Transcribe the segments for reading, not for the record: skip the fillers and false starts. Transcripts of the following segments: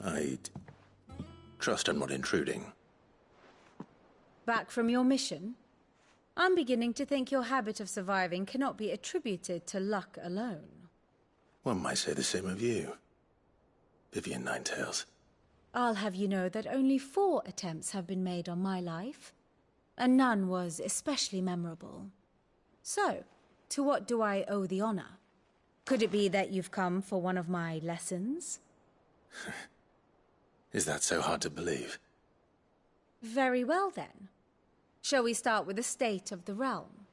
I'd trust I'm not intruding. Back from your mission? I'm beginning to think your habit of surviving cannot be attributed to luck alone. One might say the same of you, Vivian Ninetails. I'll have you know that only 4 attempts have been made on my life, and none was especially memorable. So, to what do I owe the honor? Could it be that you've come for one of my lessons? Is that so hard to believe? Very well then. Shall we start with the state of the realm?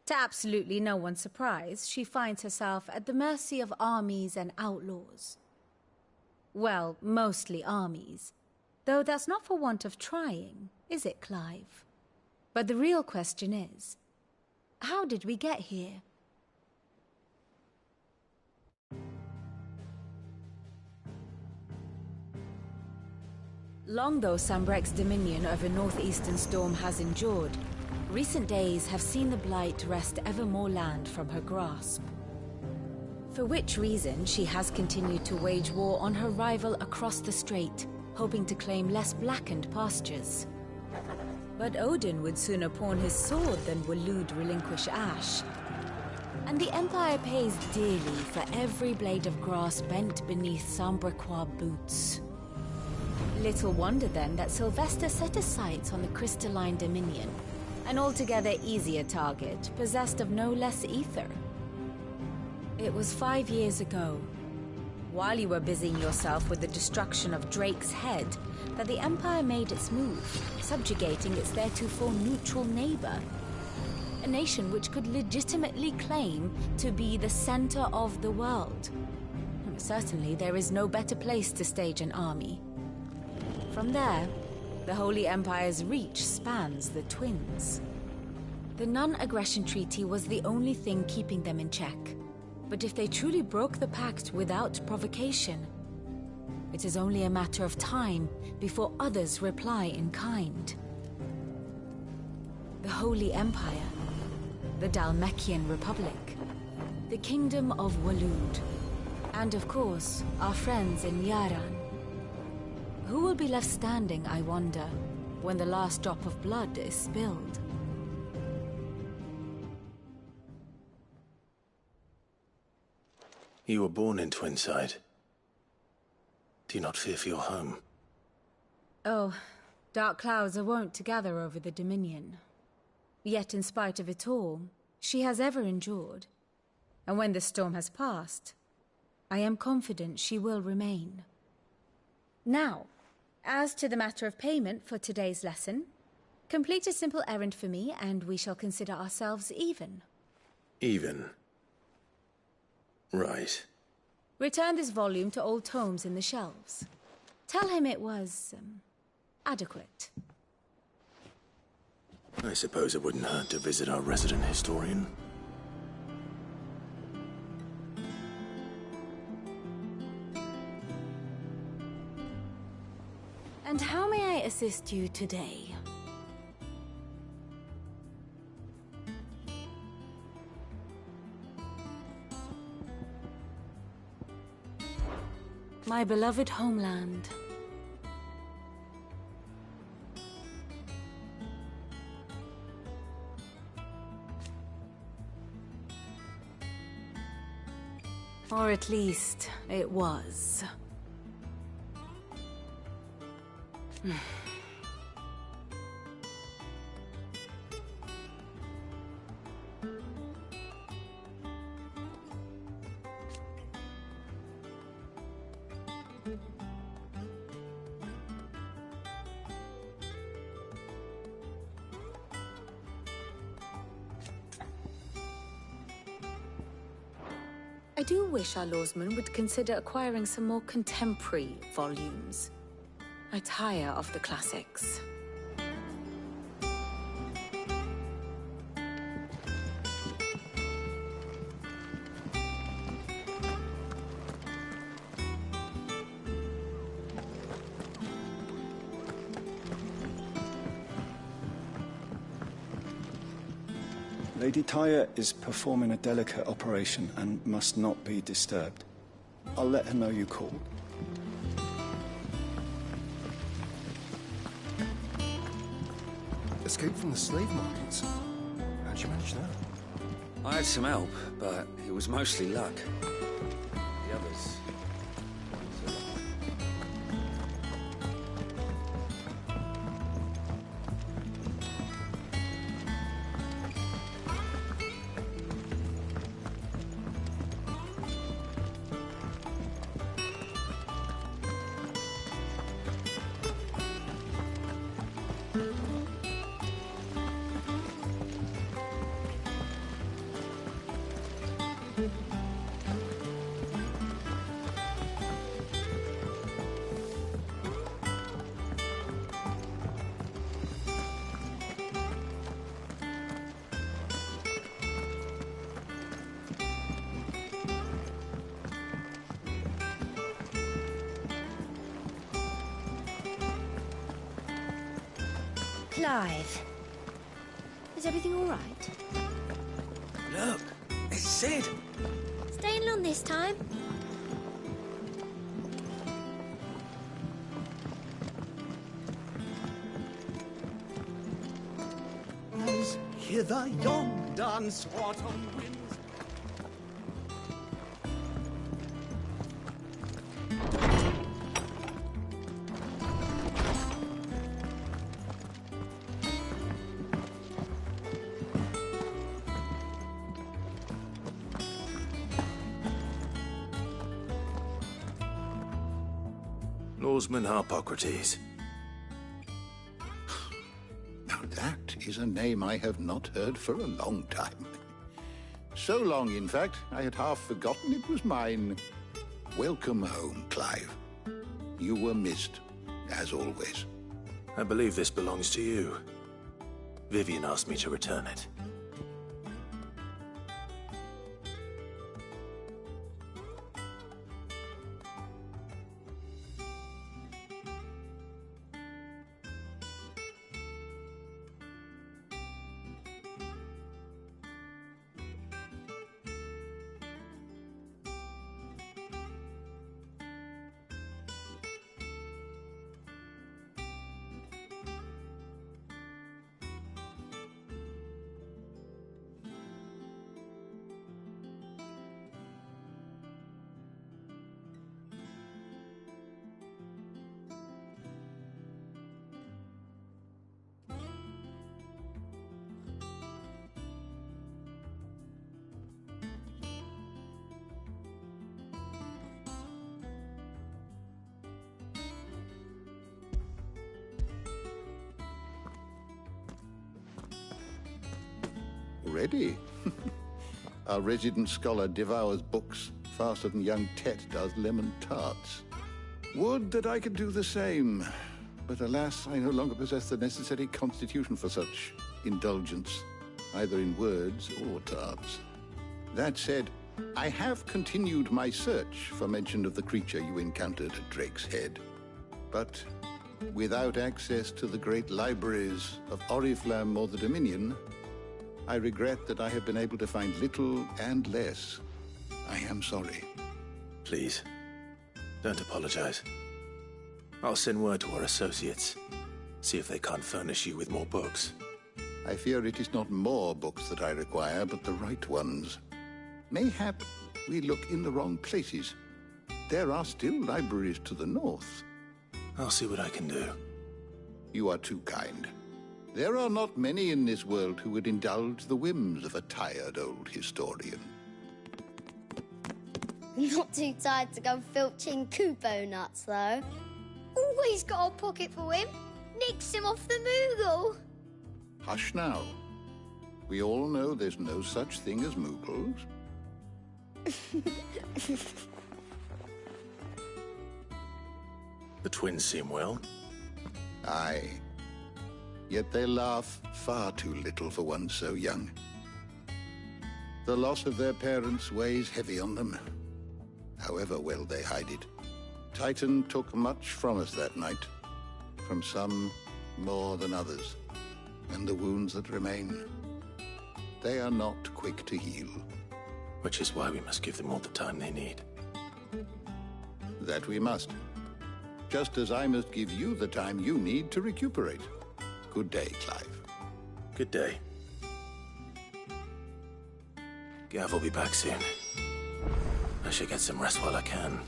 To absolutely no one's surprise, she finds herself at the mercy of armies and outlaws. Well, mostly armies. Though that's not for want of trying, is it, Clive? But the real question is, how did we get here? Long though Sanbreque's dominion over northeastern Storm has endured, recent days have seen the Blight wrest ever more land from her grasp. For which reason she has continued to wage war on her rival across the strait, hoping to claim less blackened pastures. But Odin would sooner pawn his sword than Waloed relinquish Ash. And the Empire pays dearly for every blade of grass bent beneath Sanbrequois boots. Little wonder then that Sylvester set his sights on the Crystalline Dominion, an altogether easier target, possessed of no less ether. It was 5 years ago, while you were busying yourself with the destruction of Drake's head, that the Empire made its move, subjugating its theretofore neutral neighbor. A nation which could legitimately claim to be the center of the world. Certainly there is no better place to stage an army. From there, the Holy Empire's reach spans the Twins. The non-aggression treaty was the only thing keeping them in check. But if they truly broke the pact without provocation, it is only a matter of time before others reply in kind. The Holy Empire, the Dhalmekian Republic, the Kingdom of Waloed, and of course, our friends in Yaran. Who will be left standing, I wonder, when the last drop of blood is spilled? You were born in Twinside. Do you not fear for your home? Oh, dark clouds are wont to gather over the Dominion. Yet in spite of it all, she has ever endured. And when the storm has passed, I am confident she will remain. Now, as to the matter of payment for today's lesson, complete a simple errand for me and we shall consider ourselves even. Even? Right. Return this volume to old tomes in the shelves. Tell him it was, adequate. I suppose it wouldn't hurt to visit our resident historian. And how may I assist you today? My beloved homeland. Or at least, it was. I do wish our lawsmen would consider acquiring some more contemporary volumes. I tire of the classics. Lady Tyre is performing a delicate operation and must not be disturbed. I'll let her know you called. Escaped from the slave markets. How'd you manage that? I had some help, but it was mostly luck. The others... Clive, is everything all right? Look! It's Sid! Staying long this time? As hither yon dance autumn winds. Norseman Harpocrates. Now that is a name I have not heard for a long time. So long, in fact, I had half forgotten it was mine. Welcome home, Clive. You were missed, as always. I believe this belongs to you. Vivian asked me to return it. Already? Our resident scholar devours books faster than young Tet does lemon tarts. Would that I could do the same. But alas, I no longer possess the necessary constitution for such indulgence, either in words or tarts. That said, I have continued my search for mention of the creature you encountered at Drake's Head. But without access to the great libraries of Oriflamme or the Dominion, I regret that I have been able to find little and less. I am sorry. Please, don't apologize. I'll send word to our associates. See if they can't furnish you with more books. I fear it is not more books that I require, but the right ones. Mayhap we look in the wrong places. There are still libraries to the north. I'll see what I can do. You are too kind. There are not many in this world who would indulge the whims of a tired old historian. Not too tired to go filching Kupo nuts, though. Always got a pocket for him. Nicks him off the Moogle. Hush now. We all know there's no such thing as Moogles. The twins seem well. Aye. Yet they laugh far too little for one so young. The loss of their parents weighs heavy on them, however well they hide it. Titan took much from us that night, from some more than others, and the wounds that remain, they are not quick to heal. Which is why we must give them all the time they need. That we must. Just as I must give you the time you need to recuperate. Good day, Clive. Good day. Gav will be back soon. I should get some rest while I can.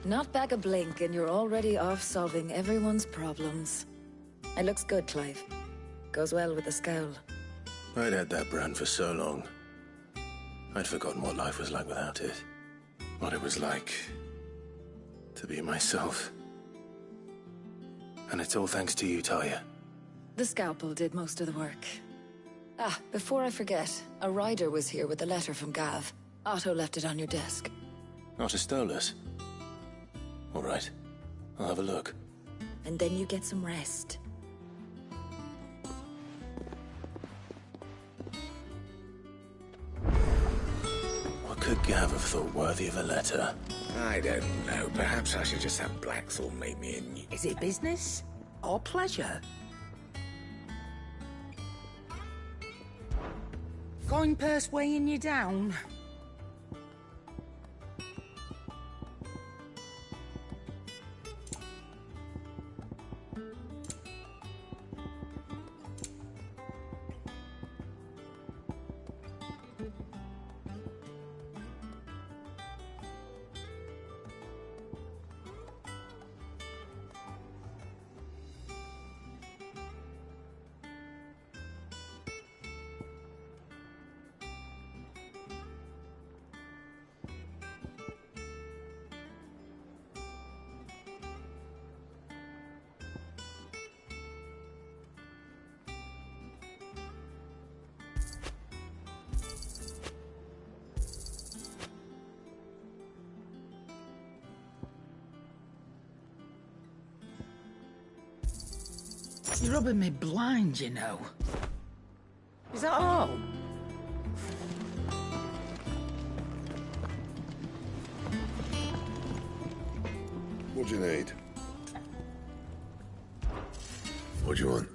Not back a blink and you're already off solving everyone's problems. It looks good, Clive. Goes well with the scowl. I'd had that brand for so long. I'd forgotten what life was like without it. What it was like to be myself. And it's all thanks to you, Talia. The scalpel did most of the work. Ah, before I forget, a rider was here with a letter from Gav. Otto left it on your desk. Not a Stolas. All right. I'll have a look. And then you get some rest. What could Gav have thought worthy of a letter? I don't know. Perhaps I should just have Blackthorn make me a new... Is it business or pleasure? Coin purse weighing you down? You're rubbing me blind, you know. Is that all? What do you need? What do you want?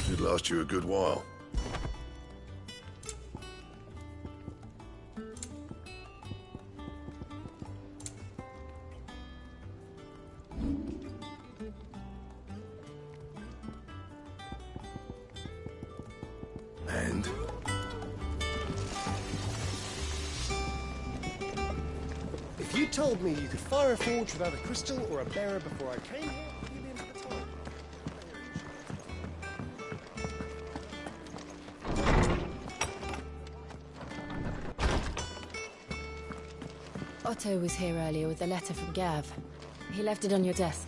It'd last you a good while. And? If you told me you could fire a forge without a crystal or a bearer before I came here, you'd be in for the time. Otto was here earlier with a letter from Gav. He left it on your desk.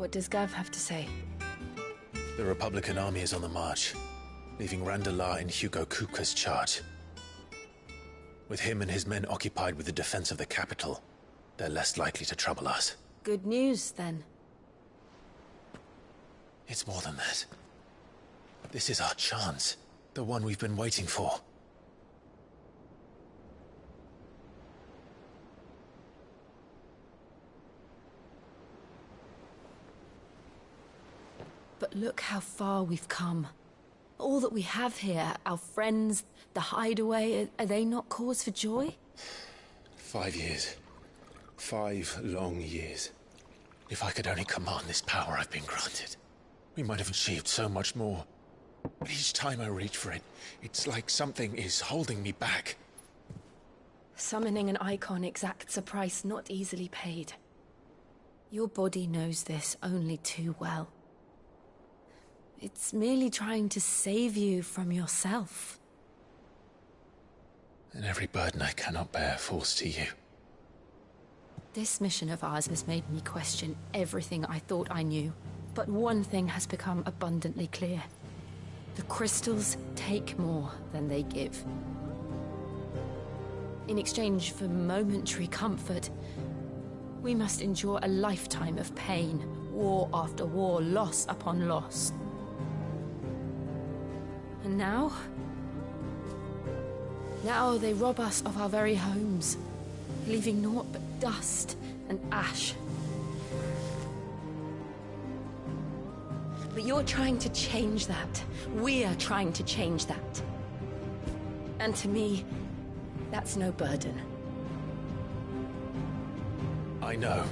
What does Gav have to say? The Republican army is on the march, leaving Randalar in Hugo Kupka's charge. With him and his men occupied with the defense of the capital, they're less likely to trouble us. Good news, then. It's more than that. This is our chance. The one we've been waiting for. But look how far we've come. All that we have here, our friends, the hideaway, are they not cause for joy? 5 years. 5 long years. If I could only command this power I've been granted, we might have achieved so much more. But each time I reach for it, it's like something is holding me back. Summoning an icon exacts a price not easily paid. Your body knows this only too well. It's merely trying to save you from yourself. And every burden I cannot bear falls to you. This mission of ours has made me question everything I thought I knew. But one thing has become abundantly clear. The crystals take more than they give. In exchange for momentary comfort, we must endure a lifetime of pain, war after war, loss upon loss. And now? Now they rob us of our very homes, leaving naught but dust and ash. But you're trying to change that. We're trying to change that. And to me, that's no burden. I know,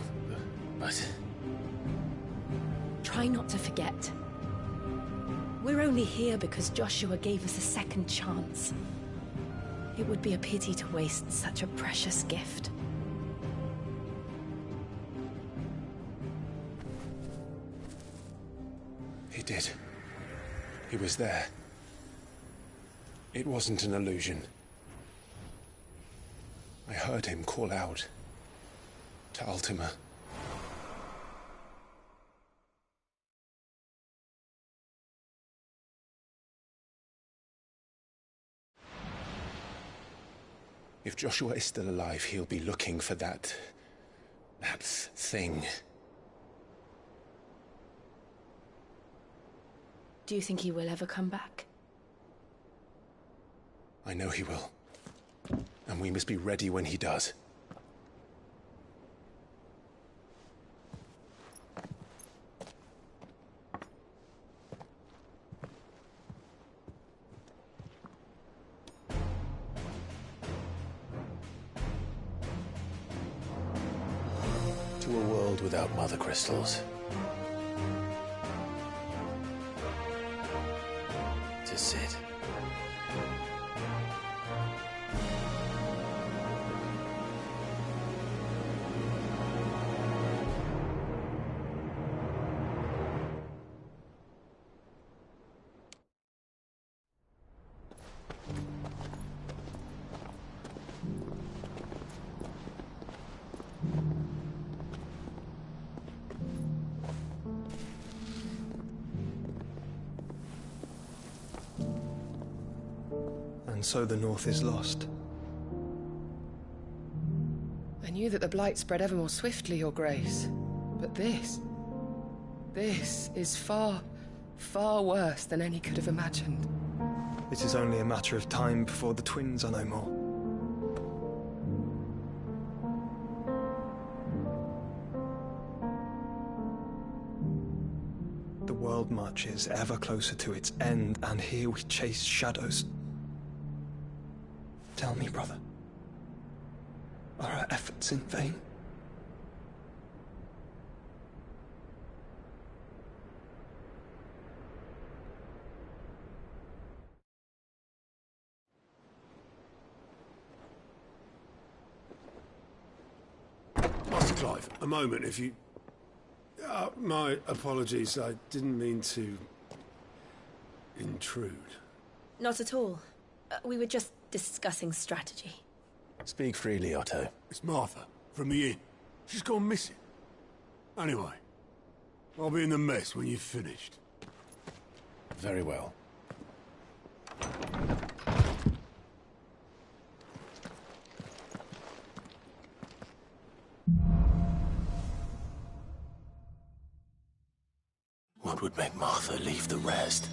but... Try not to forget. We're only here because Joshua gave us a second chance. It would be a pity to waste such a precious gift. He did. He was there. It wasn't an illusion. I heard him call out to Ultima. If Joshua is still alive, he'll be looking for that thing. Do you think he will ever come back? I know he will. And we must be ready when he does. To a world without mother crystals. To Cid. And so the North is lost. I knew that the Blight spread ever more swiftly, Your Grace. But this is far, far worse than any could have imagined. It is only a matter of time before the twins are no more. The world marches ever closer to its end, and here we chase shadows. Tell me, brother, are our efforts in vain? Master Clive, a moment, if you... my apologies, I didn't mean to... intrude. Not at all. We were just discussing strategy. Speak freely, Otto. It's Martha, from the inn. She's gone missing. Anyway, I'll be in the mess when you've finished. Very well. What would make Martha leave the rest?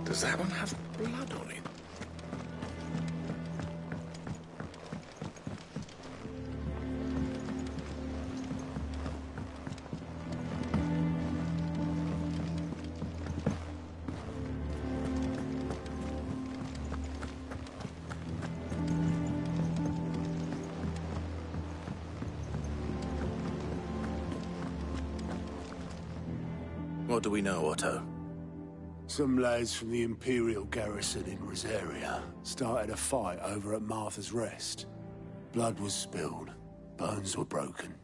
Does that one have blood on it? What do we know, Otto? Some lads from the Imperial garrison in Rosaria started a fight over at Martha's Rest. Blood was spilled, bones were broken.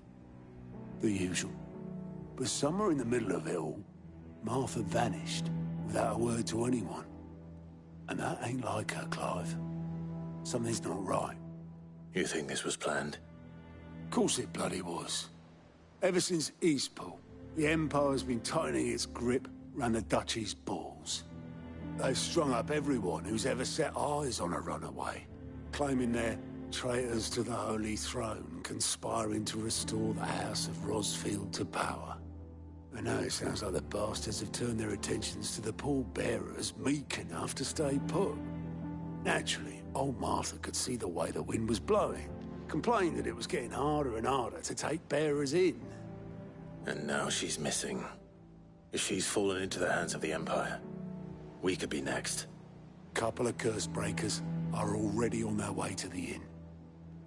The usual. But somewhere in the middle of it all, Martha vanished without a word to anyone. And that ain't like her, Clive. Something's not right. You think this was planned? Of course it bloody was. Ever since Eastpool, the Empire's been tightening its grip round the Duchy's balls. They've strung up everyone who's ever set eyes on a runaway, claiming they're traitors to the Holy Throne, conspiring to restore the House of Rosfield to power. And now it sounds like the bastards have turned their attentions to the pallbearers meek enough to stay put. Naturally, old Martha could see the way the wind was blowing, complained that it was getting harder and harder to take bearers in. And now she's missing. If she's fallen into the hands of the Empire, we could be next. Couple of curse breakers are already on their way to the inn.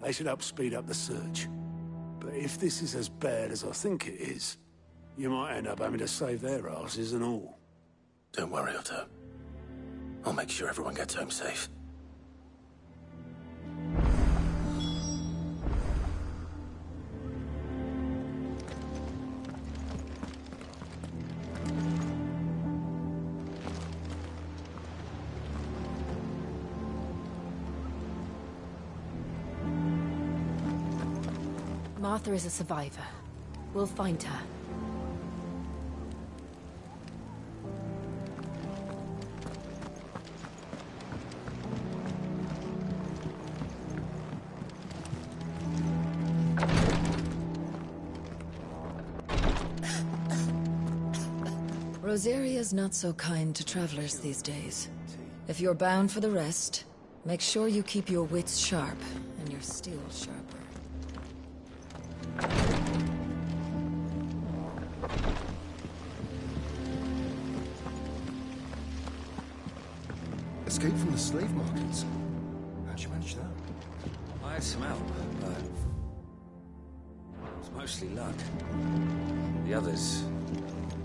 They should help speed up the search. But if this is as bad as I think it is, you might end up having to save their asses and all. Don't worry, Otto. I'll make sure everyone gets home safe. Martha is a survivor. We'll find her. Rosaria's not so kind to travelers these days. If you're bound for the rest, make sure you keep your wits sharp and your steel sharper. Escape from the slave markets. How'd you manage that? I had some help, but it was mostly luck. The others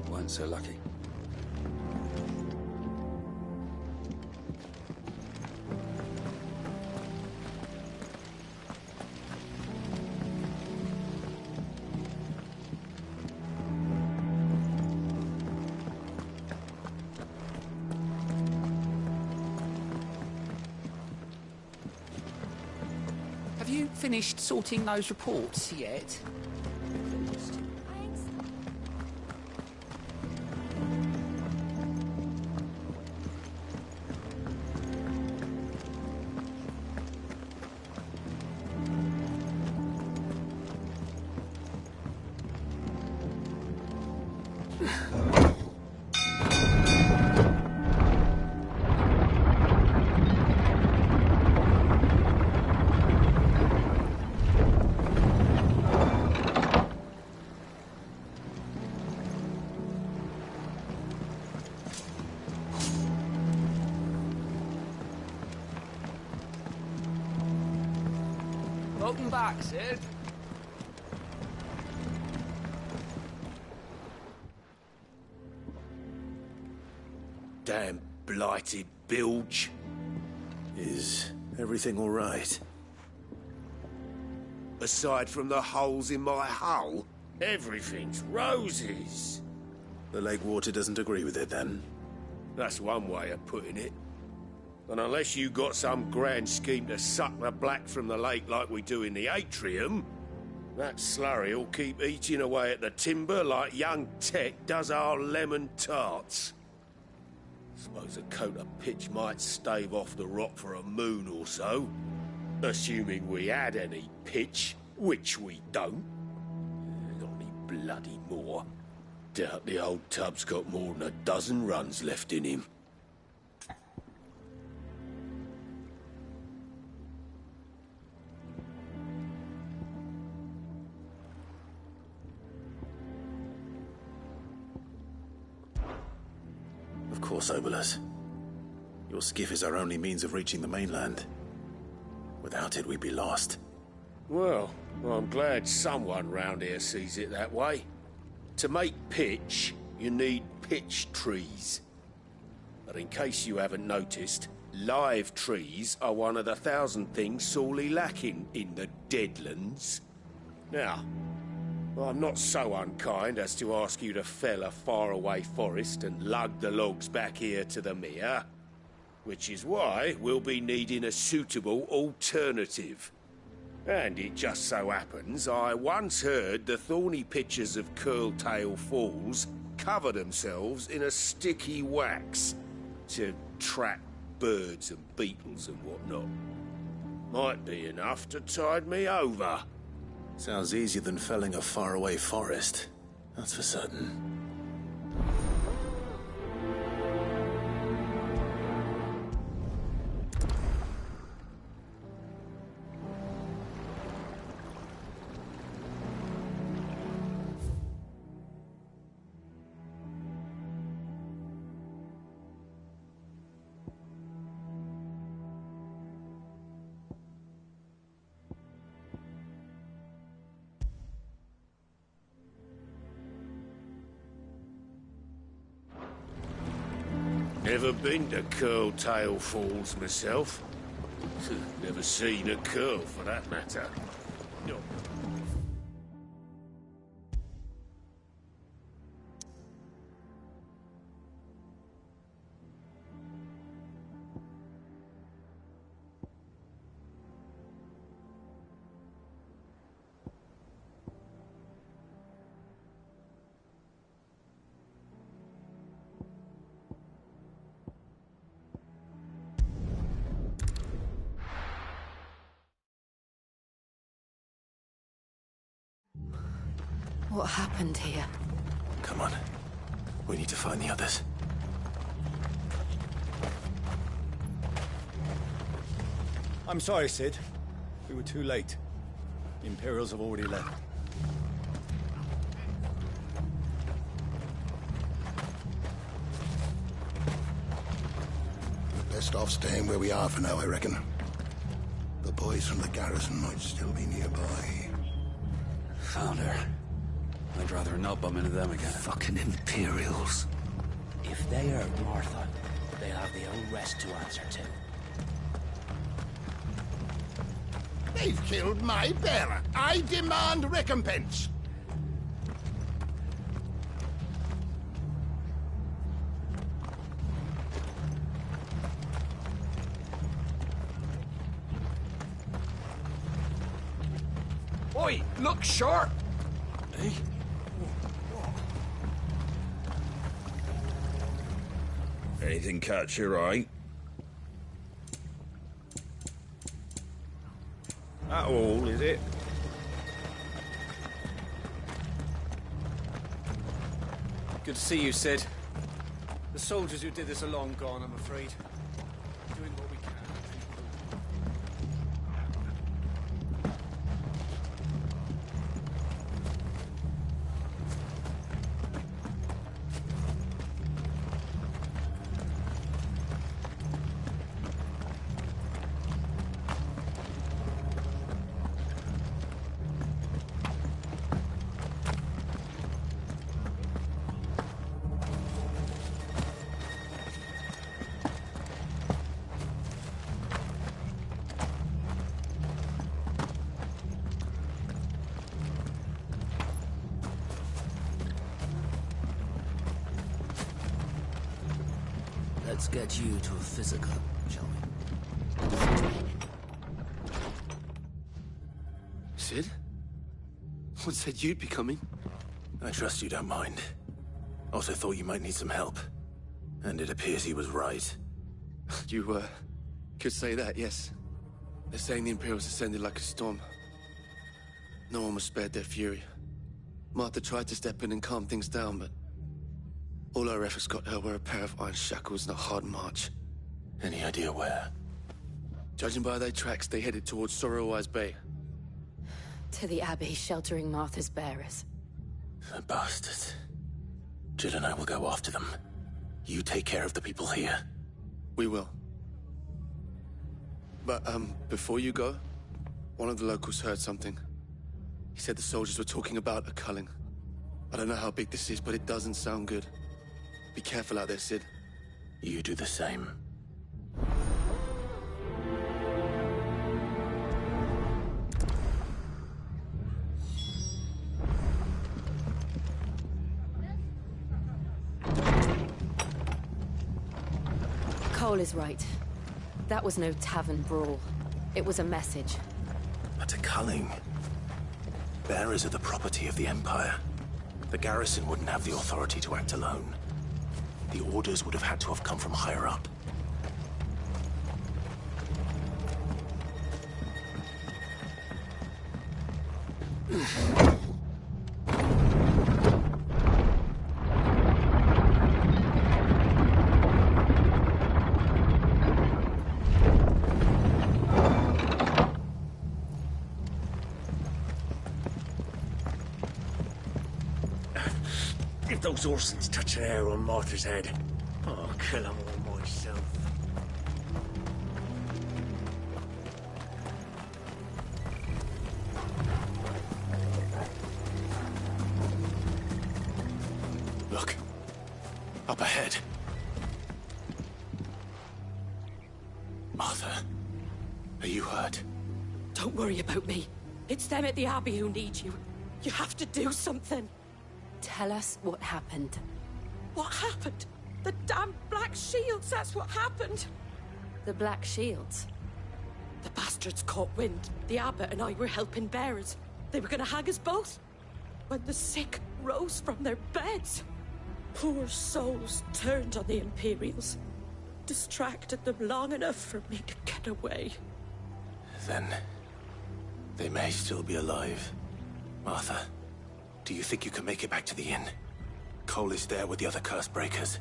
weren't so lucky. Have you finished sorting those reports yet? Welcome back, Sid. Damn blighted bilge. Is everything all right? Aside from the holes in my hull, everything's roses. The lake water doesn't agree with it, then? That's one way of putting it. And unless you got some grand scheme to suck the black from the lake like we do in the atrium, that slurry will keep eating away at the timber like young Tech does our lemon tarts. Suppose a coat of pitch might stave off the rot for a moon or so. Assuming we had any pitch, which we don't. Not any bloody more. Doubt the old tub's got more than a dozen runs left in him. Of course, Obolus. Your skiff is our only means of reaching the mainland. Without it, we'd be lost. Well, I'm glad someone round here sees it that way. To make pitch, you need pitch trees. But in case you haven't noticed, live trees are one of the 1,000 things sorely lacking in the Deadlands. Now, I'm not so unkind as to ask you to fell a faraway forest and lug the logs back here to the mere, which is why we'll be needing a suitable alternative. And it just so happens I once heard the thorny pitchers of Curltail Falls cover themselves in a sticky wax to trap birds and beetles and whatnot. Might be enough to tide me over. Sounds easier than felling a faraway forest. That's for certain. Never been to Curltail Falls myself. Never seen a curl, for that matter. No. What happened here? Come on. We need to find the others. I'm sorry, Sid. We were too late. The Imperials have already left. We're best off staying where we are for now, I reckon. The boys from the garrison might still be nearby. Found her. I'd rather not bump into them again. Fucking Imperials. If they hurt Martha, they'll have their own rest to answer to. They've killed my bearer. I demand recompense. Oi, look sharp! Hey? Anything catch your eye? That all, is it? Good to see you, Sid. The soldiers who did this are long gone, I'm afraid. Doing what we can. Let's get you to a physical, shall we? Cid? What said you'd be coming? I trust you don't mind. Also thought you might need some help. And it appears he was right. You, could say that, yes. They're saying the Imperials descended like a storm. No one was spared their fury. Martha tried to step in and calm things down, but all our efforts got her were a pair of iron shackles and a hard march. Any idea where? Judging by their tracks, they headed towards Sorrowwise Bay. To the Abbey, sheltering Martha's bearers. The bastards. Jill and I will go after them. You take care of the people here. We will. But, before you go, one of the locals heard something. He said the soldiers were talking about a culling. I don't know how big this is, but it doesn't sound good. Be careful out there, Cid. You do the same. Cole is right. That was no tavern brawl. It was a message. But a culling. Bearers are the property of the Empire. The garrison wouldn't have the authority to act alone. The orders would have had to have come from higher up. If those Orsons touch an arrow on Martha's head, I'll kill them all myself. Look. Up ahead. Martha, are you hurt? Don't worry about me. It's them at the Abbey who need you. You have to do something. Tell us what happened. What happened? The damn Black Shields, that's what happened. The Black Shields? The bastards caught wind. The Abbot and I were helping bearers. They were gonna hang us both. When the sick rose from their beds, poor souls turned on the Imperials. Distracted them long enough for me to get away. Then they may still be alive. Martha, do you think you can make it back to the inn? Cole is there with the other curse breakers.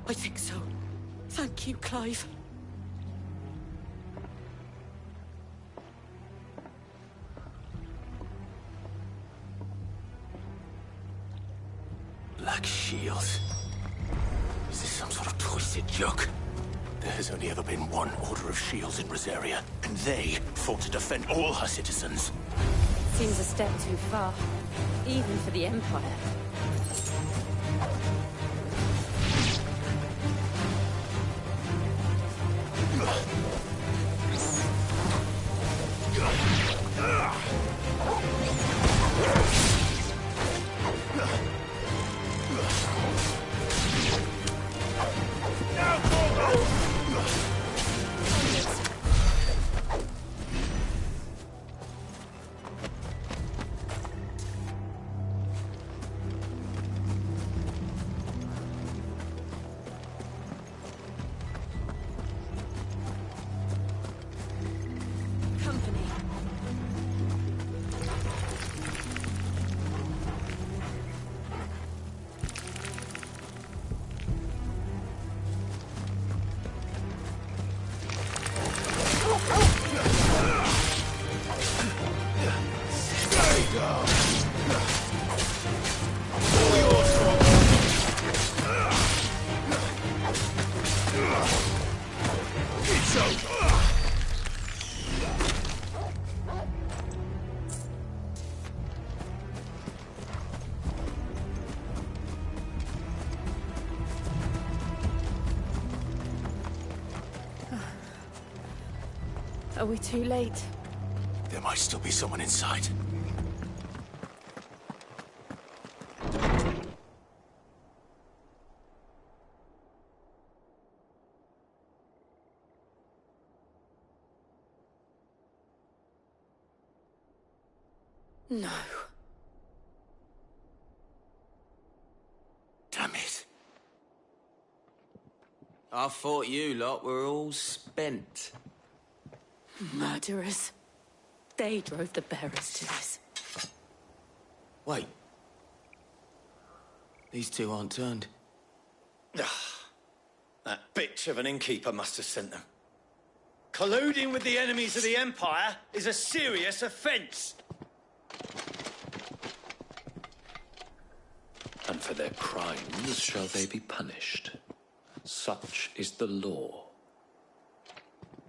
I think so. Thank you, Clive. Black Shields. Is this some sort of twisted joke? There has only ever been one Order of Shields in Rosaria, and they fought to defend all her citizens. Seems a step too far, even for the Empire. Are we too late? There might still be someone inside. No. Damn it. I thought you lot were all spent. Murderers. They drove the bearers to this. Wait. These two aren't turned. That bitch of an innkeeper must have sent them. Colluding with the enemies of the Empire is a serious offence. And for their crimes shall they be punished. Such is the law.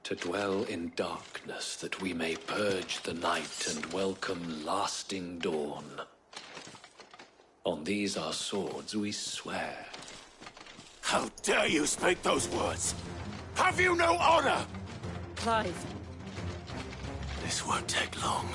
To dwell in darkness that we may purge the night and welcome lasting dawn. On these our swords we swear. How dare you speak those words? Have you no honor? Clive. This won't take long.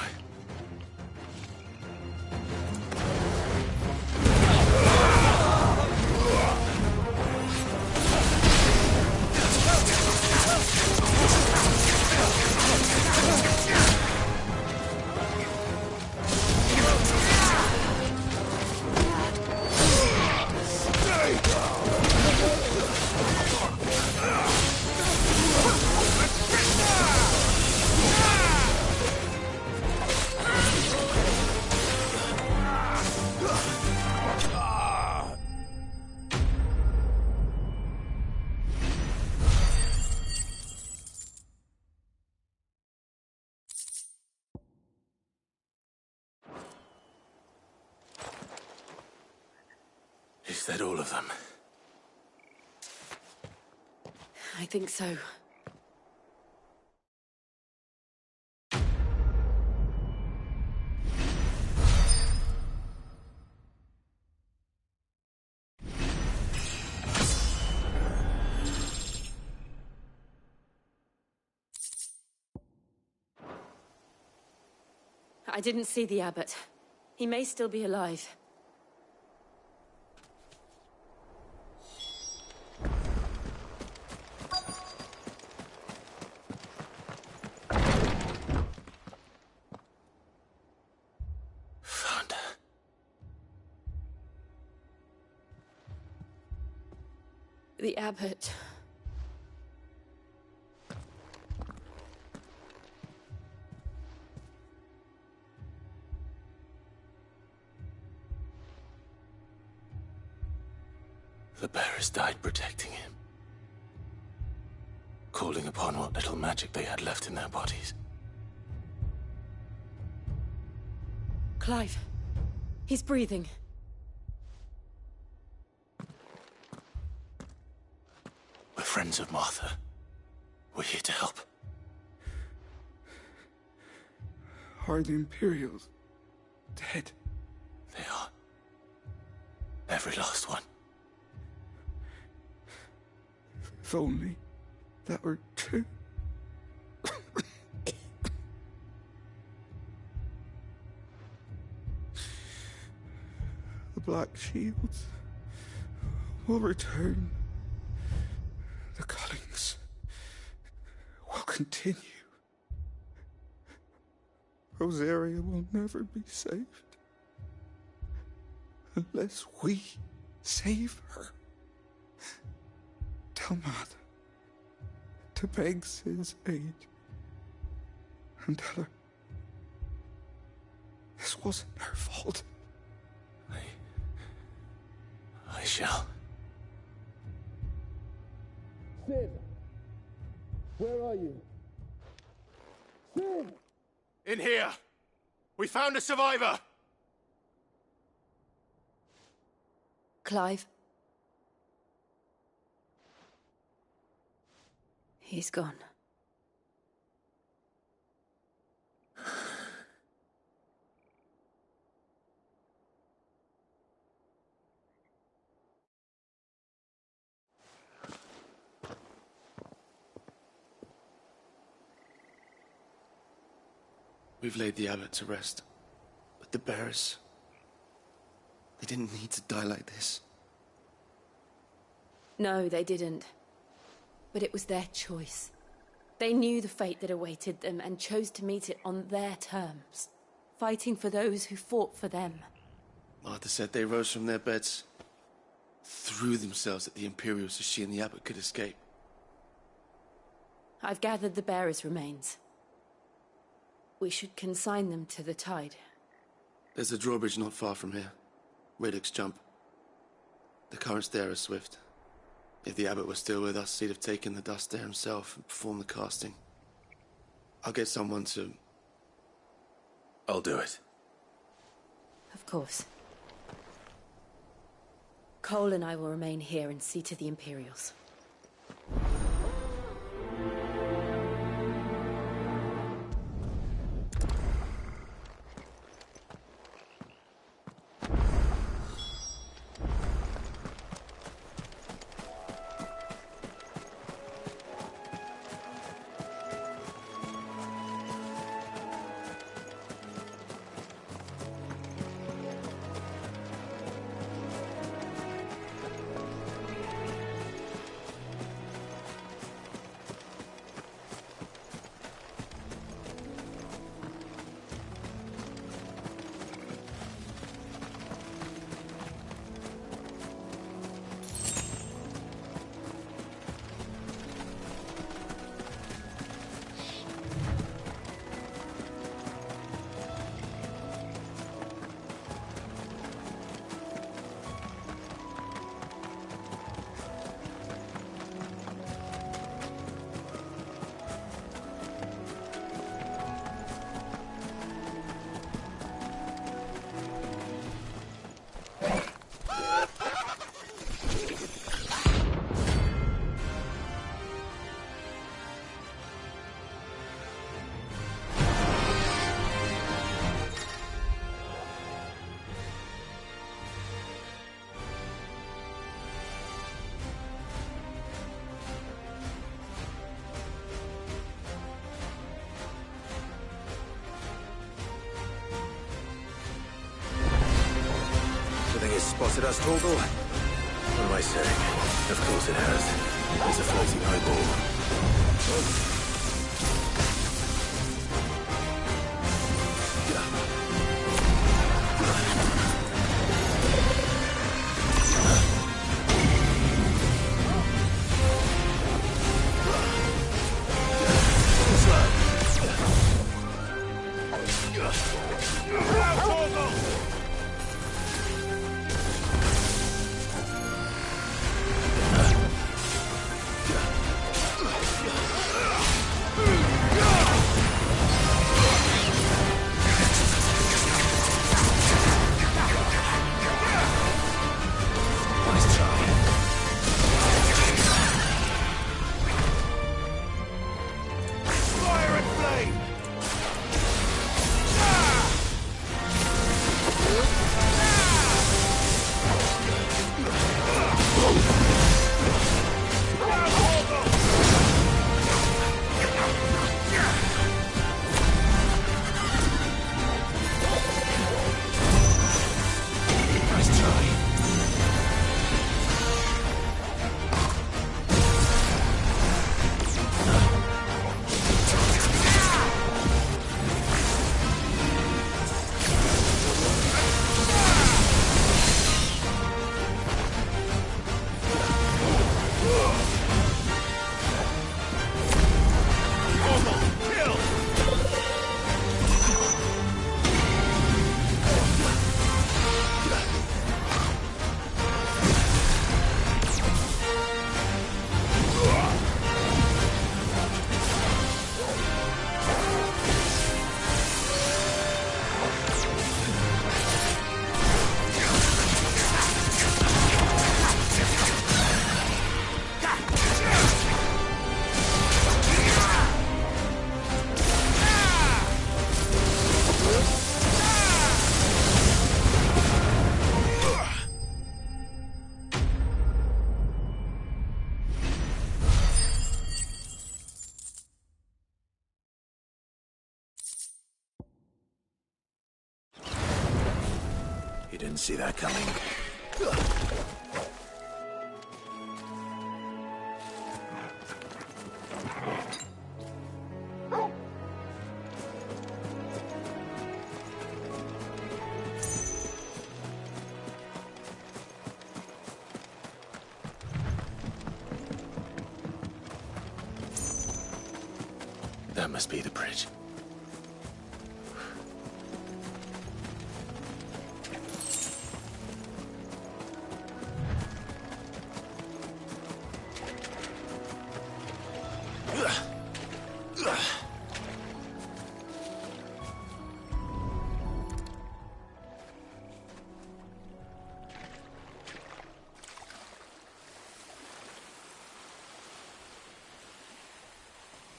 Is that all of them? I think so. I didn't see the abbot. He may still be alive. The abbot. The bearers died protecting him. Calling upon what little magic they had left in their bodies. Clive. He's breathing. We're friends of Martha. We're here to help. Are the Imperials dead? They are. Every last one. If only that were true. The Black Shields will return. The Cullings will continue. Rosaria will never be saved unless we save her. Tell Martha to beg Cid's aid and tell her this wasn't her fault. I shall. Cid! Where are you? Cid! In here! We found a survivor! Clive. He's gone. We've laid the abbot to rest. But the bearers... they didn't need to die like this. No, they didn't. But it was their choice. They knew the fate that awaited them and chose to meet it on their terms. fighting for those who fought for them. Martha said they rose from their beds, threw themselves at the Imperials so she and the Abbot could escape. I've gathered the bearers' remains. We should consign them to the tide. There's a drawbridge not far from here. Radix Jump. The currents there are swift. If the Abbot was still with us, he'd have taken the dust there himself and performed the casting. I'll get someone to... I'll do it. Of course. Cole and I will remain here and see to the Imperials. Spotted us, Torgal? What am I saying? Of course it has. It's a floating eyeball. Didn't see that coming. That must be the bridge.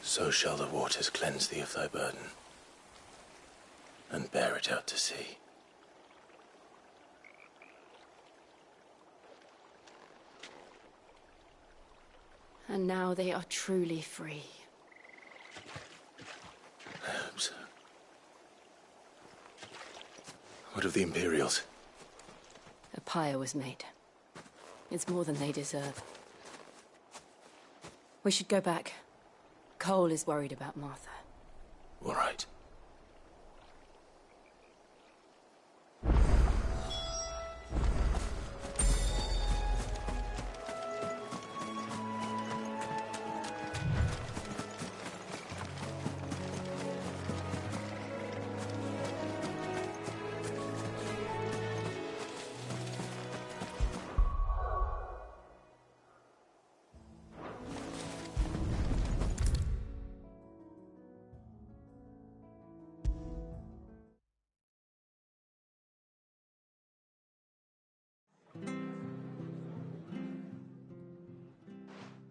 So shall the waters cleanse thee of thy burden, and bear it out to sea. And now they are truly free. I hope so. What of the Imperials? A pyre was made. It's more than they deserve. We should go back. Cole is worried about Martha. All right.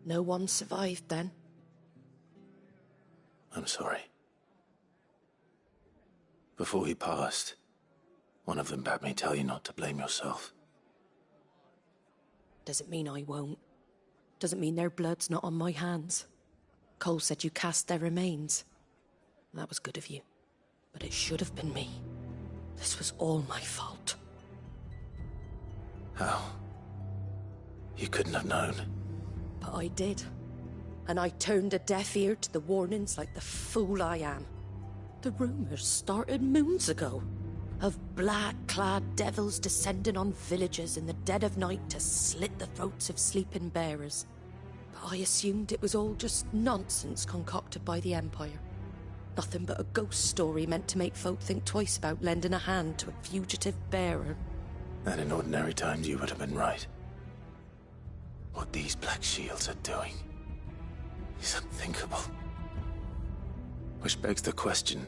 No one survived then? I'm sorry. Before he passed, one of them bade me tell you not to blame yourself. Doesn't mean I won't. Doesn't mean their blood's not on my hands. Cole said you cast their remains. That was good of you. But it should have been me. This was all my fault. How? You couldn't have known. But I did. And I turned a deaf ear to the warnings like the fool I am. The rumours started moons ago. Of black-clad devils descending on villages in the dead of night to slit the throats of sleeping bearers. But I assumed it was all just nonsense concocted by the Empire. Nothing but a ghost story meant to make folk think twice about lending a hand to a fugitive bearer. And in ordinary times you would have been right. What these Black Shields are doing is unthinkable. Which begs the question,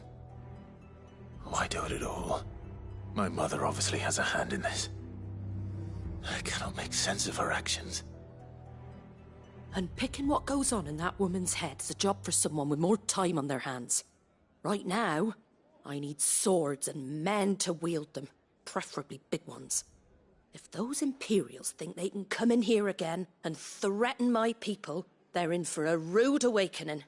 why do it at all? My mother obviously has a hand in this. I cannot make sense of her actions. And picking what goes on in that woman's head is a job for someone with more time on their hands. Right now, I need swords and men to wield them, preferably big ones. If those Imperials think they can come in here again and threaten my people, they're in for a rude awakening.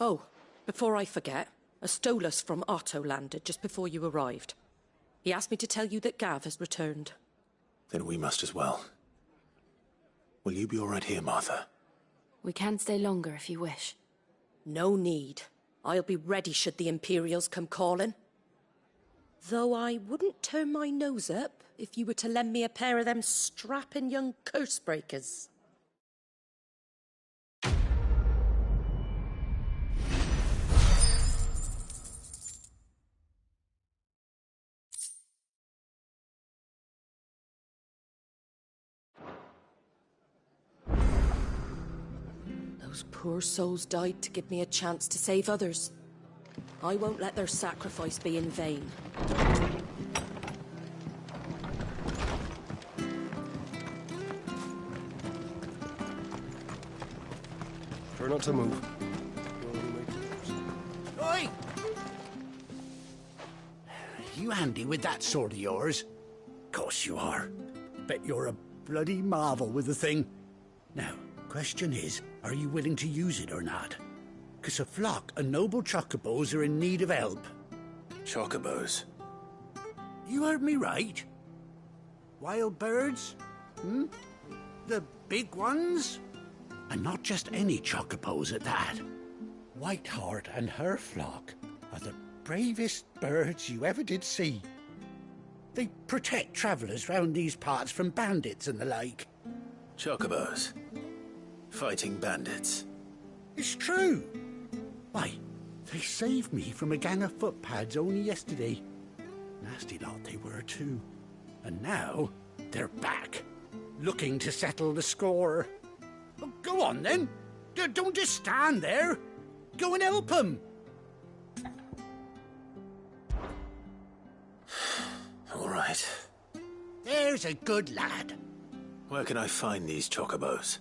Oh, before I forget, a Stolas from Otto landed just before you arrived. He asked me to tell you that Gav has returned. Then we must as well. Will you be all right here, Martha? We can stay longer if you wish. No need. I'll be ready should the Imperials come calling. Though I wouldn't turn my nose up if you were to lend me a pair of them strapping young curse breakers. Those poor souls died to give me a chance to save others. I won't let their sacrifice be in vain. Try not to move. Oi! You handy with that sword of yours? Course you are. Bet you're a bloody marvel with the thing. Now, question is, are you willing to use it or not? 'Cause a flock of noble chocobos are in need of help. Chocobos? You heard me right. Wild birds? Hmm? The big ones? And not just any chocobos at that. Whiteheart and her flock are the bravest birds you ever did see. They protect travellers round these parts from bandits and the like. Chocobos? Fighting bandits? It's true. Why, they saved me from a gang of footpads only yesterday. Nasty lot they were, too. And now, they're back, looking to settle the score. Oh, go on, then. Don't just stand there. Go and help them. All right. There's a good lad. Where can I find these chocobos?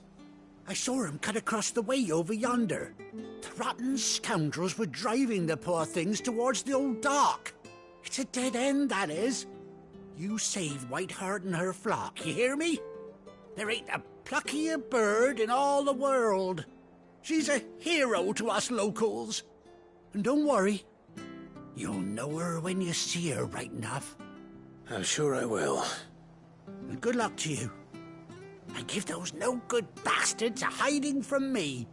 I saw him cut across the way over yonder. The rotten scoundrels were driving the poor things towards the old dock. It's a dead end, that is. You saved Whiteheart and her flock, you hear me? There ain't a pluckier bird in all the world. She's a hero to us locals. And don't worry, you'll know her when you see her right enough. I'm sure I will. And good luck to you. And give those no-good bastards a hiding from me.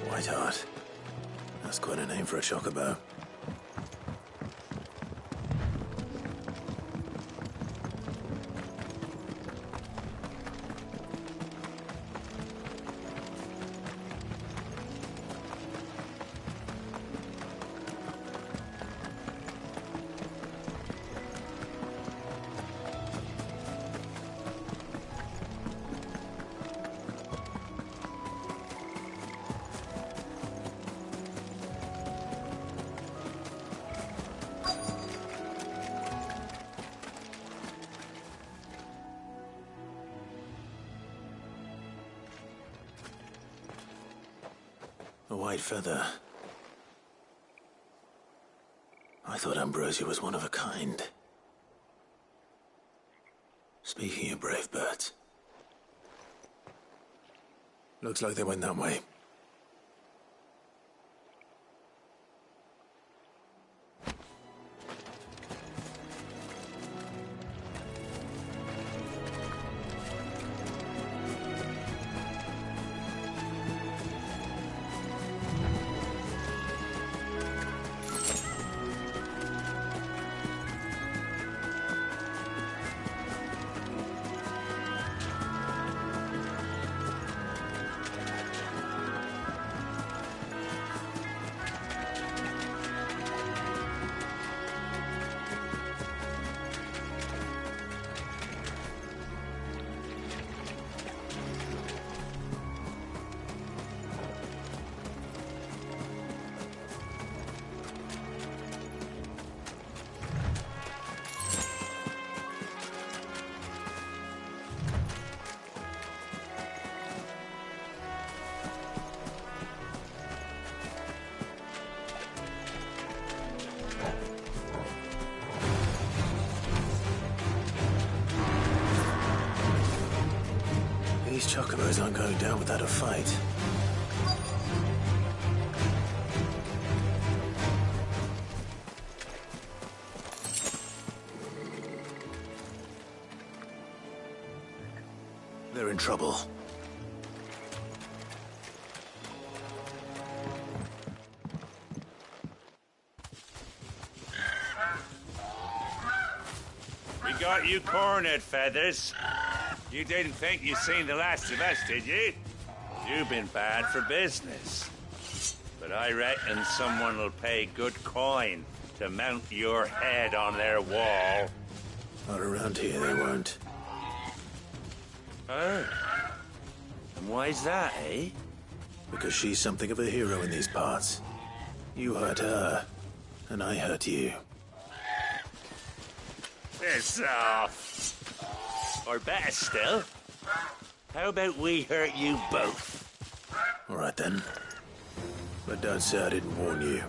Whiteheart. That's quite a name for a chocobo. A white feather. I thought Ambrosia was one of a kind. Speaking of brave birds, looks like they went that way. These chocobos aren't going down without a fight. They're in trouble. We got you cornered, Feathers. You didn't think you'd seen the last of us, did you? You've been bad for business. But I reckon someone will pay good coin to mount your head on their wall. Not around here, they won't. Oh. And why's that, eh? Because she's something of a hero in these parts. You hurt her, and I hurt you. Piss off. Or better still, how about we hurt you both? All right, then. But don't say I didn't warn you.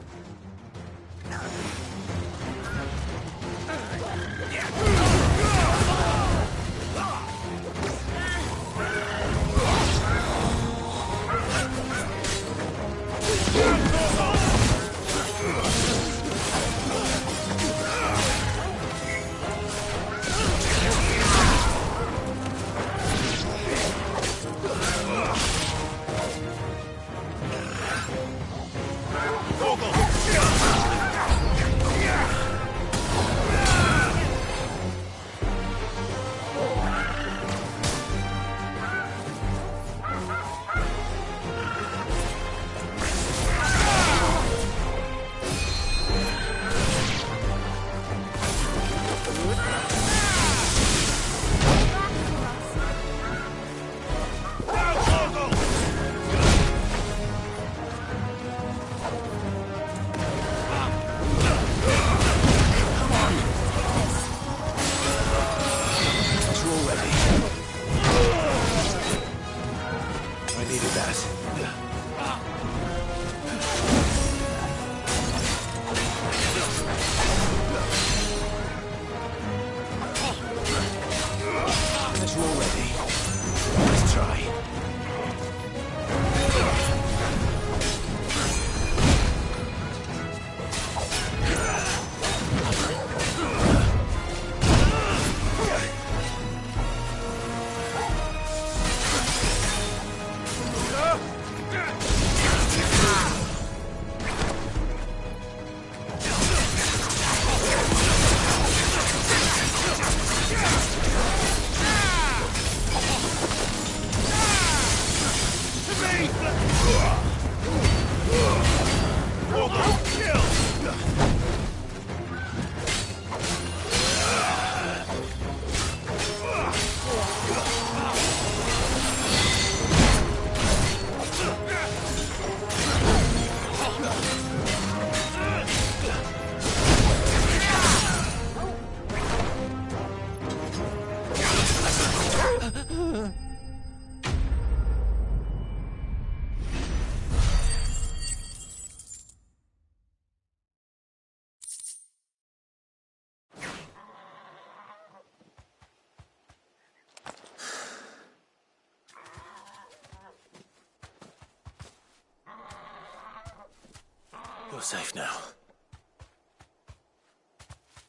You're safe now.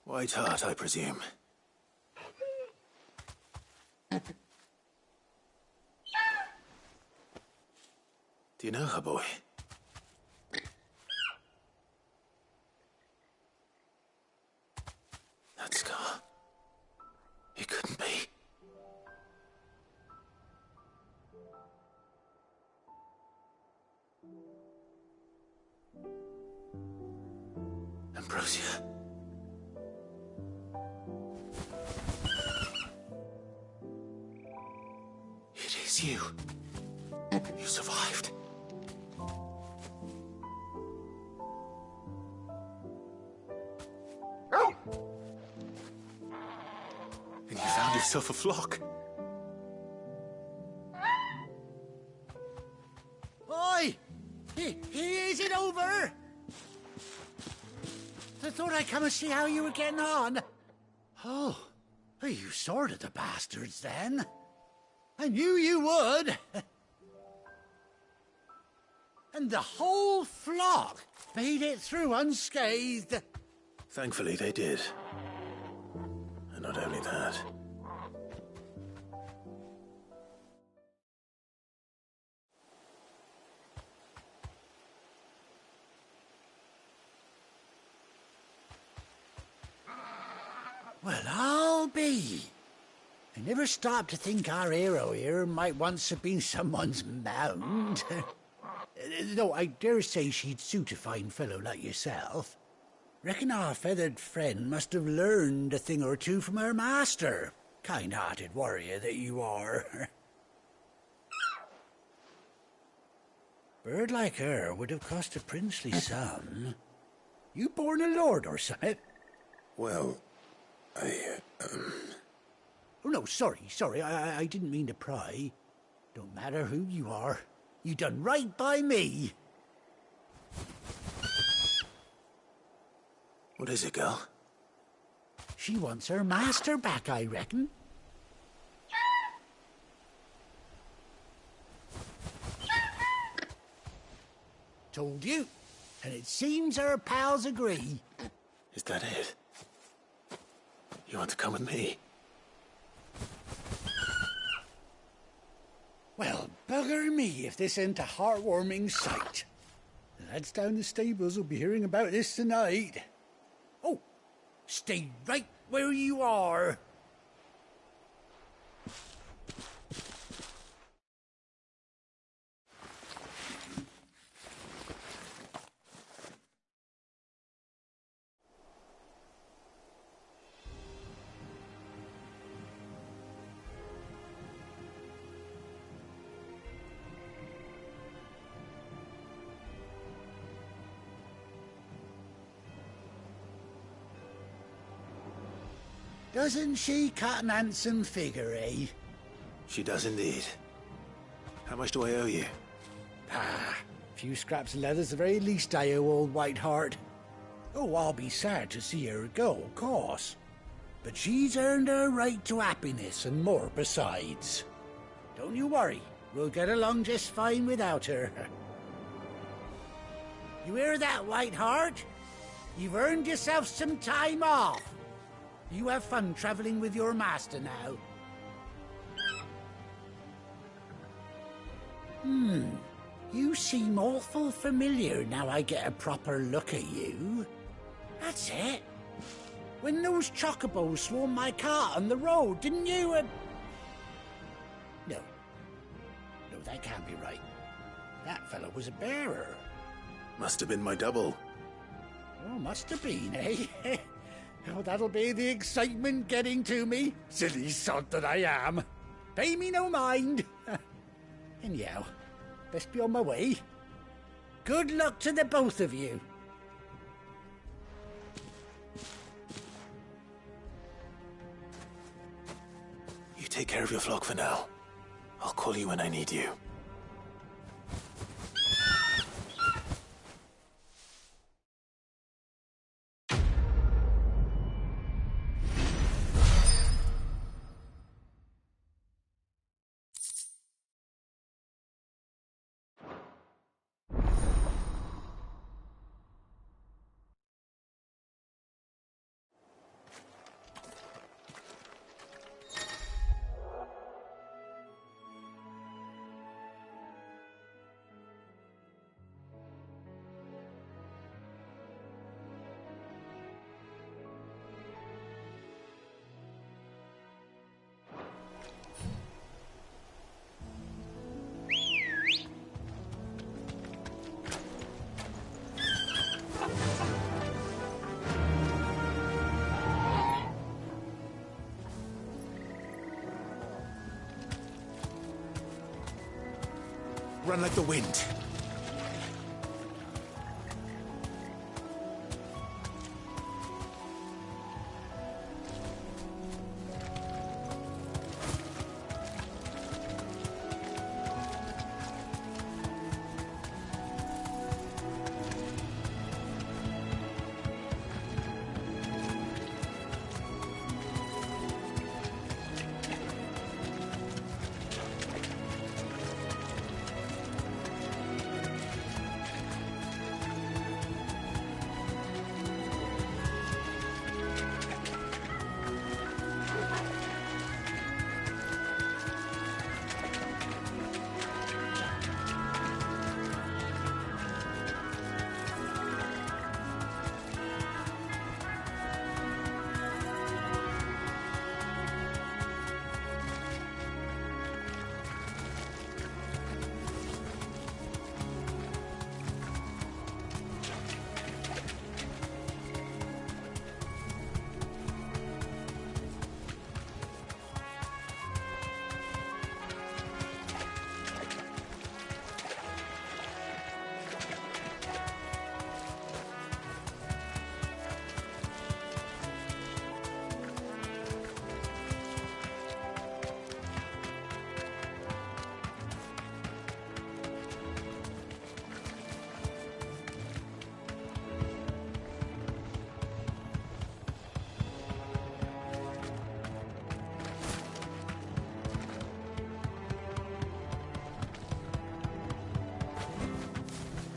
White Hart, I presume. Do you know her, boy? That scar. It couldn't be. Ambrosia. It is you. You survived. And you found yourself a flock. Oi! Is it over? I thought I'd come and see how you were getting on. Oh, you sorted the bastards then. I knew you would. And the whole flock made it through unscathed. Thankfully, they did. And not only that. Well, I'll be. I never stopped to think our hero here might once have been someone's mound. Though I dare say she'd suit a fine fellow like yourself. Reckon our feathered friend must have learned a thing or two from her master. Kind-hearted warrior that you are. Bird like her would have cost a princely sum. You born a lord or something? Well, Oh, no, sorry. I didn't mean to pry. Don't matter who you are. You done right by me. What is it, girl? She wants her master back, I reckon. Told you. And it seems her pals agree. Is that it? You want to come with me? Well, bugger me if this ain't a heartwarming sight. The lads down the stables will be hearing about this tonight. Oh, stay right where you are. Doesn't she cut an handsome figure, eh? She does indeed. How much do I owe you? Ah, a few scraps of leather's the very least I owe old Whiteheart. Oh, I'll be sad to see her go, of course. But she's earned her right to happiness and more besides. Don't you worry, we'll get along just fine without her. You hear that, Whiteheart? You've earned yourself some time off. You have fun traveling with your master now. You seem awful familiar now I get a proper look at you. That's it. When those chocobos swarmed my cart on the road, didn't you? No, that can't be right. That fellow was a bearer. Must have been my double. Oh, must have been, eh? Oh, that'll be the excitement getting to me. Silly sod that I am. Pay me no mind. Anyhow, best be on my way. Good luck to the both of you. You take care of your flock for now. I'll call you when I need you. Run like the wind.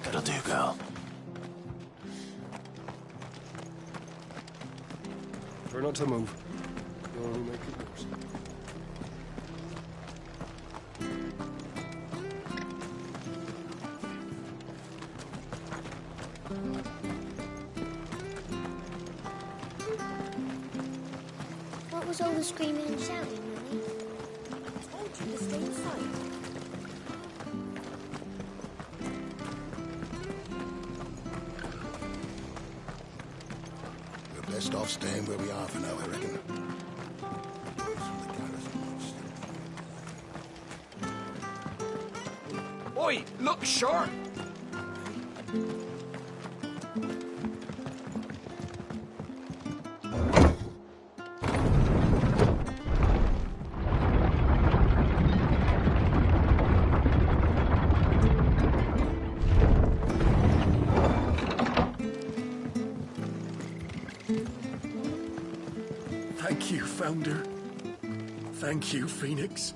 That'll do, girl. Try not to move. You'll only make it worse. What was all the screaming and shouting, Mummy? I told you to stay inside. We're best off staying where we are for now, I reckon. Oi, look sharp! Thank you, Founder. Thank you, Phoenix.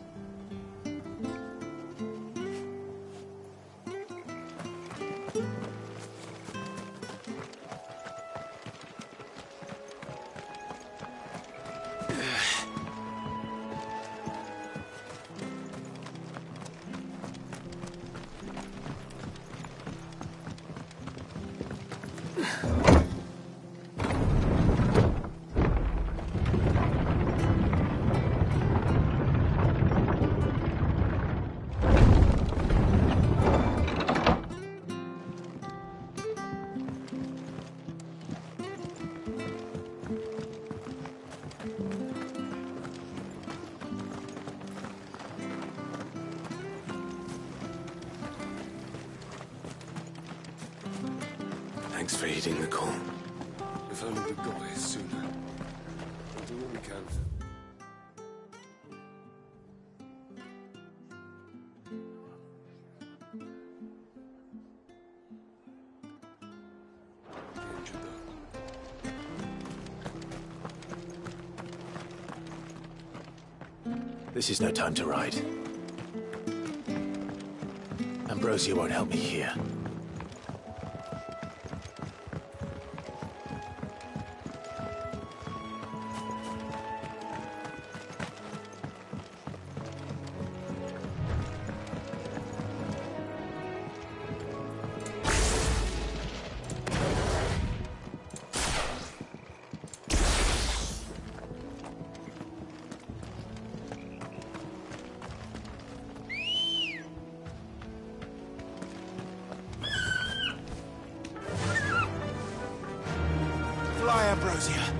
Thanks for heeding the call. If only we got here sooner. We'll do what we can. This is no time to ride. Ambrosia won't help me here. Fly, Ambrosia.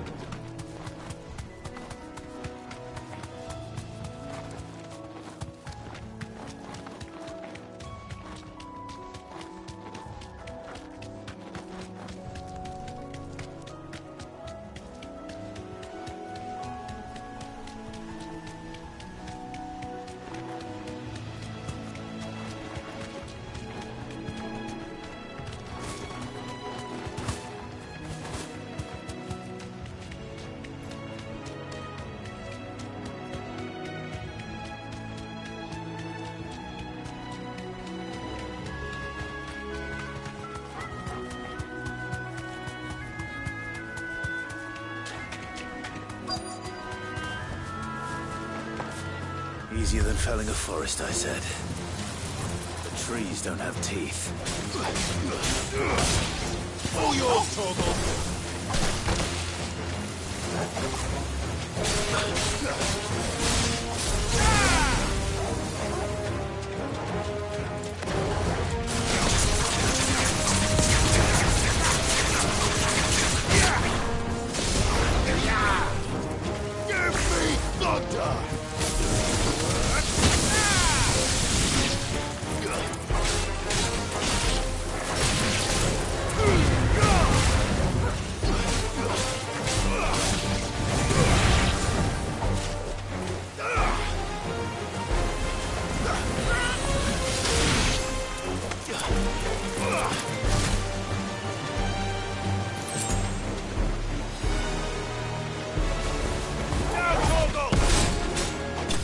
Easier than felling a forest, I said. The trees don't have teeth. Oh, yours, Torgal! Give me thunder!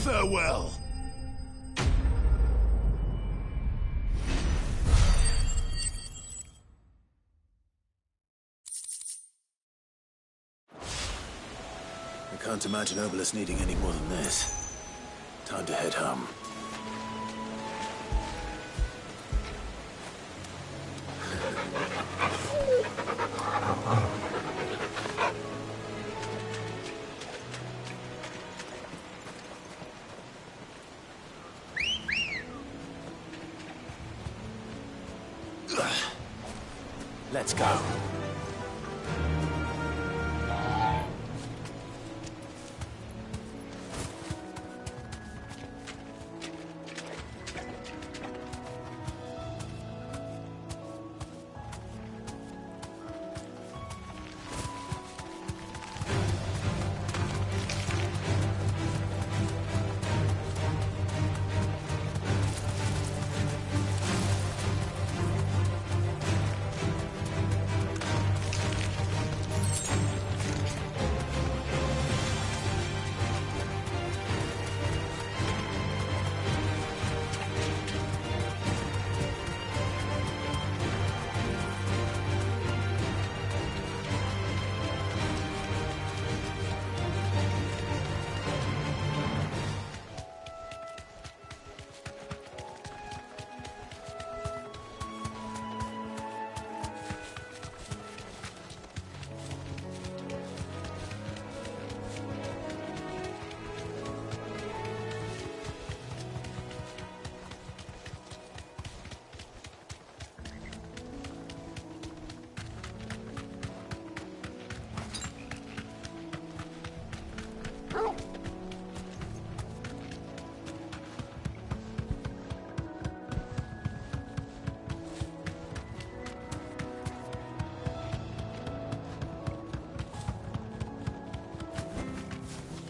Farewell. I can't imagine Obolus needing any more than this. Time to head home. Let's go.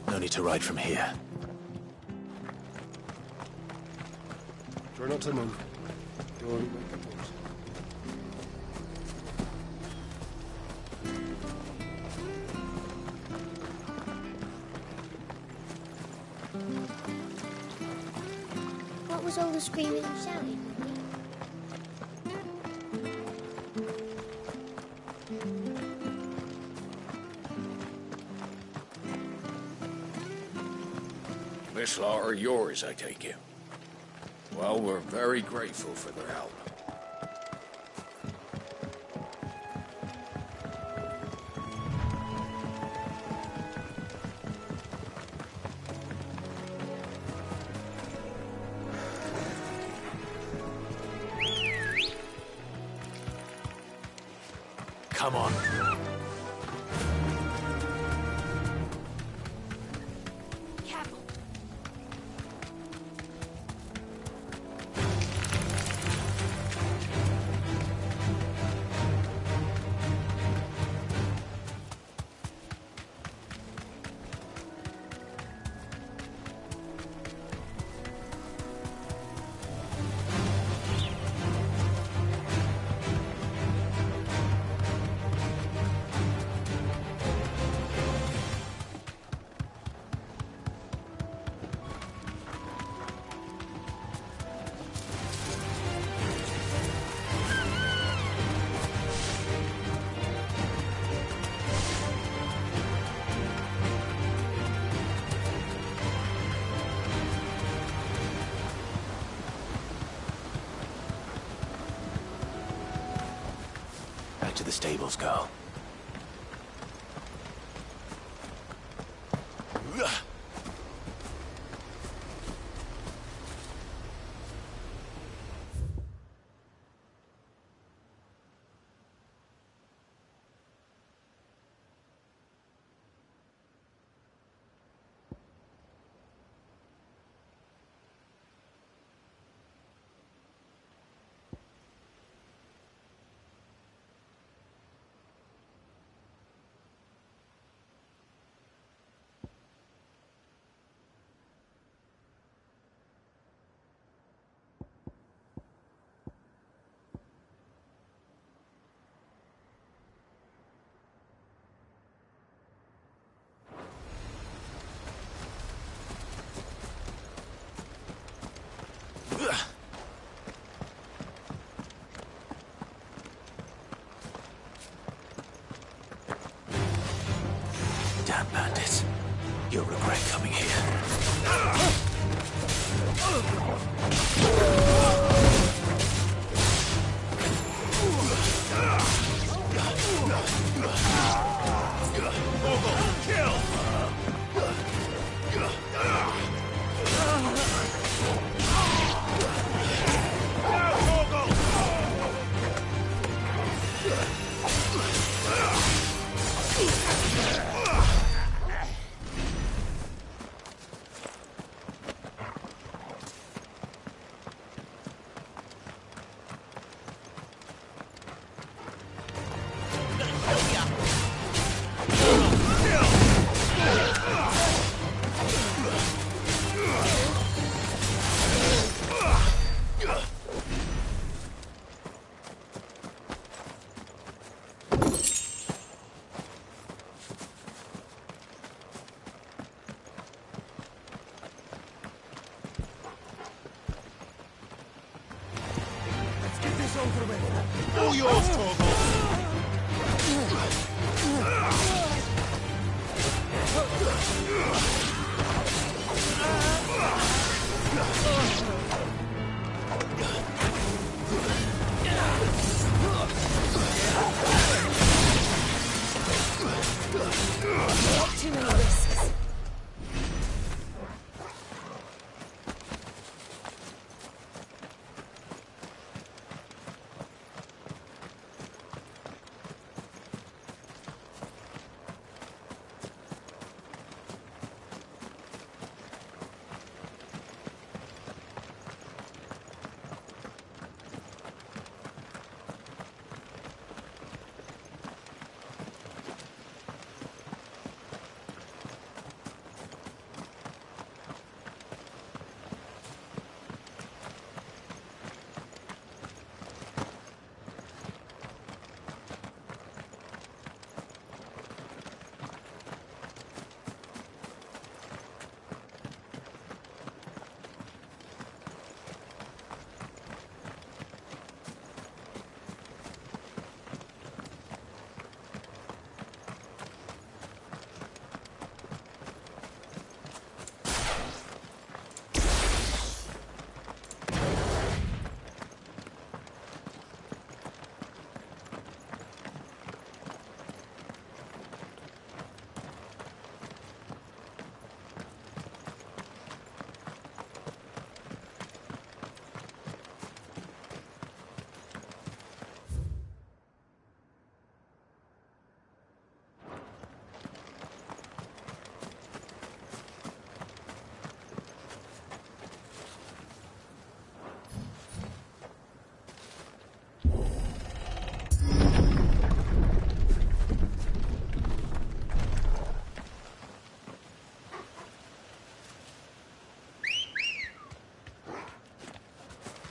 No need to ride from here. Try not to move. Don't make a noise. What was all the screaming and shouting, Mummy? This law are yours, I take it. Well, we're very grateful for their help. Come on. Back to the stables, go. Damn bandits. You'll regret coming here. Kill! All yours, Torvald! Not too many risks.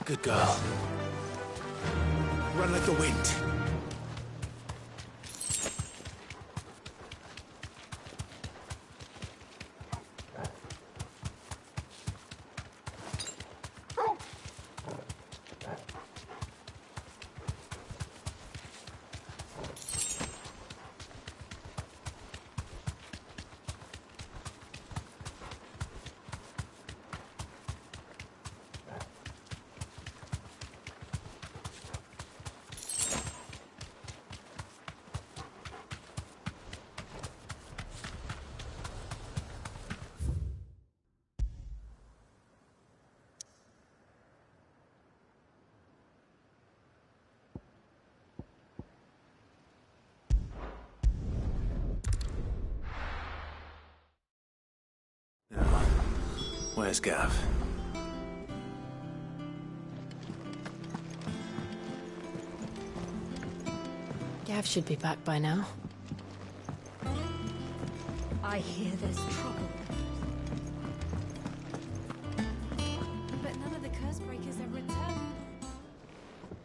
Good girl. Run like the wind. Where's Gav? Gav should be back by now. I hear there's trouble. But none of the curse breakers have returned.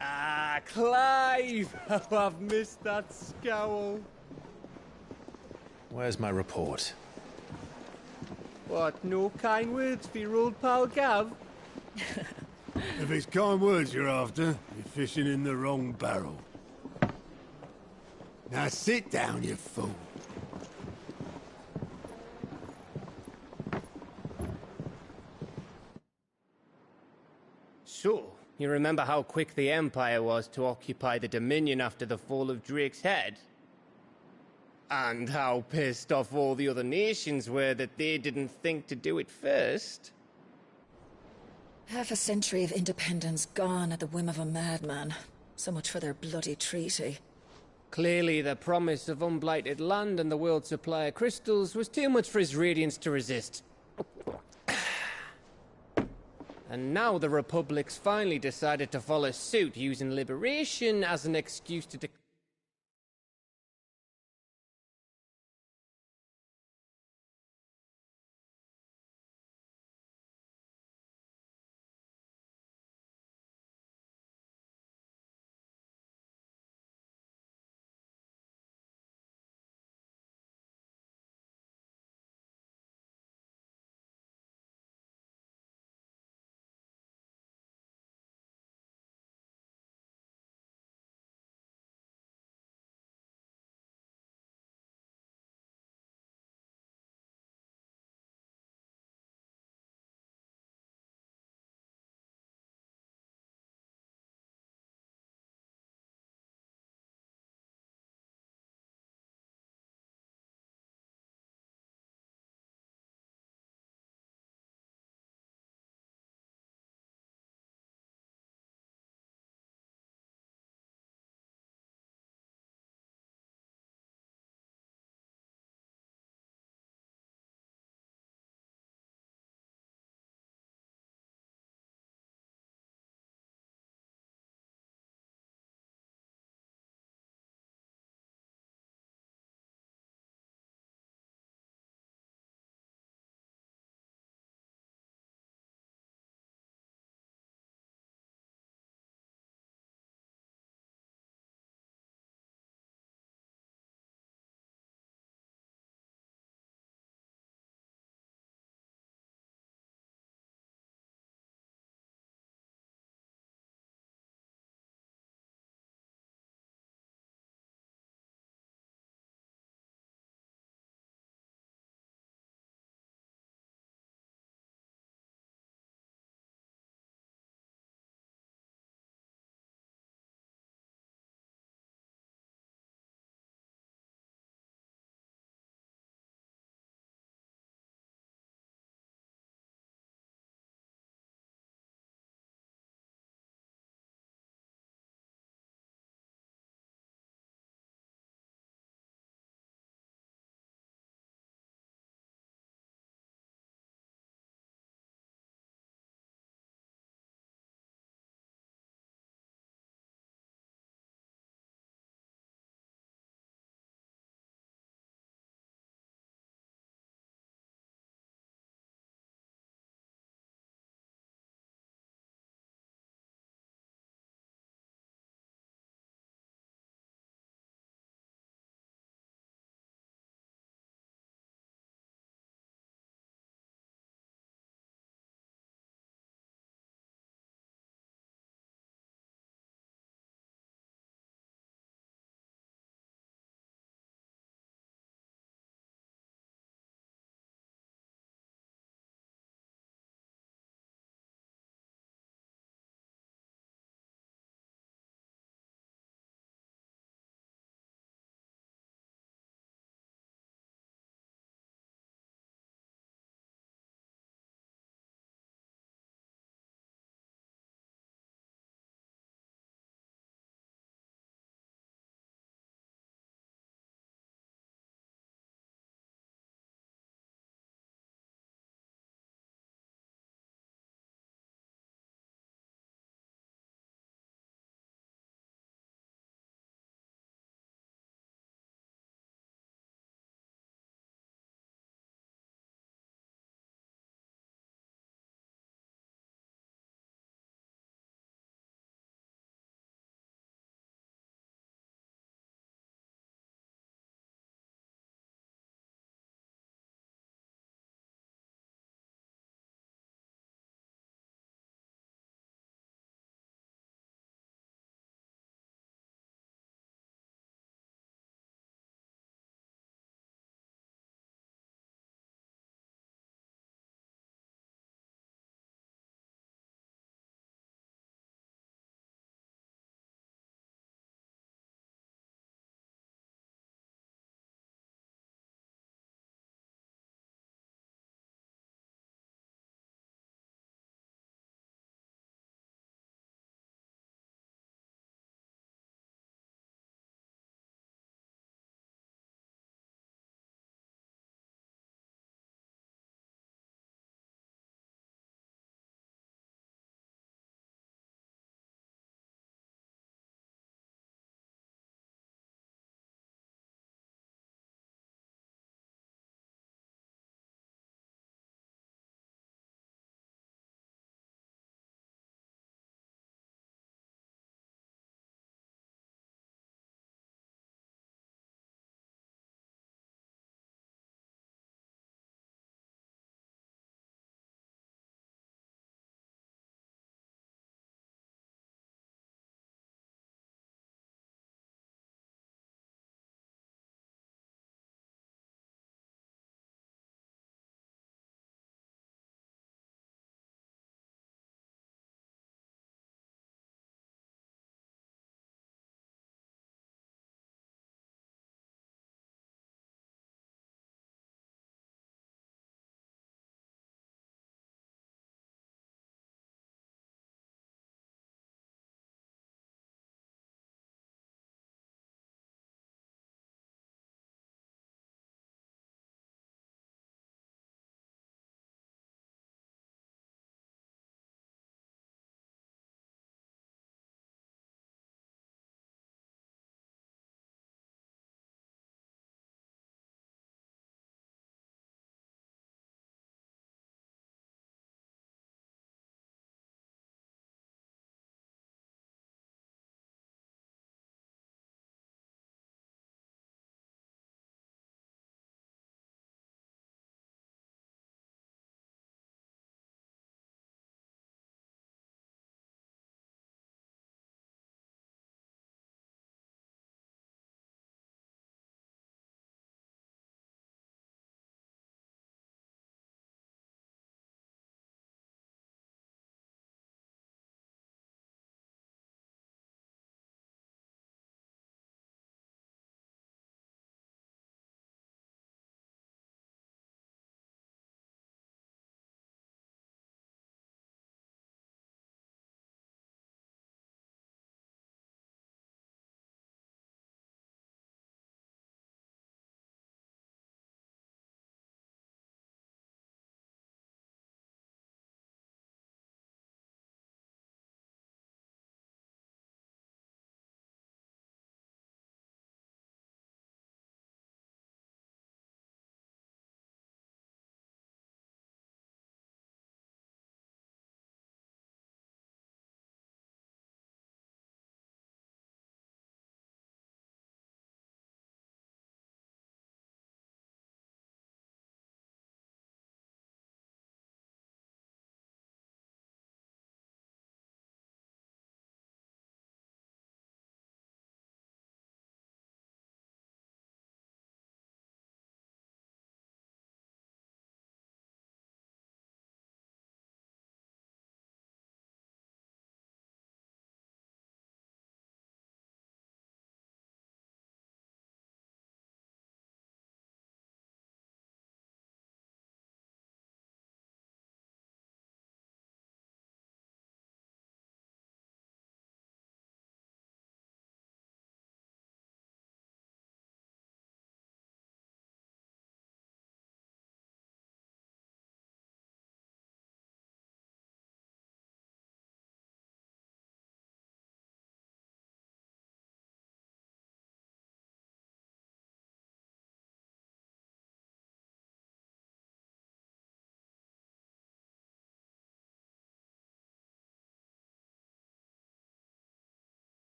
Ah, Clive! Oh, I've missed that scowl. Where's my report? What, no kind words for your old pal Gav? If it's kind words you're after, you're fishing in the wrong barrel. Now sit down, you fool. So, you remember how quick the Empire was to occupy the Dominion after the fall of Drake's Head? And how pissed off all the other nations were that they didn't think to do it first? Half a century of independence gone at the whim of a madman. So much for their bloody treaty. Clearly, the promise of unblighted land and the world's supply of crystals was too much for his radiance to resist. And now the Republic's finally decided to follow suit, using liberation as an excuse to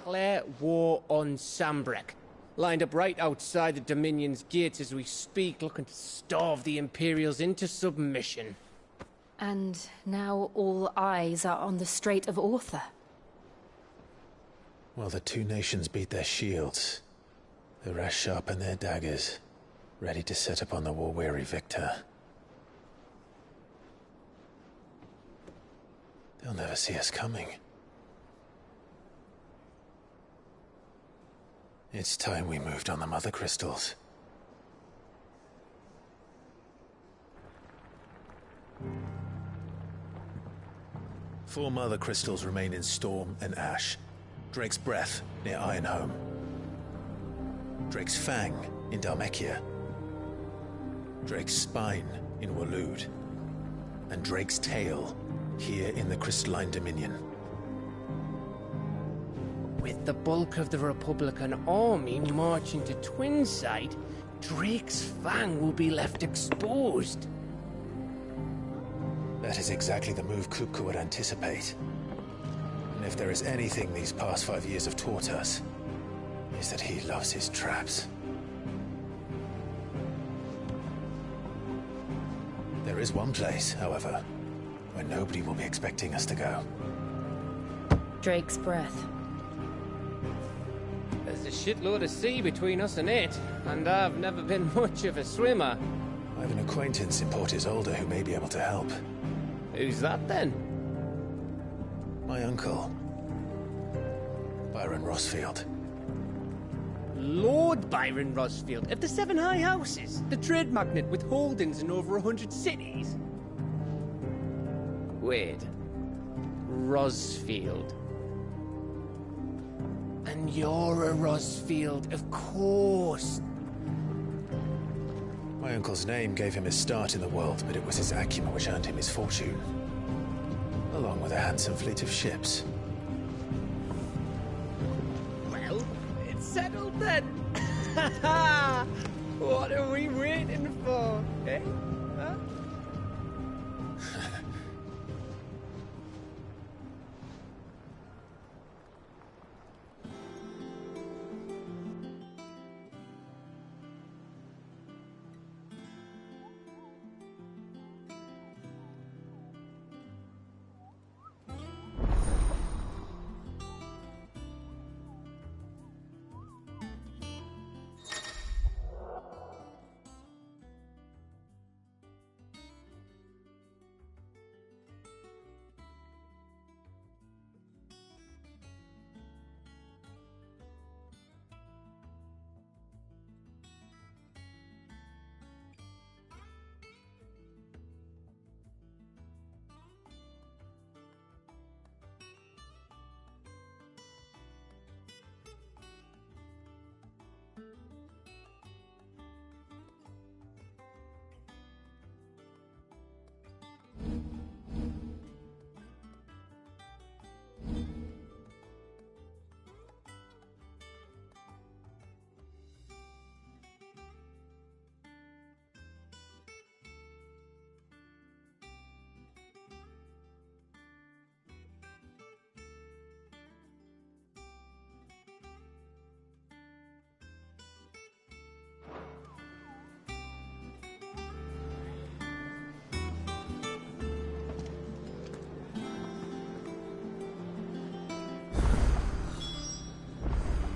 declare war on Sambrek. Lined up right outside the Dominion's gates as we speak, looking to starve the Imperials into submission. And now all eyes are on the Strait of Ortha. While the two nations beat their shields, the rest sharpen their daggers, ready to set upon the war-weary victor. They'll never see us coming. It's time we moved on the Mother Crystals. Four Mother Crystals remain in Storm and Ash. Drake's Breath near Ironhome. Drake's Fang in Dhalmekia. Drake's Spine in Waloed. And Drake's Tail here in the Crystalline Dominion. With the bulk of the Republican army marching to Twinside, Drake's Fang will be left exposed. That is exactly the move Kupka would anticipate. And if there is anything these past 5 years have taught us, is that he loves his traps. There is one place, however, where nobody will be expecting us to go. Drake's Breath. There's a shitload of sea between us and it, and I've never been much of a swimmer. I have an acquaintance in Port Isolde who may be able to help. Who's that then? My uncle, Byron Rosfield. Lord Byron Rosfield of the Seven High Houses, the trade magnate with holdings in over 100 cities. Wait, Rosfield. And you're a Rosfield, of course. My uncle's name gave him his start in the world, but it was his acumen which earned him his fortune. Along with a handsome fleet of ships. Well, it's settled then. What are we waiting for, eh? Huh?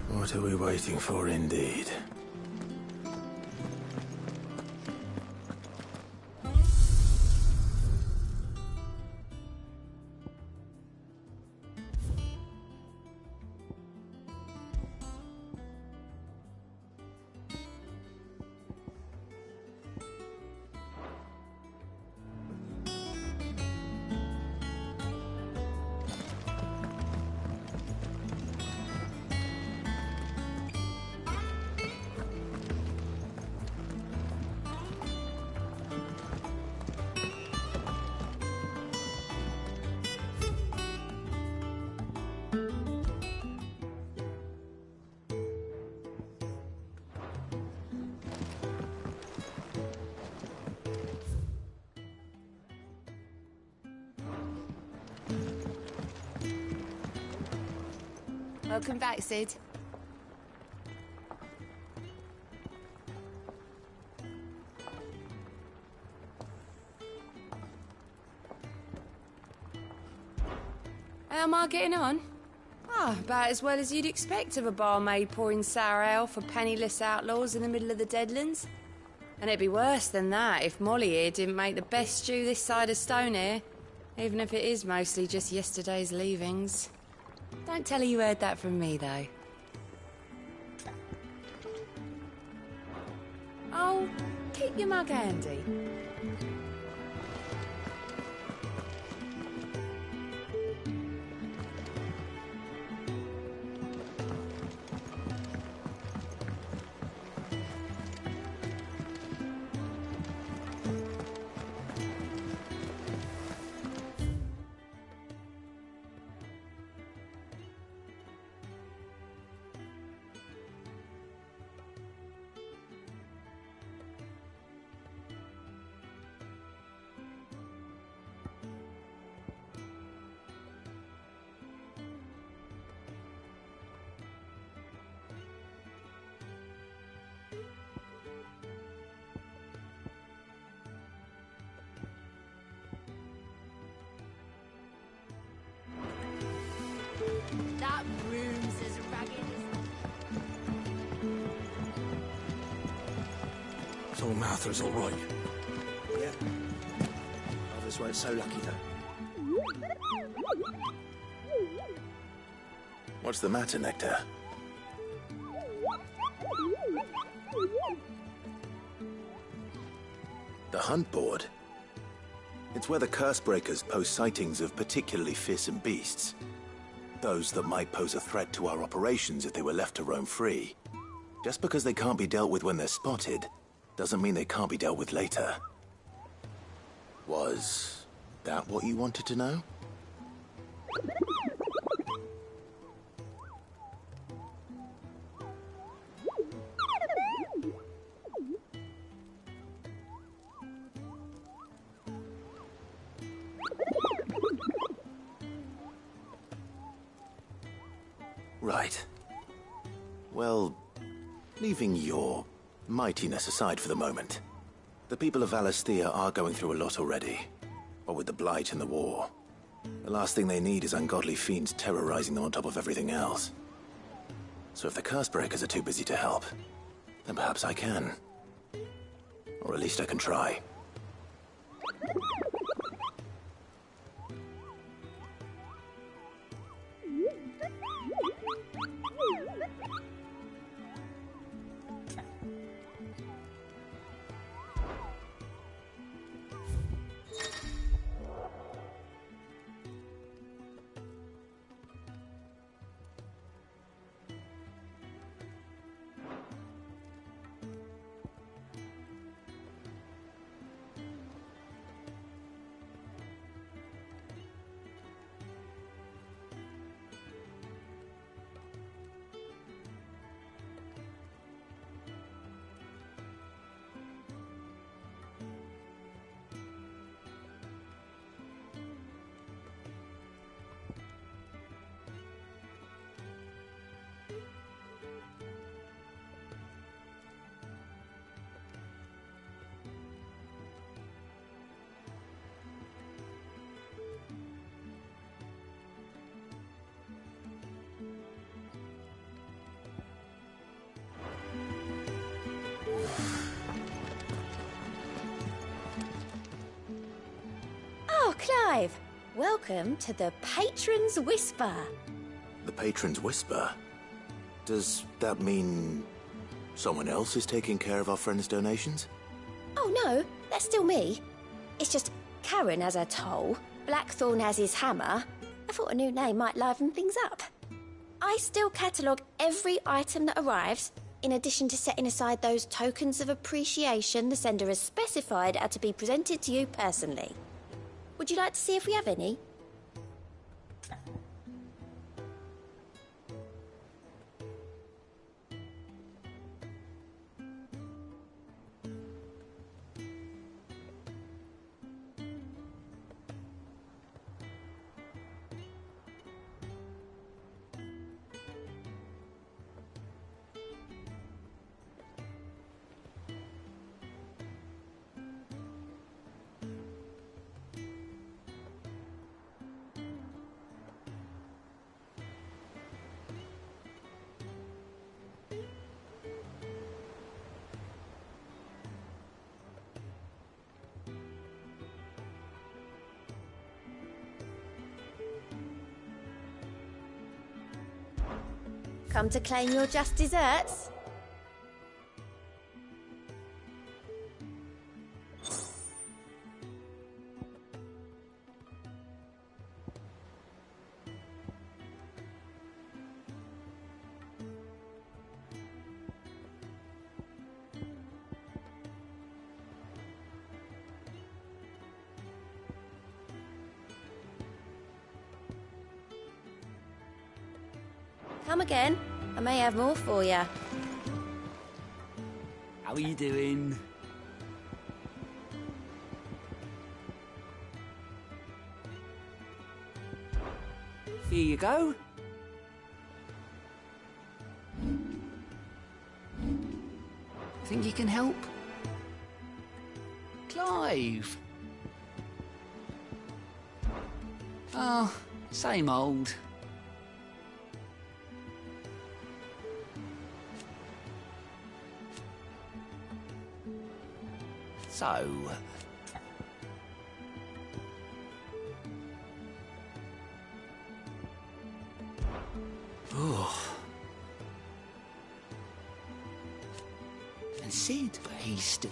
What are we waiting for, indeed? Welcome back, Sid. How am I getting on? About as well as you'd expect of a barmaid pouring sour ale for penniless outlaws in the middle of the Deadlands. And it'd be worse than that if Molly here didn't make the best stew this side of Stonehair, even if it is mostly just yesterday's leavings. Don't tell her you heard that from me, though. Oh, keep your mug handy. That room's as ragged as... So Martha's all right. Yeah. Others weren't so lucky, though. What's the matter, Nectar? The hunt board? It's where the Cursebreakers post sightings of particularly fearsome beasts. Those that might pose a threat to our operations if they were left to roam free. Just because they can't be dealt with when they're spotted, doesn't mean they can't be dealt with later. Was that what you wanted to know? Right. Well, leaving your mightiness aside for the moment, the people of Valisthea are going through a lot already. What with the Blight and the war. The last thing they need is ungodly fiends terrorizing them on top of everything else. So if the Cursebreakers are too busy to help, then perhaps I can. Or at least I can try. Oh, Clive! Welcome to the Patron's Whisper. The Patron's Whisper? Does that mean someone else is taking care of our friend's donations? Oh no, that's still me. It's just Karen has her toll, Blackthorn has his hammer. I thought a new name might liven things up. I still catalogue every item that arrives, in addition to setting aside those tokens of appreciation the sender has specified are to be presented to you personally. Would you like to see if we have any? Come to claim your just desserts? Come again. I may have more for you. How are you doing? Here you go. Think you can help? Clive. Oh, same old. So... Oh. And Sid, he's still...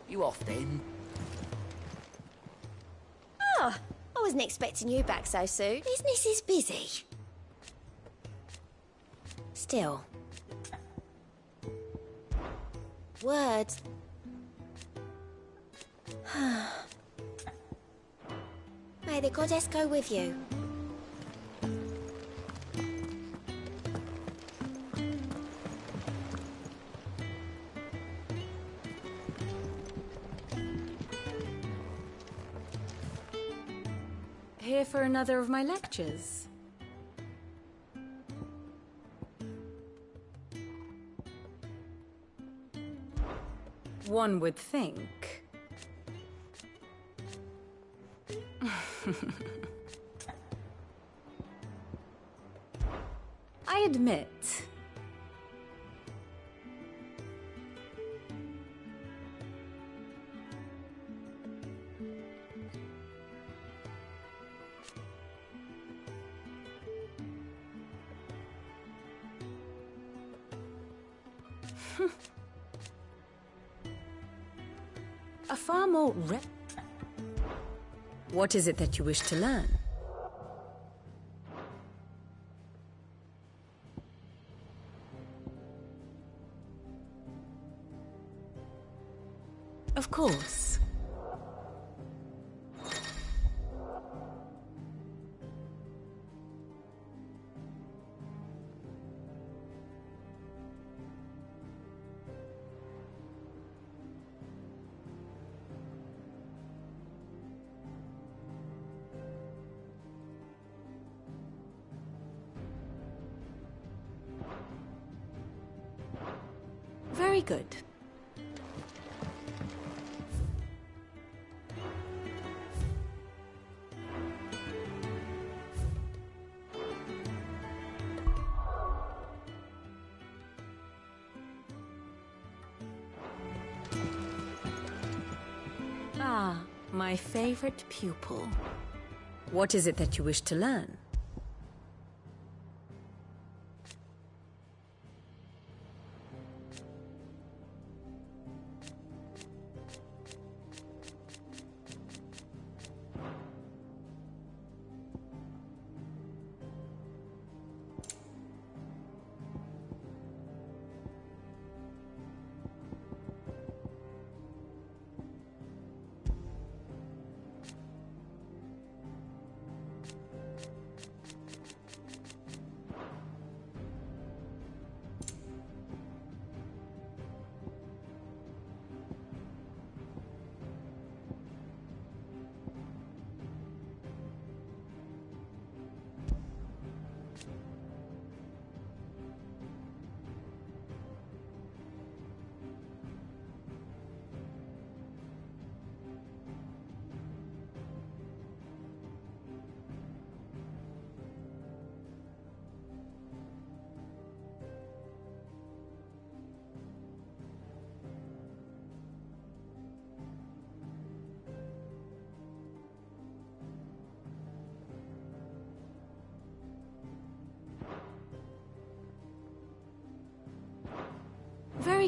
You off then? Oh, I wasn't expecting you back so soon. Business is busy. Still. Words. May the goddess go with you. Here for another of my lectures? One would think. I admit. A far more What is it that you wish to learn? Of course. Very good. Ah, my favorite pupil. What is it that you wish to learn?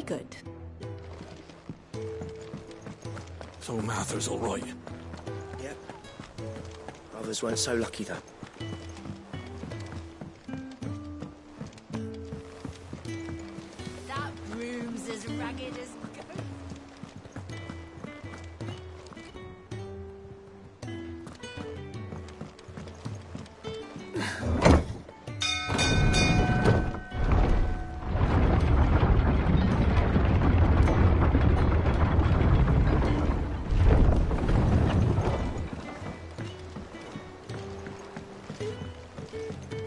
Very good. So Mather's all right. Yep. Others weren't so lucky, though. That room's as ragged as goat.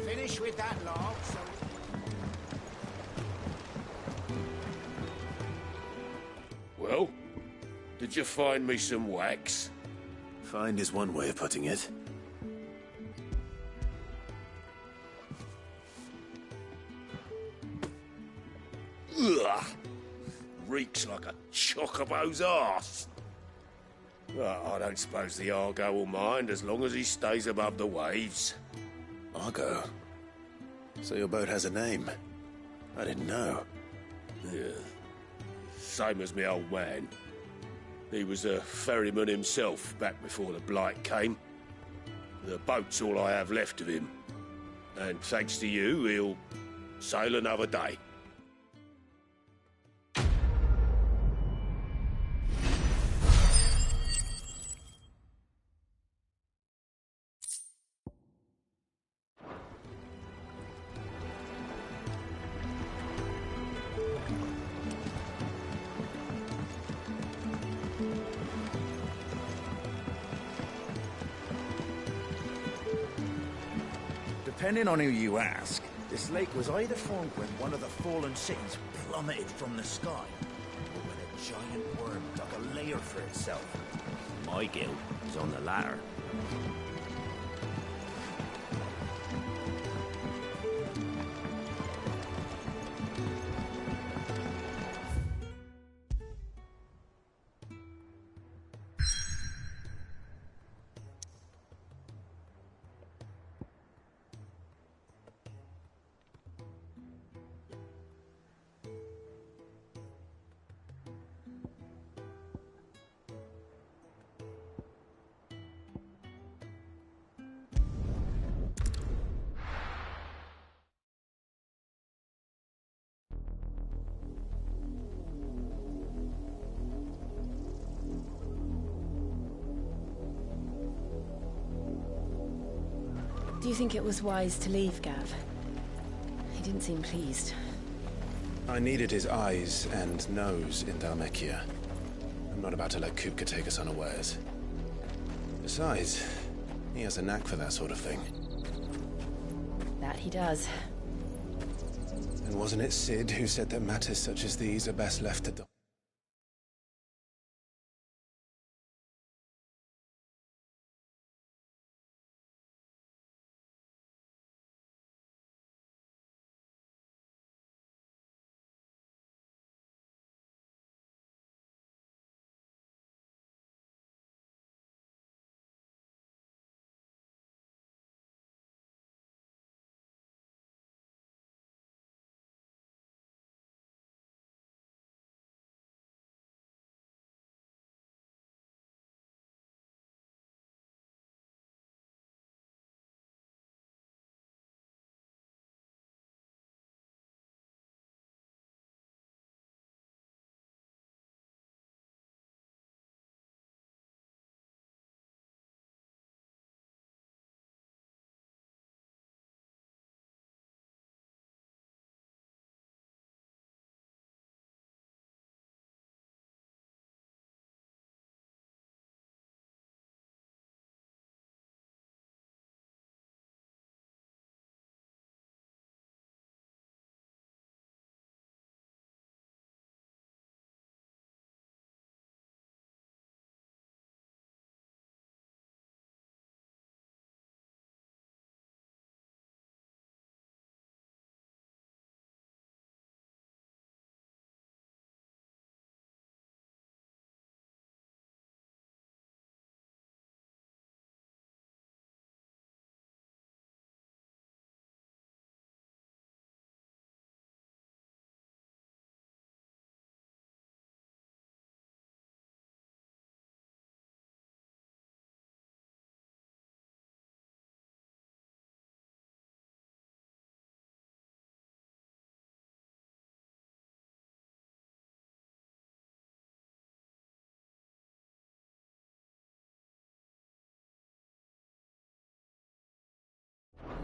Finish with that log, so... Well, did you find me some wax? Find is one way of putting it. Ugh! Reeks like a chocobo's arse. Well, I don't suppose the Argo will mind as long as he stays above the waves. Argo? So your boat has a name? I didn't know. Yeah. Same as me old man. He was a ferryman himself back before the Blight came. The boat's all I have left of him. And thanks to you, he'll sail another day. Depending on who you ask, this lake was either formed when one of the fallen cities plummeted from the sky, or when a giant worm dug a lair for itself. My guilt is on the latter. Do you think it was wise to leave, Gav? He didn't seem pleased. I needed his eyes and nose in Dhalmekia. I'm not about to let Kupka take us unawares. Besides, he has a knack for that sort of thing. That he does. And wasn't it Sid who said that matters such as these are best left to...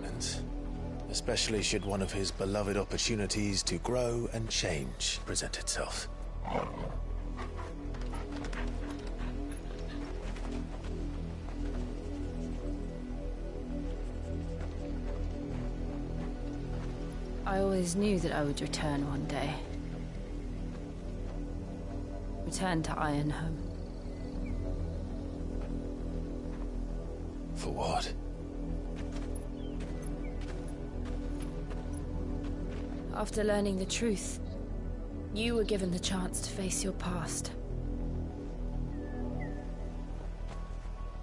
disappointment. Especially should one of his beloved opportunities to grow and change present itself. I always knew that I would return one day. Return to Ironhome. For what? After learning the truth, you were given the chance to face your past.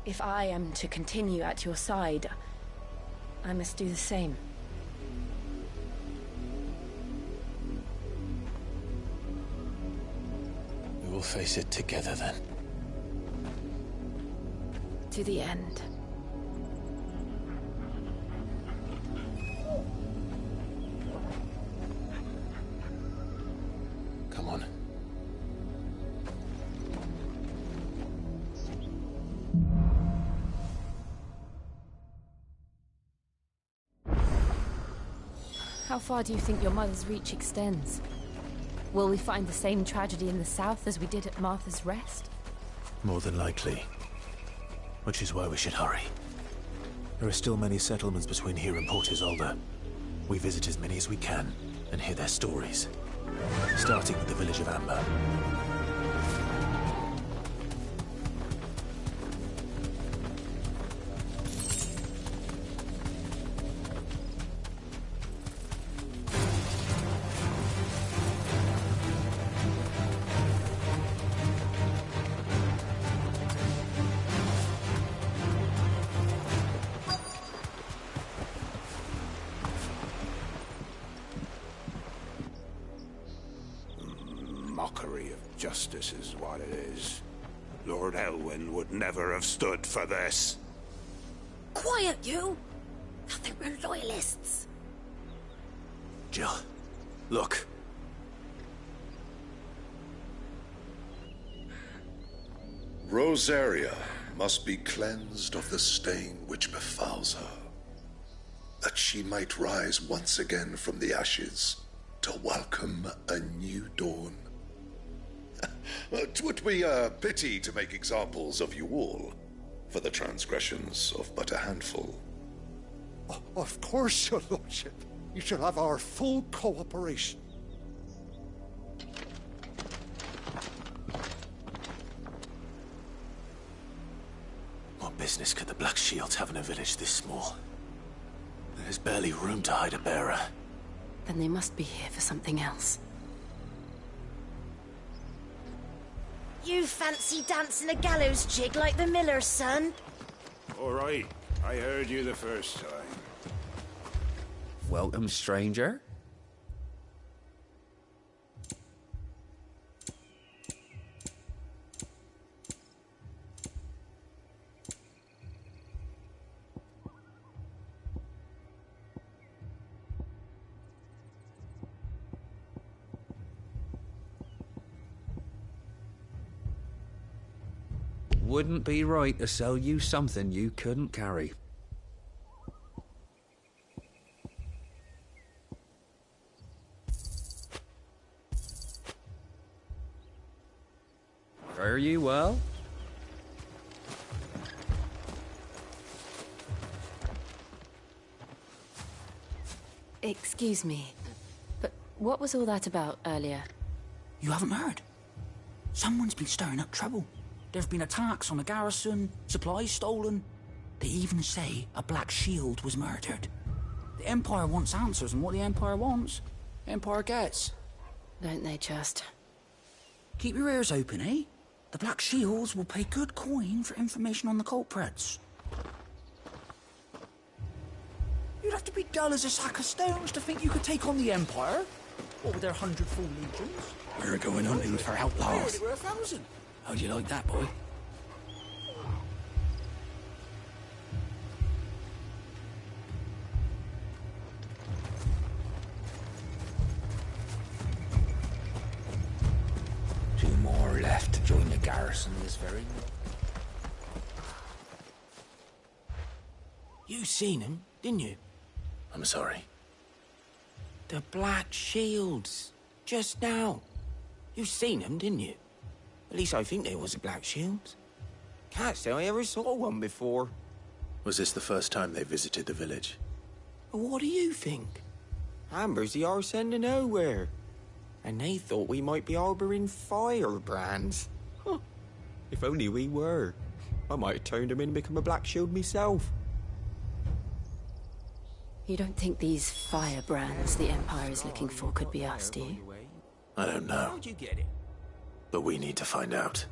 If I am to continue at your side, I must do the same. We will face it together then. To the end. Come on. How far do you think your mother's reach extends? Will we find the same tragedy in the south as we did at Martha's Rest? More than likely. Which is why we should hurry. There are still many settlements between here and Port Isolde. We visit as many as we can and hear their stories. Starting with the village of Amber. Mockery of justice is what it is. Lord Elwyn would never have stood for this. Quiet, you! I think we're loyalists. Jill, look. Rosaria must be cleansed of the stain which befouls her, that she might rise once again from the ashes to welcome a new dawn. 'Twould be a pity to make examples of you all for the transgressions of but a handful. Of course, your lordship. You shall have our full cooperation. What business could the Black Shields have in a village this small? There's barely room to hide a bearer. Then they must be here for something else. You fancy dancing a gallows jig like the miller's son? All right, I heard you the first time. Welcome, stranger. Wouldn't be right to sell you something you couldn't carry. Fare you well? Excuse me, but what was all that about earlier? You haven't heard? Someone's been stirring up trouble. There've been attacks on the garrison, supplies stolen. They even say a Black Shield was murdered. The Empire wants answers, and what the Empire wants, the Empire gets. Don't they just? Keep your ears open, eh? The Black Shields will pay good coin for information on the culprits. You'd have to be dull as a sack of stones to think you could take on the Empire. What with their 100 full legions? We're going hunting for outlaws. We're 1,000. How'd you like that, boy? Two more left to join the garrison this very minute. You seen him, didn't you? I'm sorry. The Black Shields. Just now. You seen them, didn't you? At least I think there was a Black Shields. Can't say I ever saw one before. Was this the first time they visited the village? What do you think? Amber's the arse end of nowhere. And they thought we might be harbouring firebrands. Huh. If only we were. I might have turned them in and become a Black Shield myself. You don't think these firebrands the Empire is looking for could be us, do you? I don't know. How'd you get it? But we need to find out.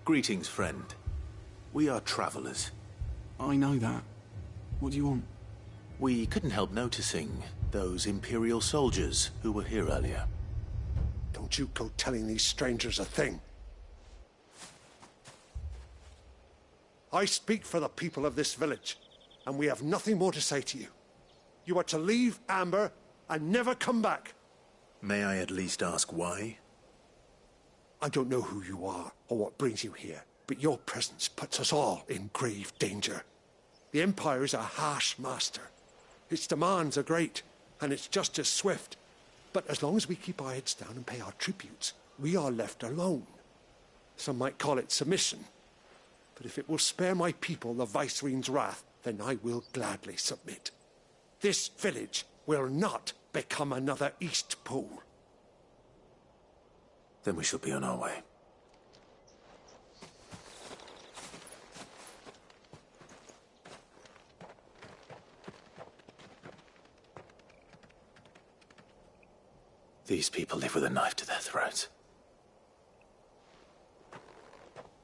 Greetings, friend. We are travelers. I know that. What do you want? We couldn't help noticing those Imperial soldiers who were here earlier. Don't you go telling these strangers a thing. I speak for the people of this village, and we have nothing more to say to you. You are to leave Amber and never come back. May I at least ask why? I don't know who you are or what brings you here, but your presence puts us all in grave danger. The Empire is a harsh master. Its demands are great, and its justice swift. But as long as we keep our heads down and pay our tributes, we are left alone. Some might call it submission. But if it will spare my people the Viceroy's wrath, then I will gladly submit. This village will not become another Eastpool. Then we shall be on our way. These people live with a knife to their throats.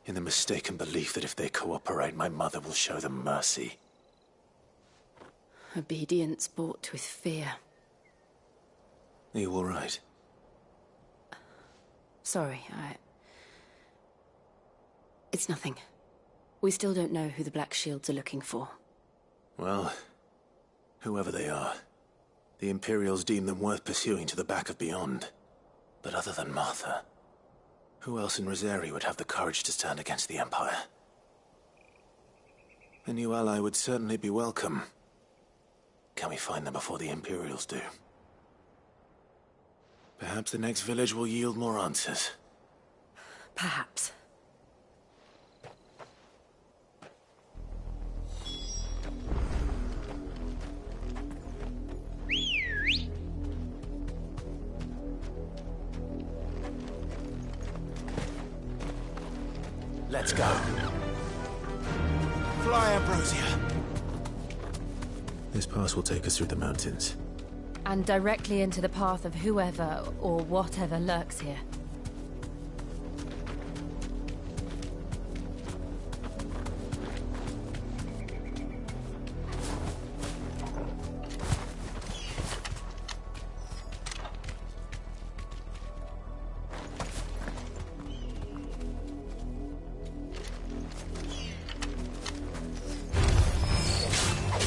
In the mistaken belief that if they cooperate, my mother will show them mercy. Obedience bought with fear. Are you all right? Sorry, It's nothing. We still don't know who the Black Shields are looking for. Well, whoever they are, the Imperials deem them worth pursuing to the back of beyond. But other than Martha, who else in Rosari would have the courage to stand against the Empire? A new ally would certainly be welcome. Can we find them before the Imperials do? Perhaps the next village will yield more answers. Perhaps. Let's go. Fly, Ambrosia. This pass will take us through the mountains. And directly into the path of whoever or whatever lurks here.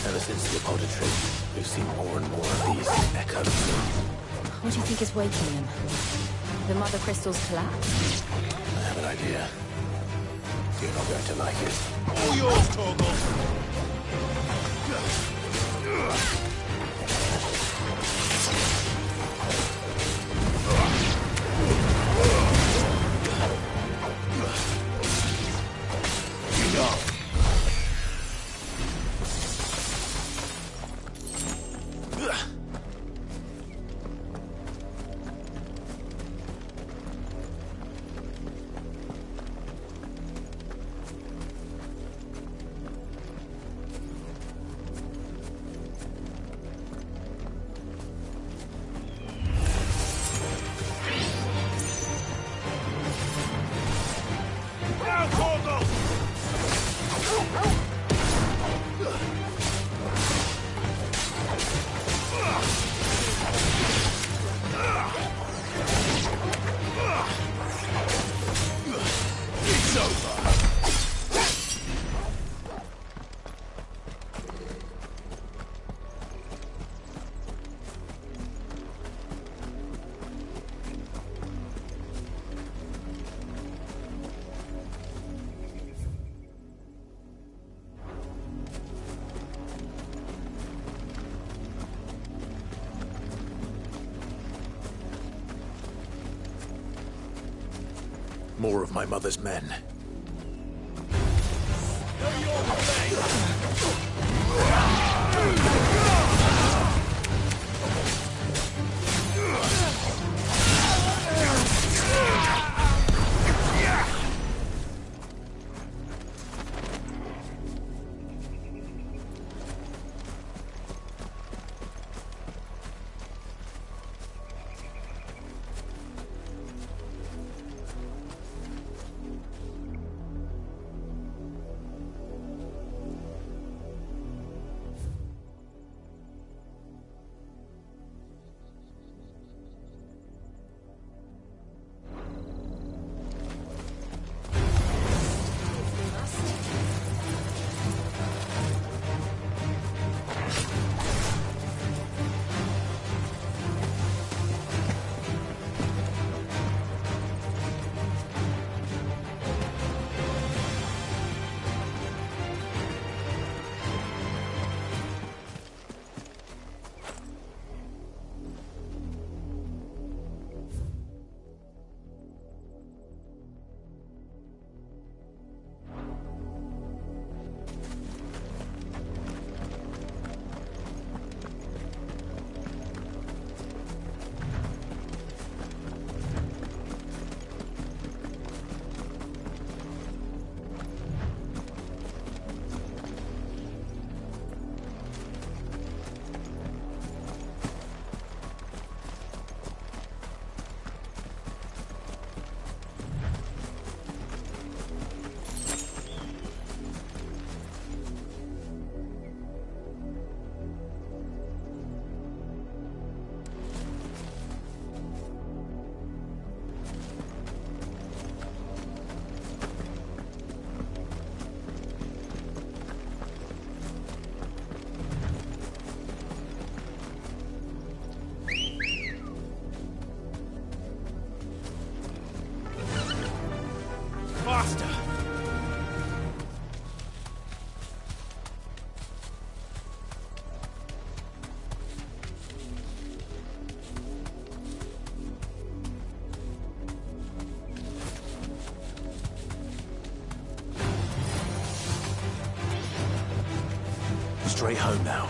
Ever since the Apollo trip, we've seen more and more of these echoes. What do you think is waking them? The Mother Crystal's collapse? I have an idea. You're not going to like it. All yours, Torgal! more of my mother's men. Faster! Straight home now.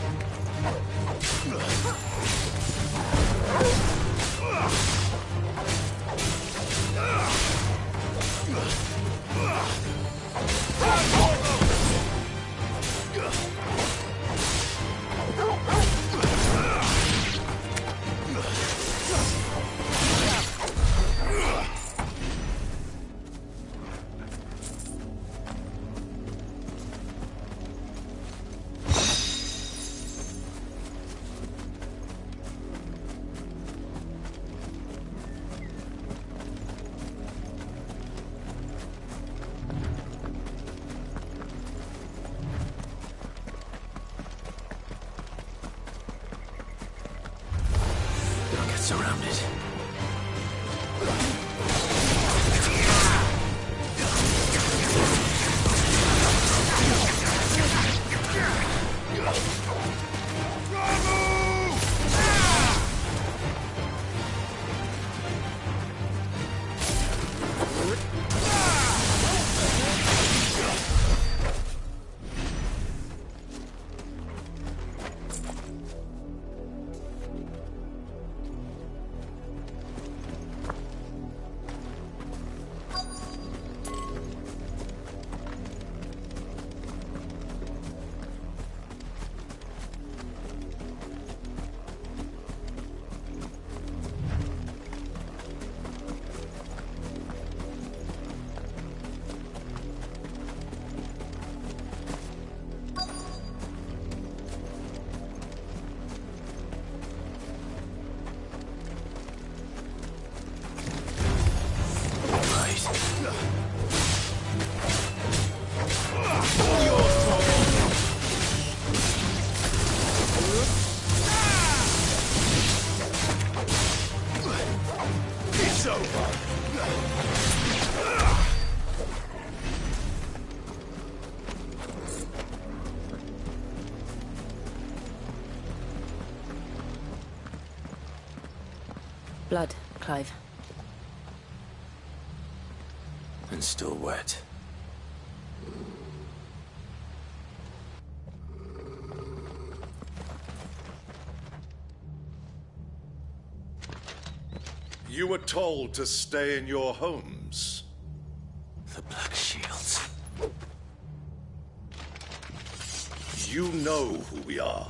Surrounded. Blood, Clive. And still wet. You were told to stay in your homes. The Black Shields. You know who we are.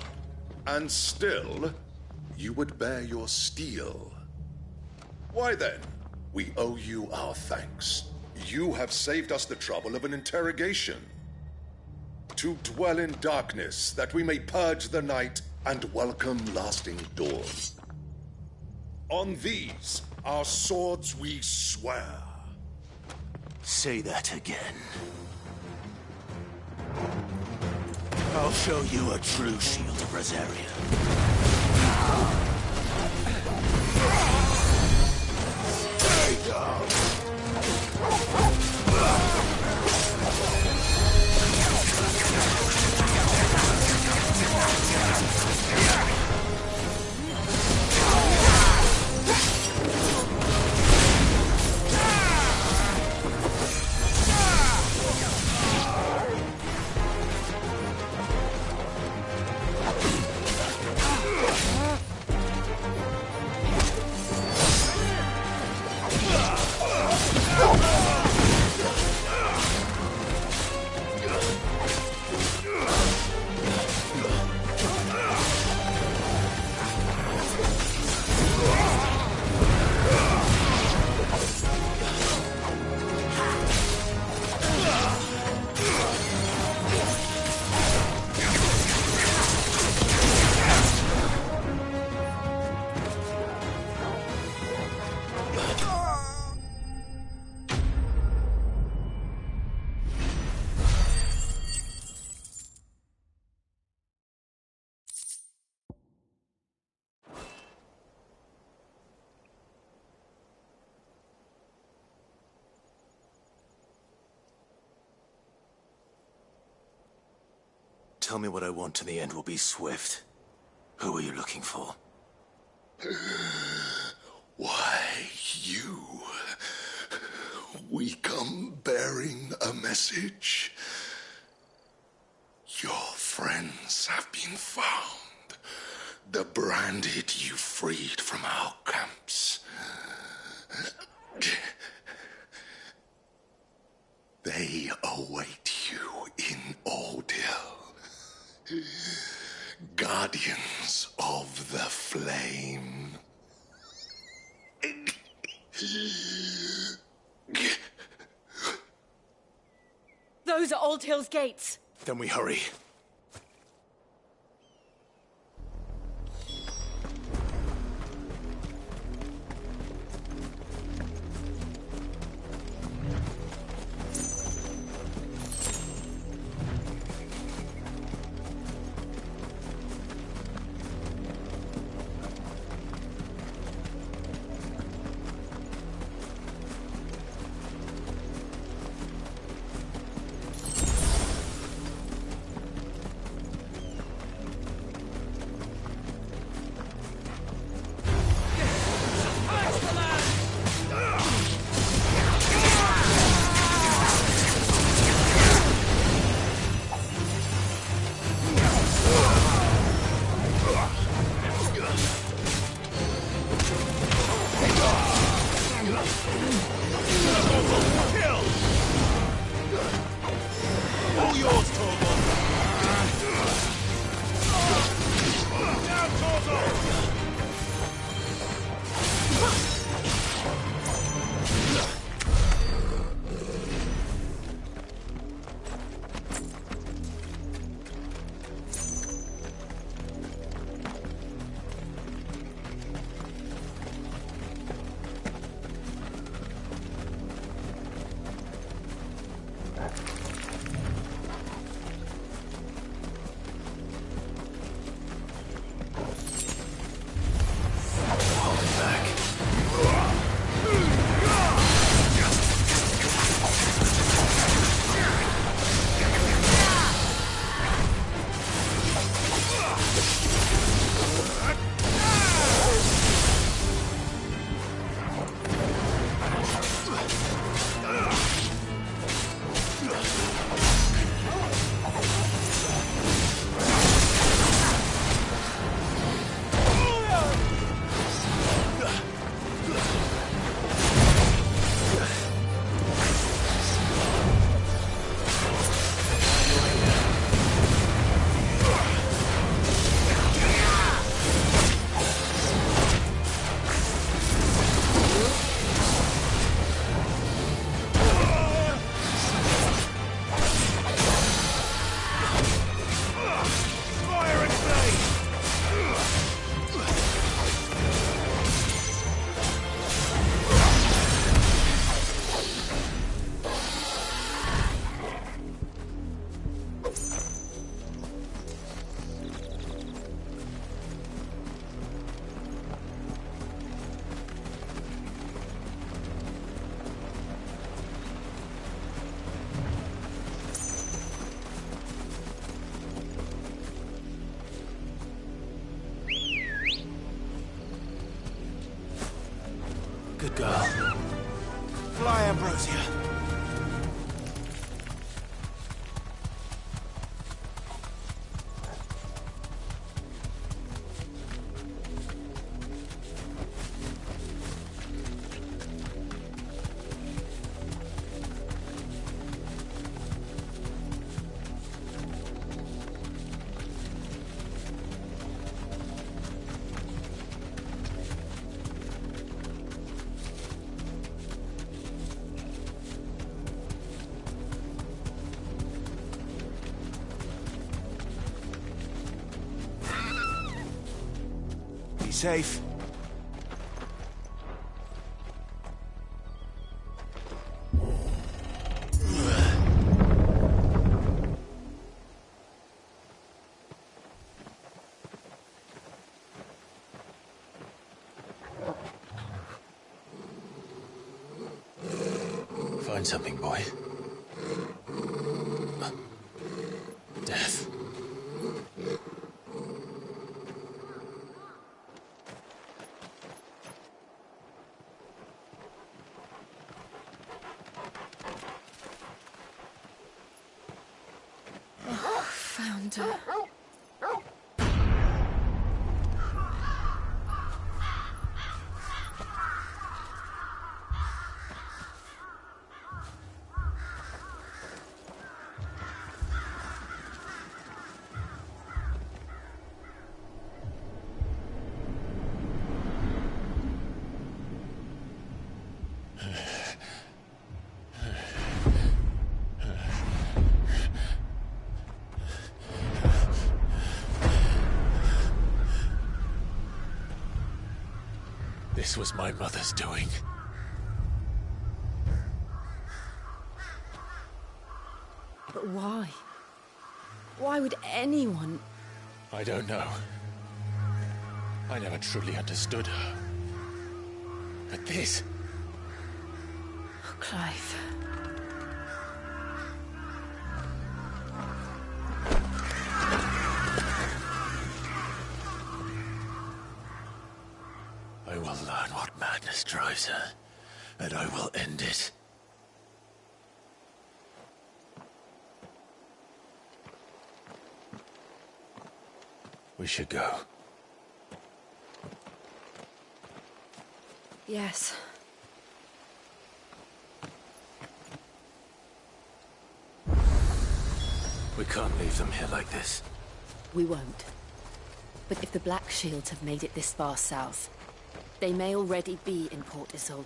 And still, you would bear your steel. Why then? We owe you our thanks. You have saved us the trouble of an interrogation. To dwell in darkness, that we may purge the night and welcome lasting dawn. On these, our swords we swear. Say that again. I'll show you a true shield of Rosaria. Take off! Tell me what I want and the end will be swift. Who are you looking for? Why, you. We come bearing a message. Your friends have been found. The branded you freed from our camps. They await you in Aldil. Guardians of the Flame. Those are Old Hill's gates. Then we hurry. Good girl. Fly, Ambrosia. Be safe. Find something, boy. Death. Found her. This was my mother's doing. But why? Why would anyone... I don't know. I never truly understood her. But this... Oh, Clive. I will learn what madness drives her, and I will end it. We should go. Yes. We can't leave them here like this. We won't. But if the Black Shields have made it this far south, they may already be in Port Isolde.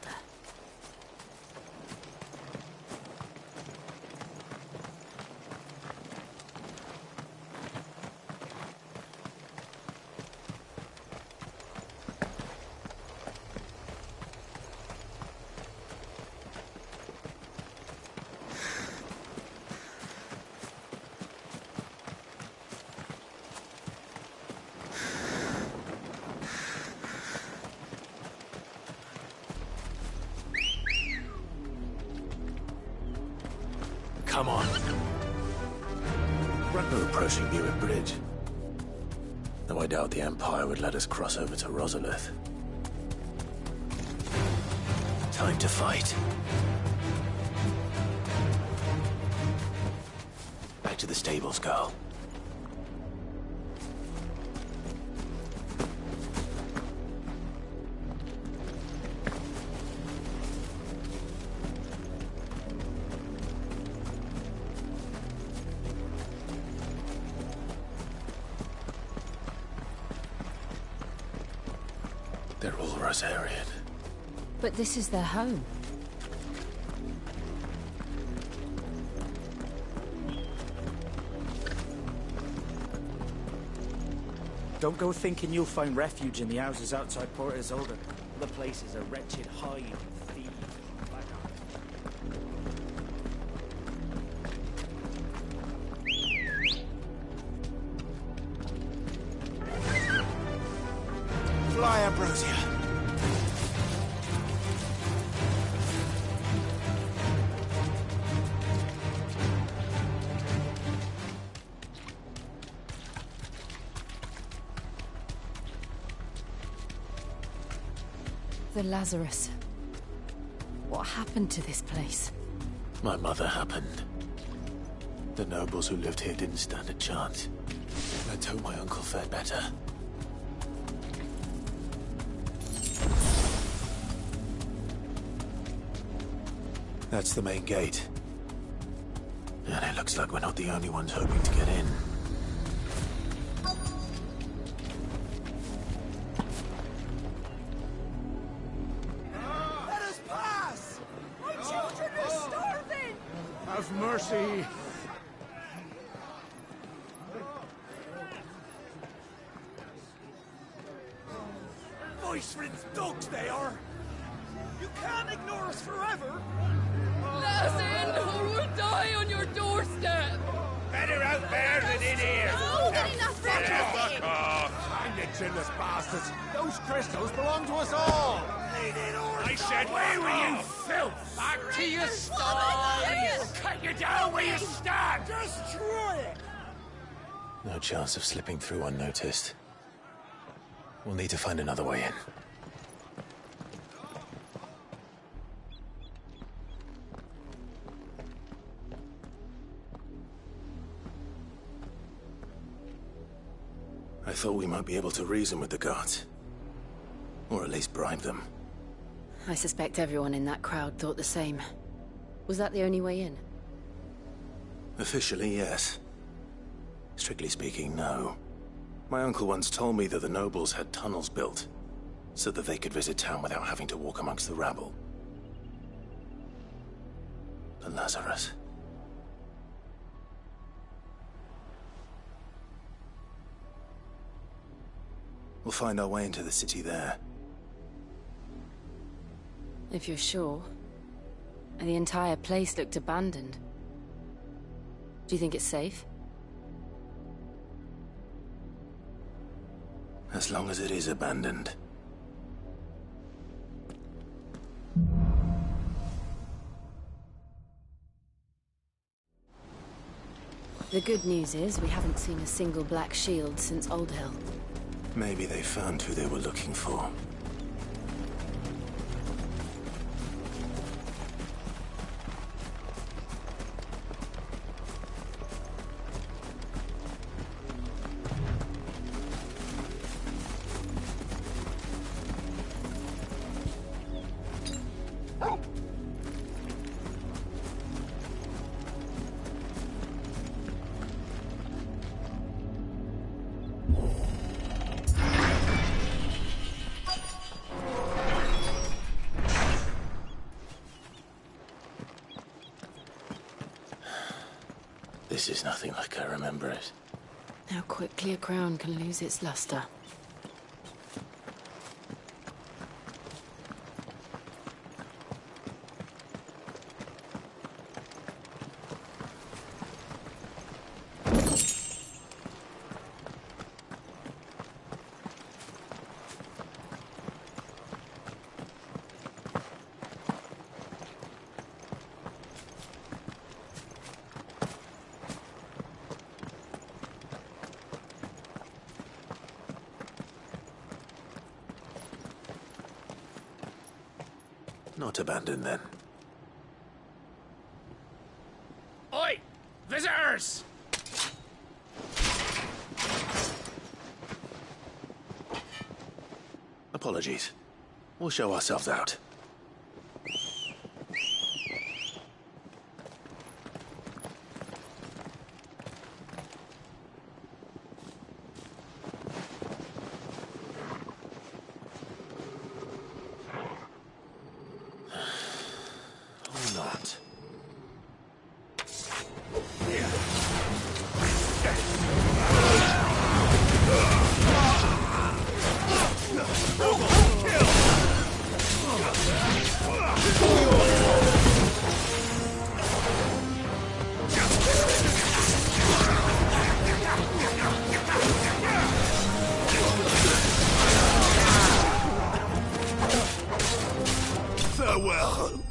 Come on. We're approaching Buick Bridge. Though I doubt the Empire would let us cross over to Rosalith. Time to fight. Back to the stables, girl. They're all Rosarian. But this is their home. Don't go thinking you'll find refuge in the houses outside Port Isolde. The place is a wretched hive of thieves. Fly, Ambrosia. The Lazarus. What happened to this place? My mother happened. The nobles who lived here didn't stand a chance. Let's hope my uncle fared better. That's the main gate. And it looks like we're not the only ones hoping to get in. Let us pass! My children are starving! Have mercy! Voice-rinsed dogs they are! You can't ignore us forever! Let us in, or we'll die on your doorstep! Better out there than in here! No, get enough Fuck off! Find the chinless bastards! Those crystals belong to us all! I said, where were you, filth? Back to your I'll cut you down where you stand! Destroy it! No chance of slipping through unnoticed. We'll need to find another way in. I thought we might be able to reason with the guards. Or at least bribe them. I suspect everyone in that crowd thought the same. Was that the only way in? Officially, yes. Strictly speaking, no. My uncle once told me that the nobles had tunnels built, so that they could visit town without having to walk amongst the rabble. The Lazarus. We'll find our way into the city there. If you're sure. The entire place looked abandoned. Do you think it's safe? As long as it is abandoned. The good news is we haven't seen a single black shield since Old Hill. Maybe they found who they were looking for. This is nothing like I remember it. How quickly a crown can lose its luster. Not abandoned, then. Oi! Visitors! Apologies. We'll show ourselves out. Or not. Farewell.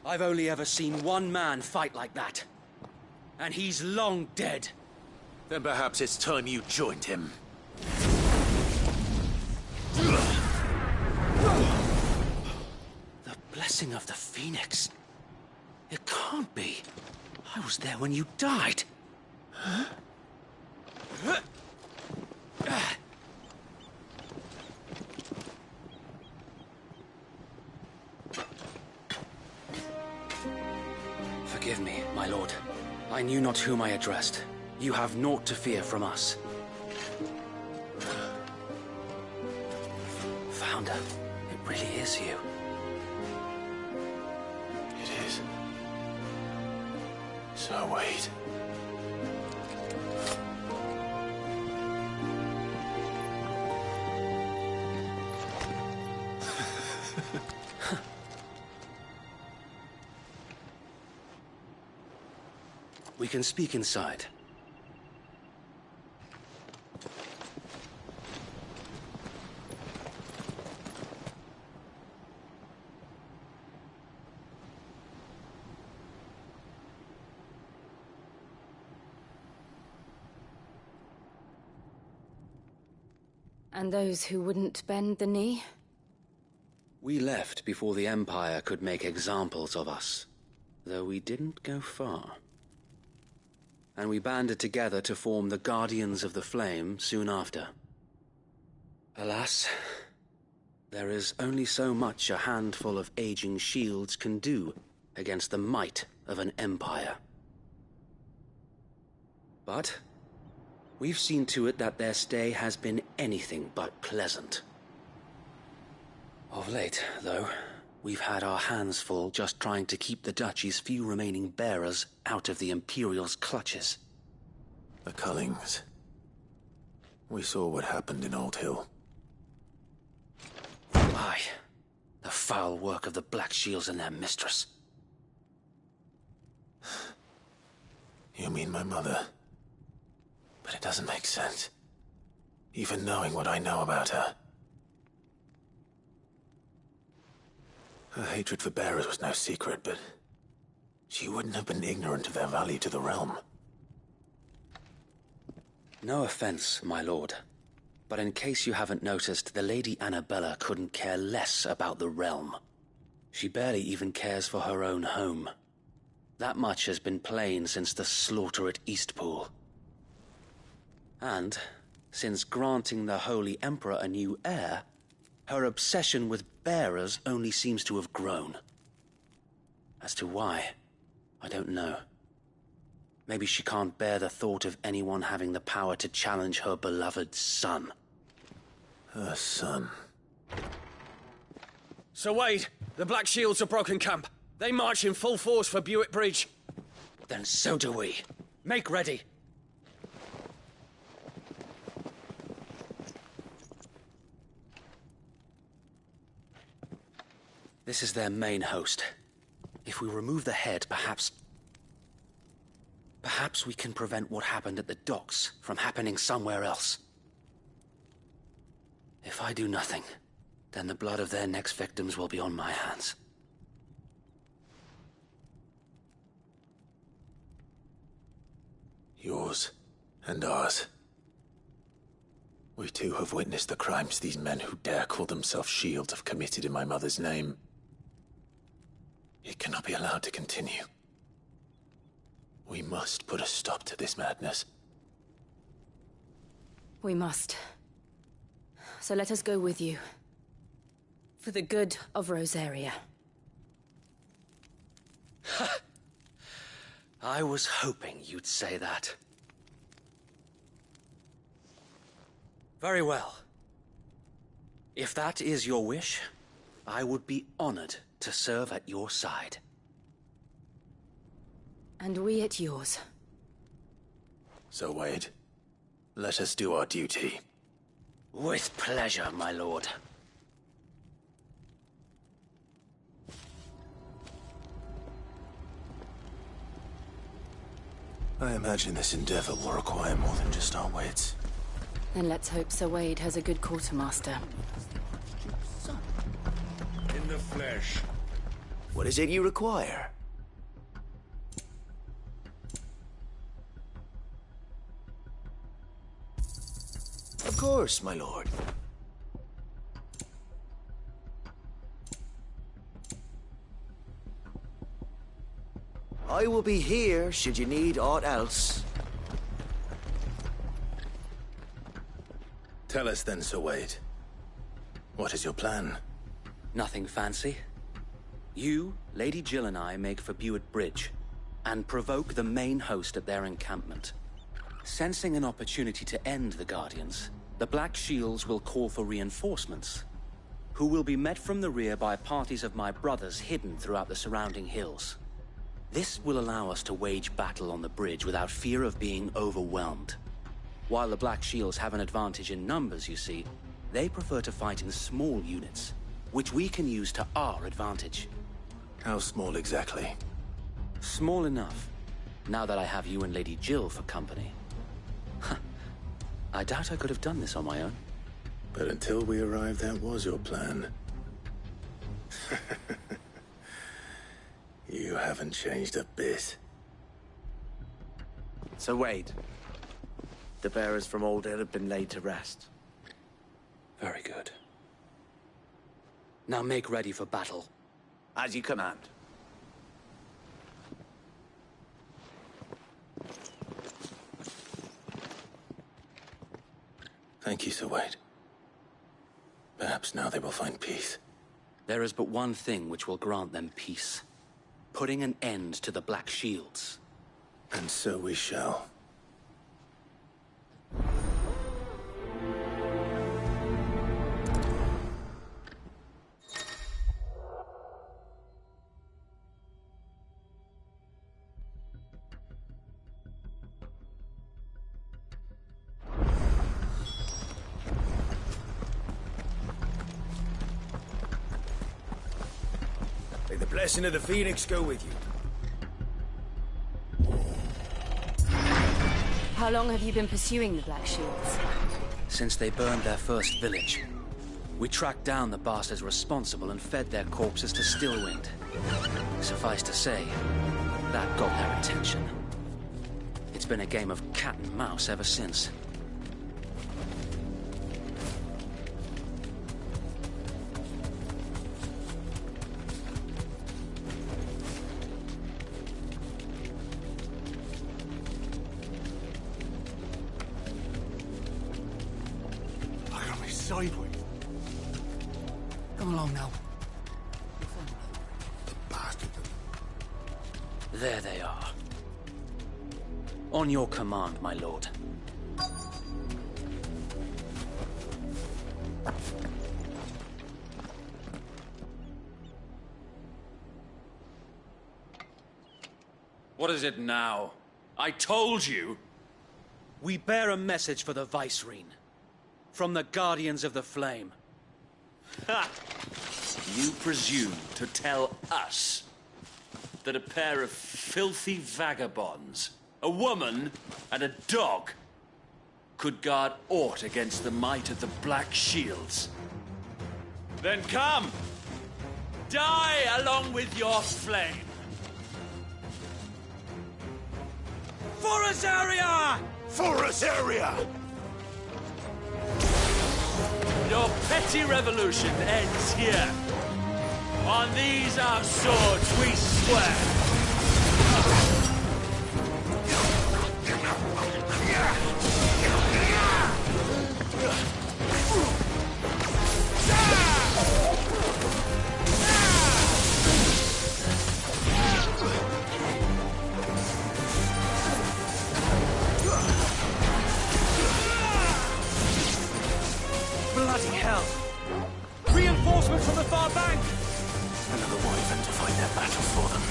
I've only ever seen one man fight like that. And he's long dead. Then perhaps it's time you joined him. The blessing of the Phoenix. It can't be. I was there when you died. Huh? Forgive me, my lord. I knew not whom I addressed. You have naught to fear from us. Founder, it really is you. It is. Sir Wade. We can speak inside. And those who wouldn't bend the knee? We left before the Empire could make examples of us, though we didn't go far. And we banded together to form the Guardians of the Flame soon after. Alas, there is only so much a handful of aging shields can do against the might of an empire. But we've seen to it that their stay has been anything but pleasant. Of late, though, we've had our hands full just trying to keep the Duchy's few remaining bearers out of the Imperial's clutches. The Cullings. We saw what happened in Old Hill. Aye. The foul work of the Black Shields and their mistress. You mean my mother? But it doesn't make sense. Even knowing what I know about her. Her hatred for bearers was no secret, but she wouldn't have been ignorant of their value to the realm. No offense, my lord, but in case you haven't noticed, the Lady Annabella couldn't care less about the realm. She barely even cares for her own home. That much has been plain since the slaughter at Eastpool. And, since granting the Holy Emperor a new heir, her obsession with bearers only seems to have grown. As to why, I don't know. Maybe she can't bear the thought of anyone having the power to challenge her beloved son. Her son? Sir Wade, the Black Shields have broken camp. They march in full force for Buick Bridge. Then so do we. Make ready. This is their main host. If we remove the head, perhaps we can prevent what happened at the docks from happening somewhere else. If I do nothing, then the blood of their next victims will be on my hands. Yours and ours. We too have witnessed the crimes these men who dare call themselves shields have committed in my mother's name. It cannot be allowed to continue. We must put a stop to this madness. We must. So let us go with you. For the good of Rosaria. I was hoping you'd say that. Very well. If that is your wish, I would be honored to serve at your side. And we at yours. So, Wade, let us do our duty. With pleasure, my lord. I imagine this endeavor will require more than just our wits. Then let's hope Sir Wade has a good quartermaster. In the flesh. What is it you require? Of course, my lord. I will be here should you need aught else. Tell us then, Sir Wade. What is your plan? Nothing fancy. You, Lady Jill and I make for Buett Bridge, and provoke the main host at their encampment. Sensing an opportunity to end the Guardians, the Black Shields will call for reinforcements, who will be met from the rear by parties of my brothers hidden throughout the surrounding hills. This will allow us to wage battle on the bridge without fear of being overwhelmed. While the Black Shields have an advantage in numbers, you see, they prefer to fight in small units, which we can use to our advantage. How small exactly? Small enough, now that I have you and Lady Jill for company. I doubt I could have done this on my own. But until we arrived, that was your plan. You haven't changed a bit. So Wade, the bearers from Old Hill have been laid to rest. Very good. Now make ready for battle. As you command. Thank you, Sir Wade. Perhaps now they will find peace. There is but one thing which will grant them peace. Putting an end to the Black Shields. And so we shall. May the blessing of the Phoenix go with you. How long have you been pursuing the Black Shields? Since they burned their first village. We tracked down the bastards responsible and fed their corpses to Stillwind. Suffice to say, that got their attention. It's been a game of cat and mouse ever since. Sideways. Come along now. The bastard. There they are. On your command, my lord. What is it now? I told you! We bear a message for the Vicereine. From the Guardians of the Flame. Ha! You presume to tell us that a pair of filthy vagabonds, a woman and a dog, could guard aught against the might of the Black Shields? Then come! Die along with your flame! For Azaria! For Azaria! Your petty revolution ends here. On these our swords we swear. Bloody hell! Reinforcements from the far bank! Another wyvern to fight their battle for them.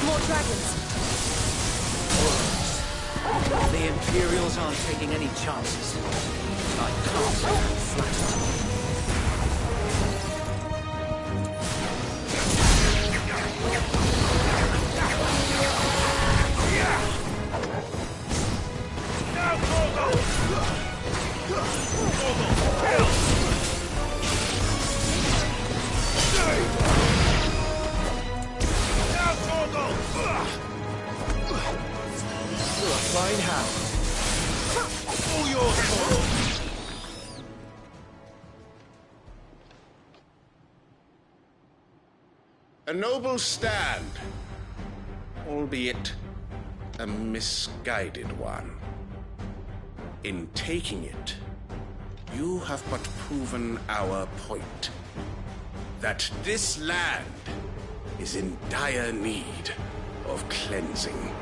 More dragons! The Imperials aren't taking any chances. I can't let them flatter. A noble stand, albeit a misguided one. In taking it, you have but proven our point. That this land is in dire need of cleansing.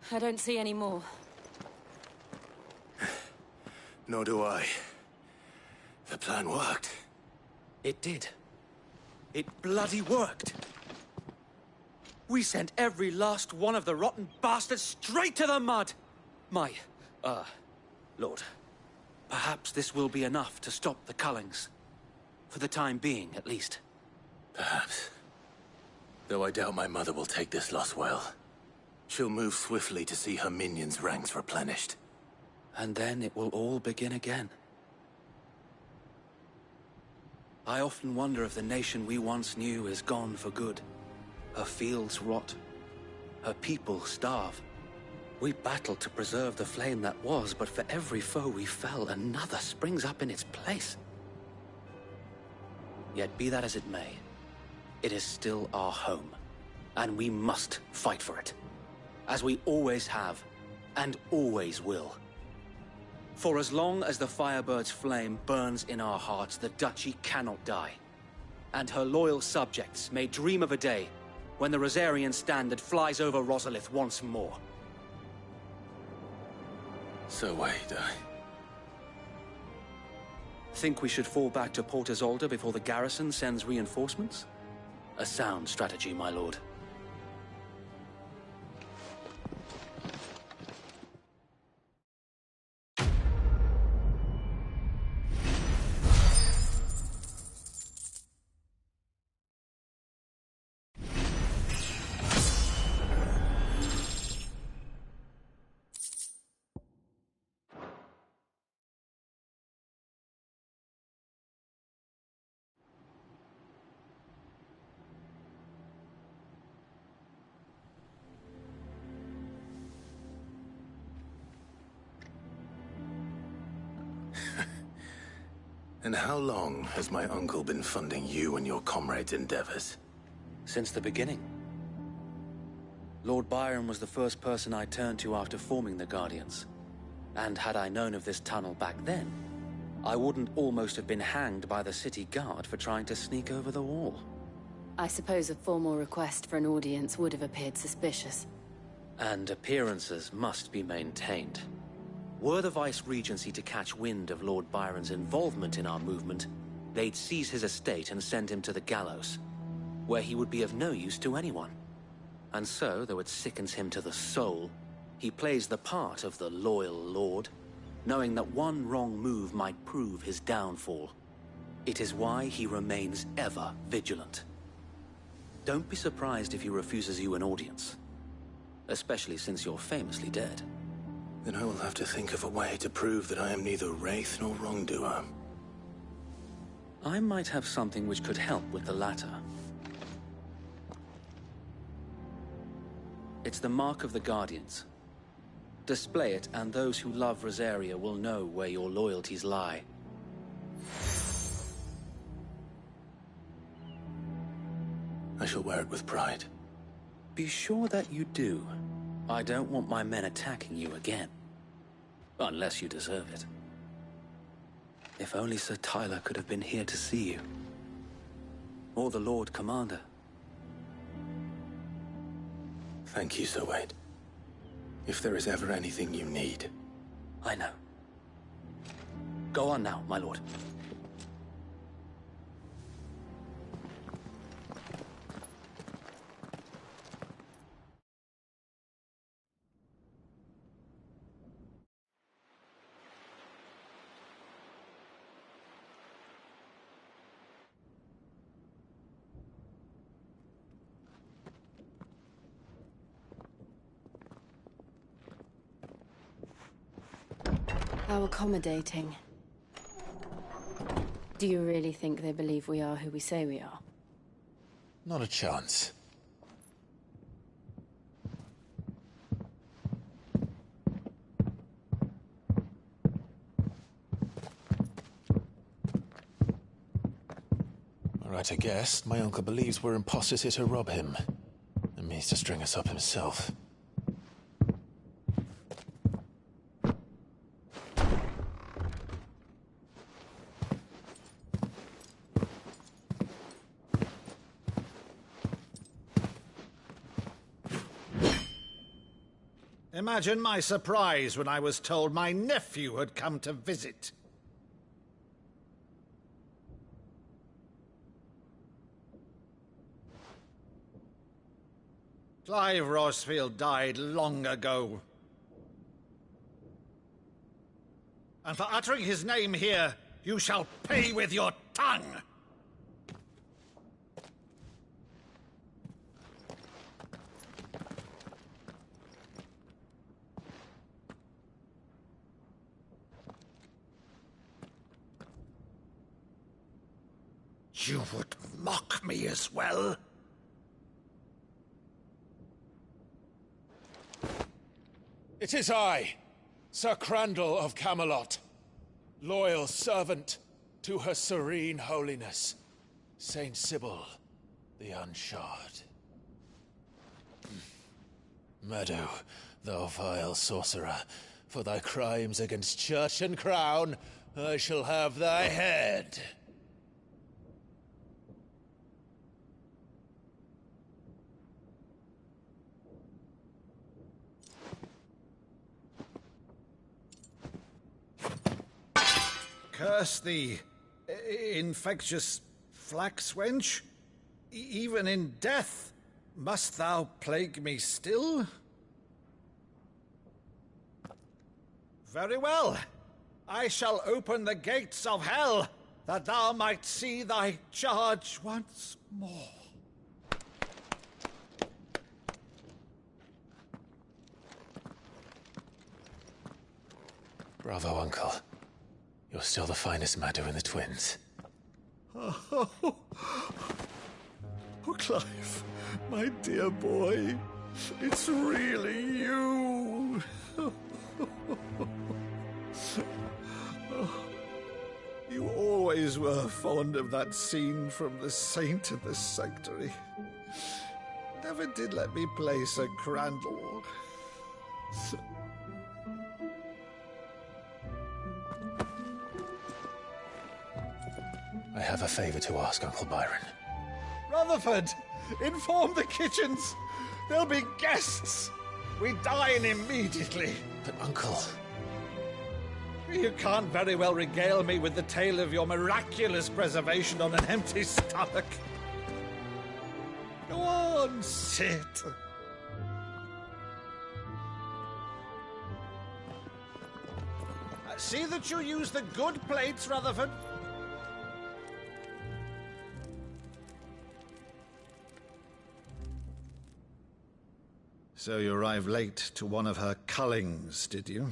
I don't see any more. Nor do I. The plan worked. It did. It bloody worked. We sent every last one of the rotten bastards straight to the mud! Lord, perhaps this will be enough to stop the Cullings. For the time being, at least. Perhaps. Though I doubt my mother will take this loss well. She'll move swiftly to see her minions' ranks replenished. And then it will all begin again. I often wonder if the nation we once knew is gone for good. Her fields rot. Her people starve. We battled to preserve the flame that was, but for every foe we fell, another springs up in its place. Yet be that as it may, it is still our home, and we must fight for it. As we always have, and always will. For as long as the Firebird's flame burns in our hearts, the Duchy cannot die. And her loyal subjects may dream of a day when the Rosarian standard flies over Rosalith once more. So wait, Think we should fall back to Port Isolde before the garrison sends reinforcements? A sound strategy, my lord. And how long has my uncle been funding you and your comrades' endeavors? Since the beginning. Lord Byron was the first person I turned to after forming the Guardians. And had I known of this tunnel back then, I wouldn't almost have been hanged by the city guard for trying to sneak over the wall. I suppose a formal request for an audience would have appeared suspicious. And appearances must be maintained. Were the Vice-Regency to catch wind of Lord Byron's involvement in our movement, they'd seize his estate and send him to the gallows, where he would be of no use to anyone. And so, though it sickens him to the soul, he plays the part of the loyal lord, knowing that one wrong move might prove his downfall. It is why he remains ever vigilant. Don't be surprised if he refuses you an audience. Especially since you're famously dead. Then I will have to think of a way to prove that I am neither wraith nor wrongdoer. I might have something which could help with the latter. It's the Mark of the Guardians. Display it, and those who love Rosaria will know where your loyalties lie. I shall wear it with pride. Be sure that you do. I don't want my men attacking you again. Unless you deserve it. If only Sir Tyler could have been here to see you. Or the Lord Commander. Thank you, Sir Wade. If there is ever anything you need. I know. Go on now, my lord. How accommodating. Do you really think they believe we are who we say we are? Not a chance. All right, I guess. My uncle believes we're imposters here to rob him. And means to string us up himself. Imagine my surprise when I was told my nephew had come to visit. Clive Rosfield died long ago. And for uttering his name here, you shall pay with your tongue! You would mock me as well? It is I, Sir Crandall of Camelot, loyal servant to Her Serene Holiness, Saint Sybil the Unshod. Meadow, thou vile sorcerer, for thy crimes against church and crown, I shall have thy head. Curse thee, infectious flax wench. Even in death, must thou plague me still? Very well. I shall open the gates of hell, that thou might see thy charge once more. Bravo, Uncle. You're still the finest Maddo in the twins. Oh, Clive, my dear boy, it's really you. You always were fond of that scene from The Saint of the Sanctuary. Never did let me play Sir Crandall. I have a favor to ask, Uncle Byron. Rutherford, inform the kitchens. There'll be guests. We dine immediately. But, Uncle... You can't very well regale me with the tale of your miraculous preservation on an empty stomach. Go on, sit. See that you use the good plates, Rutherford. So you arrived late to one of her cullings, did you?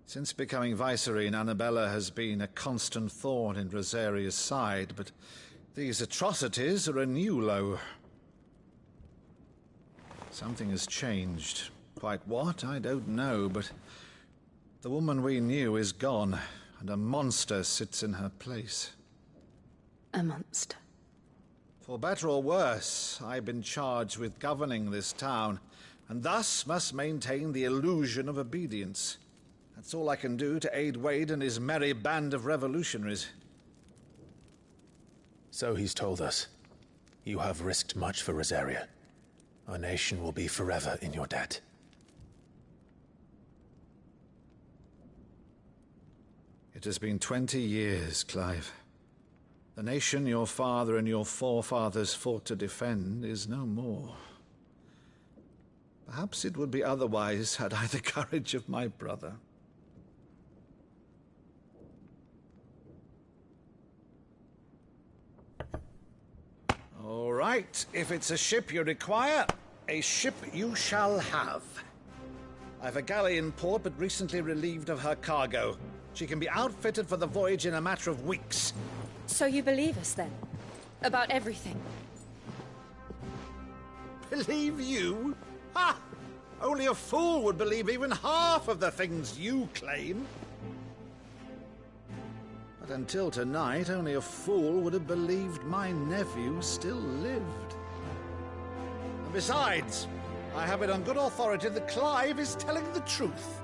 Since becoming Vicereine, Annabella has been a constant thorn in Rosaria's side, but these atrocities are a new low. Something has changed. Quite what, I don't know, but the woman we knew is gone, and a monster sits in her place. A monster? For better or worse, I've been charged with governing this town, and thus must maintain the illusion of obedience. That's all I can do to aid Wade and his merry band of revolutionaries. So he's told us. You have risked much for Rosaria. Our nation will be forever in your debt. It has been 20 years, Clive. The nation your father and your forefathers fought to defend is no more. Perhaps it would be otherwise had I the courage of my brother. All right, if it's a ship you require, a ship you shall have. I've a galley in port, but recently relieved of her cargo. She can be outfitted for the voyage in a matter of weeks. So you believe us, then? About everything? Believe you? Ha! Only a fool would believe even half of the things you claim. But until tonight, only a fool would have believed my nephew still lived. And besides, I have it on good authority that Clive is telling the truth.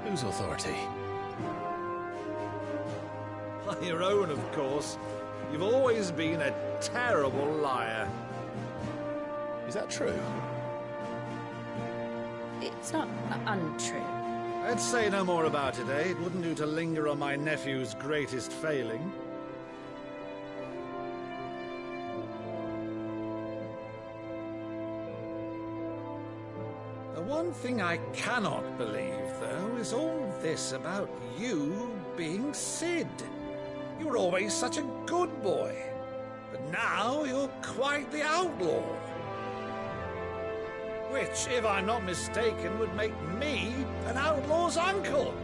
Whose authority? Your own, of course. You've always been a terrible liar. Is that true? It's not untrue. Let's say no more about it, eh? It wouldn't do to linger on my nephew's greatest failing. The one thing I cannot believe, though, is all this about you being Cid. You were always such a good boy, but now you're quite the outlaw. Which, if I'm not mistaken, would make me an outlaw's uncle.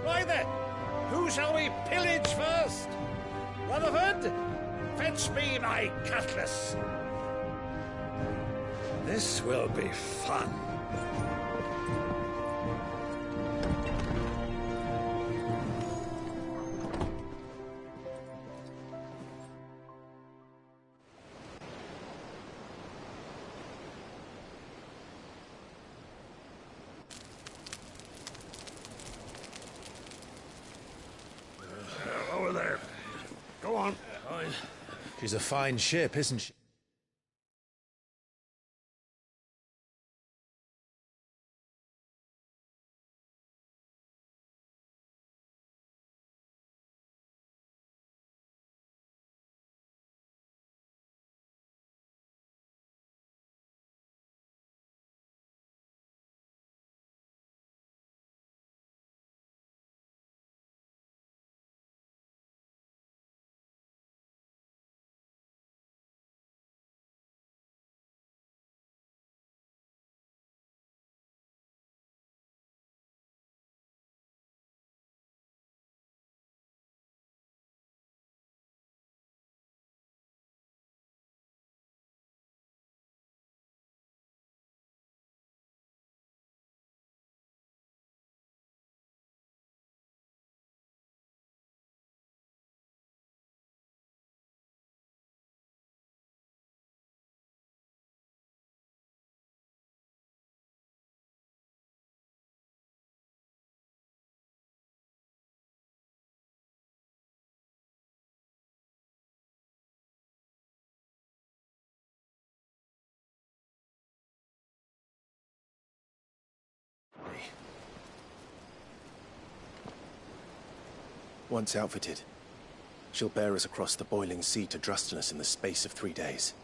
Right then, who shall we pillage first? Rutherford, fetch me my cutlass. This will be fun. Over there. Go on. She's a fine ship, isn't she? Once outfitted, she'll bear us across the boiling sea to Drustinus in the space of 3 days.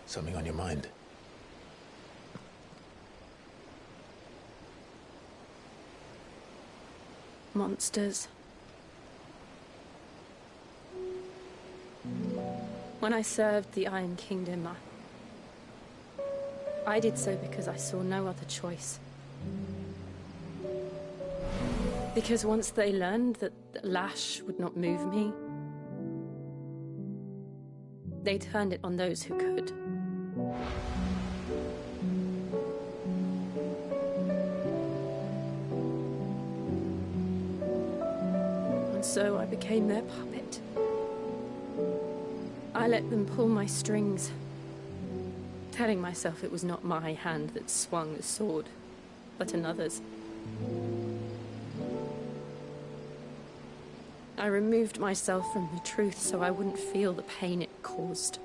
Something on your mind? Monsters. When I served the Iron Kingdom, I did so because I saw no other choice. Because once they learned that Lash would not move me, they turned it on those who could. And so I became their puppet. I let them pull my strings, telling myself it was not my hand that swung the sword, but another's. I removed myself from the truth so I wouldn't feel the pain it caused.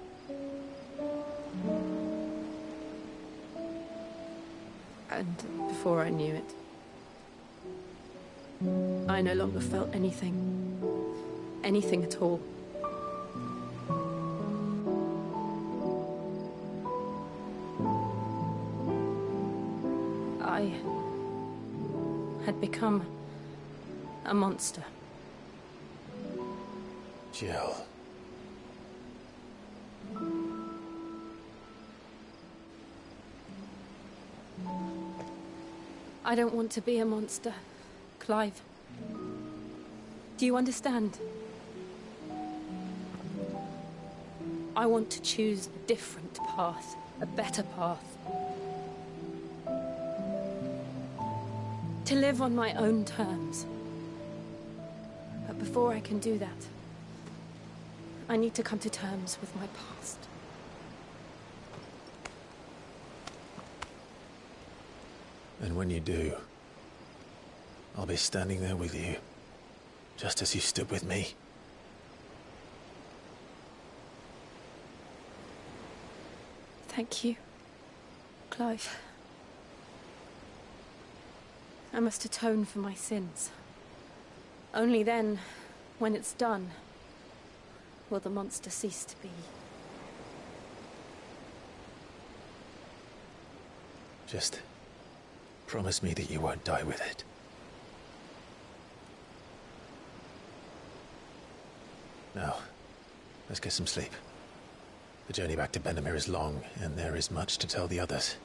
And before I knew it, I no longer felt anything. Anything at all. I had become a monster. Jill. I don't want to be a monster, Clive. Do you understand? I want to choose a different path, a better path. To live on my own terms. But before I can do that, I need to come to terms with my past. And when you do, I'll be standing there with you, just as you stood with me. Thank you, Clive. I must atone for my sins. Only then, when it's done, will the monster cease to be. Just promise me that you won't die with it. Now, let's get some sleep. The journey back to Benamir is long, and there is much to tell the others.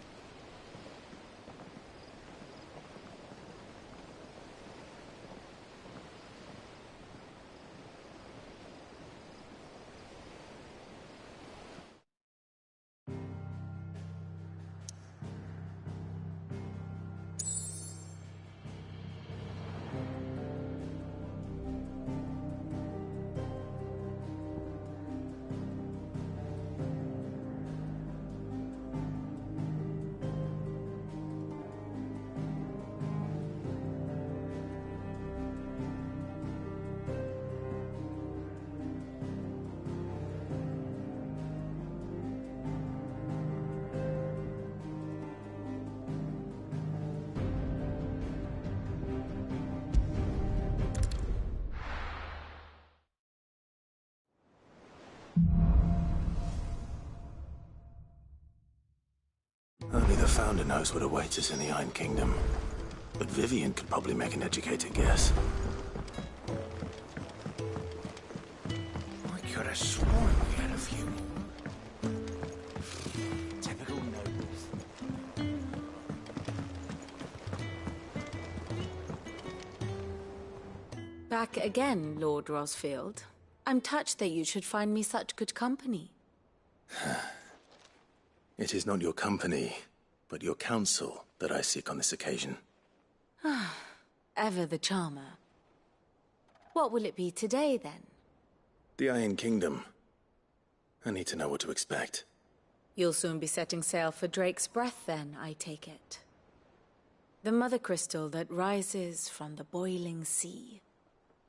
Only the Founder knows what awaits us in the Iron Kingdom. But Vivian could probably make an educated guess. I could have sworn we had a few more. Typical nobles. Back again, Lord Rosfield. I'm touched that you should find me such good company. It is not your company, but your counsel that I seek on this occasion. Ever the charmer. What will it be today, then? The Iron Kingdom. I need to know what to expect. You'll soon be setting sail for Drake's Breath, then, I take it. The mother crystal that rises from the boiling sea.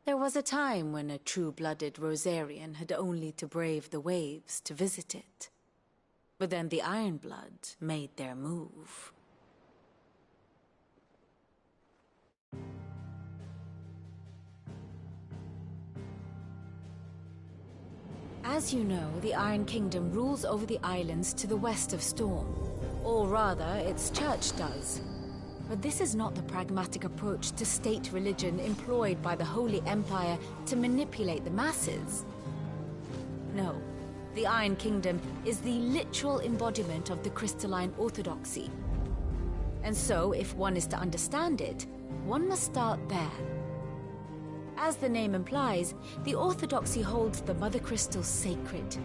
There was a time when a true-blooded Rosarian had only to brave the waves to visit it. But then the Ironblood made their move. As you know, the Iron Kingdom rules over the islands to the west of Storm. Or rather, its church does. But this is not the pragmatic approach to state religion employed by the Holy Empire to manipulate the masses. No. the Iron Kingdom is the literal embodiment of the crystalline orthodoxy. And so, if one is to understand it, one must start there. As the name implies, the orthodoxy holds the Mother Crystal sacred,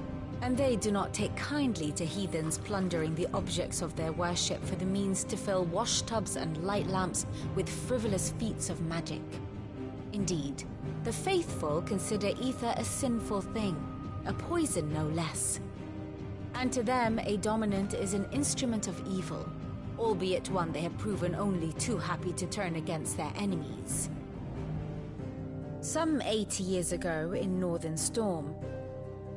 and they do not take kindly to heathens plundering the objects of their worship for the means to fill washtubs and light lamps with frivolous feats of magic. Indeed, the faithful consider ether a sinful thing, a poison no less. And to them, a dominant is an instrument of evil, albeit one they have proven only too happy to turn against their enemies. Some 80 years ago in Northern Storm,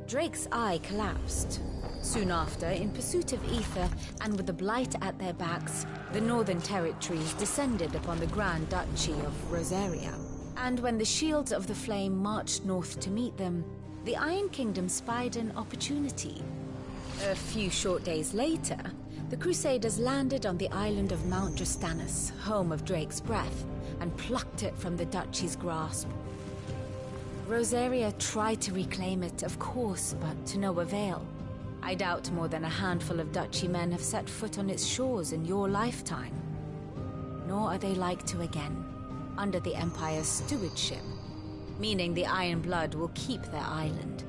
Drake's eye collapsed. Soon after, in pursuit of ether and with the Blight at their backs, the Northern Territories descended upon the Grand Duchy of Rosaria. And when the Shields of the Flame marched north to meet them, the Iron Kingdom spied an opportunity. A few short days later, the Crusaders landed on the island of Mount Drastanus, home of Drake's breath, and plucked it from the duchy's grasp. Rosaria tried to reclaim it, of course, but to no avail. I doubt more than a handful of duchy men have set foot on its shores in your lifetime. Nor are they like to again, under the Empire's stewardship, meaning the Iron Blood will keep their island,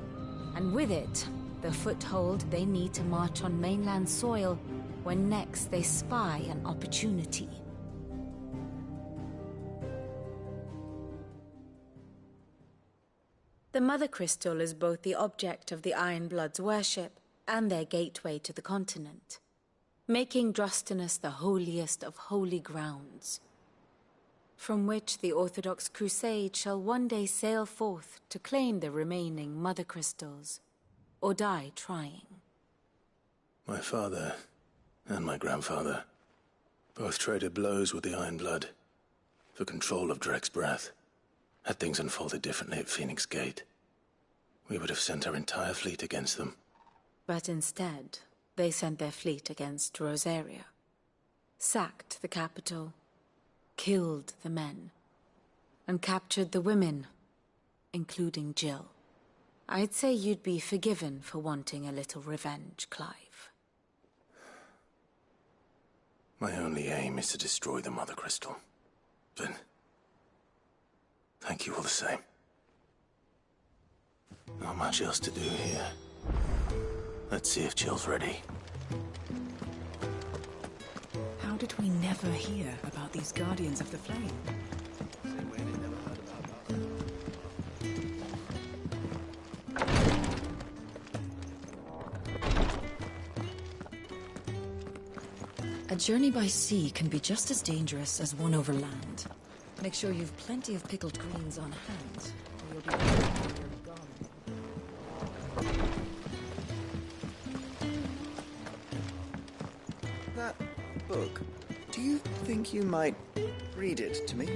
and with it, the foothold they need to march on mainland soil when next they spy an opportunity. The Mother Crystal is both the object of the Iron Blood's worship and their gateway to the continent, making Drastanus the holiest of holy grounds, from which the Orthodox Crusade shall one day sail forth to claim the remaining Mother Crystals, or die trying. My father and my grandfather both traded blows with the Iron Blood for control of Drake's breath. Had things unfolded differently at Phoenix Gate, we would have sent our entire fleet against them. But instead, they sent their fleet against Rosaria, sacked the capital, killed the men, and captured the women, including Jill. I'd say you'd be forgiven for wanting a little revenge, Clive. My only aim is to destroy the Mother Crystal. But thank you all the same. Not much else to do here. Let's see if Jill's ready. How did we never hear about these Guardians of the Flame? A journey by sea can be just as dangerous as one over land. Make sure you've plenty of pickled greens on hand, or you'll be when you're gone. That book, do you think you might read it to me?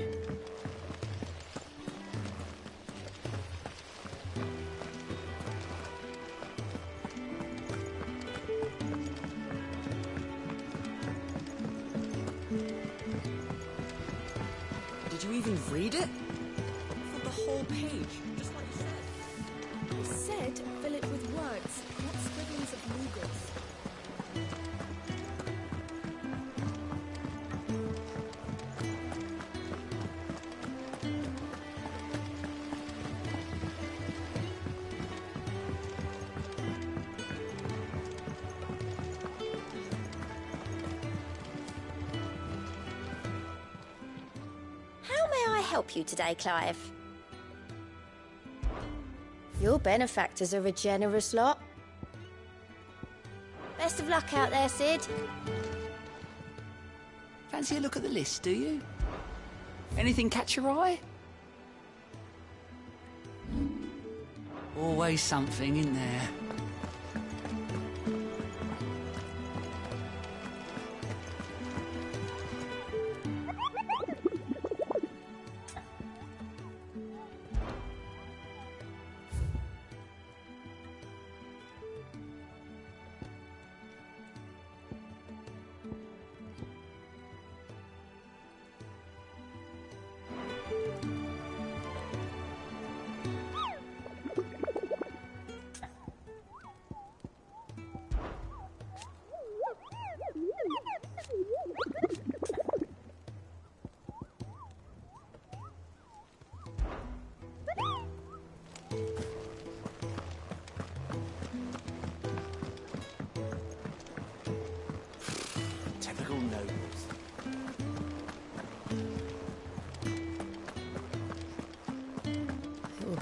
Did you even read it? For the whole page, just like you said. I said fill it with words, not scribblings of noodles. How may I help you today, Clive? Your benefactors are a generous lot. Best of luck out there, Sid. Fancy a look at the list, do you? Anything catch your eye? Always something, isn't there?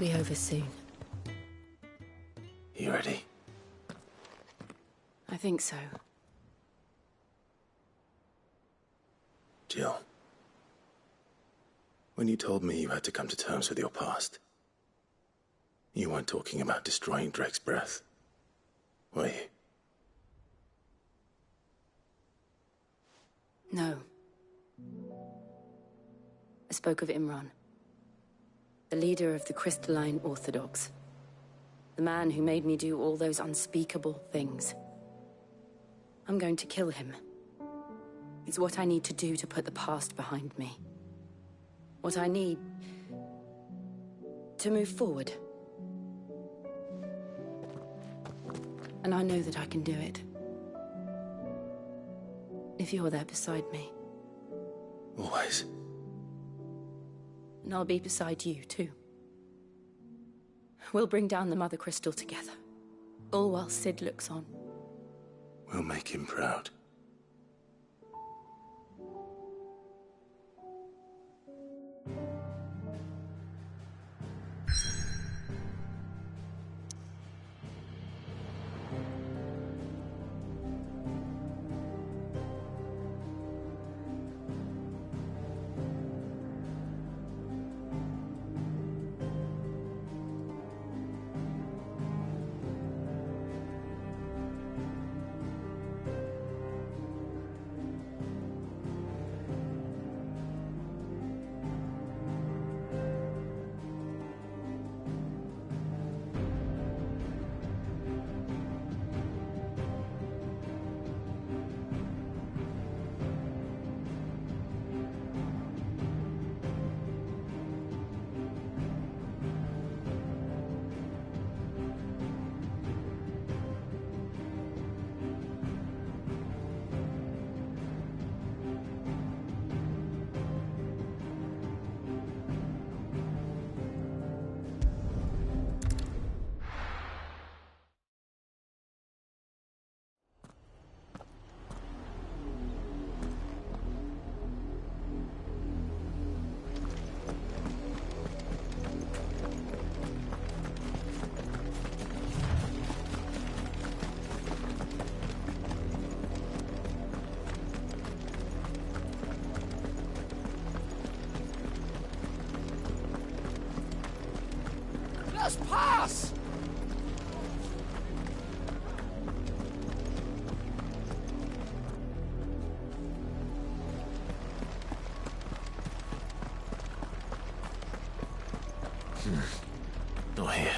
be over soon. You ready? I think so. Jill, when you told me you had to come to terms with your past, you weren't talking about destroying Drake's breath, were you? No. I spoke of Imran, the leader of the Crystalline Orthodox. The man who made me do all those unspeakable things. I'm going to kill him. It's what I need to do to put the past behind me. What I need to move forward. And I know that I can do it. If you're there beside me. Always. And I'll be beside you, too. We'll bring down the Mother Crystal together. All while Sid looks on. We'll make him proud. Just pass! Not here.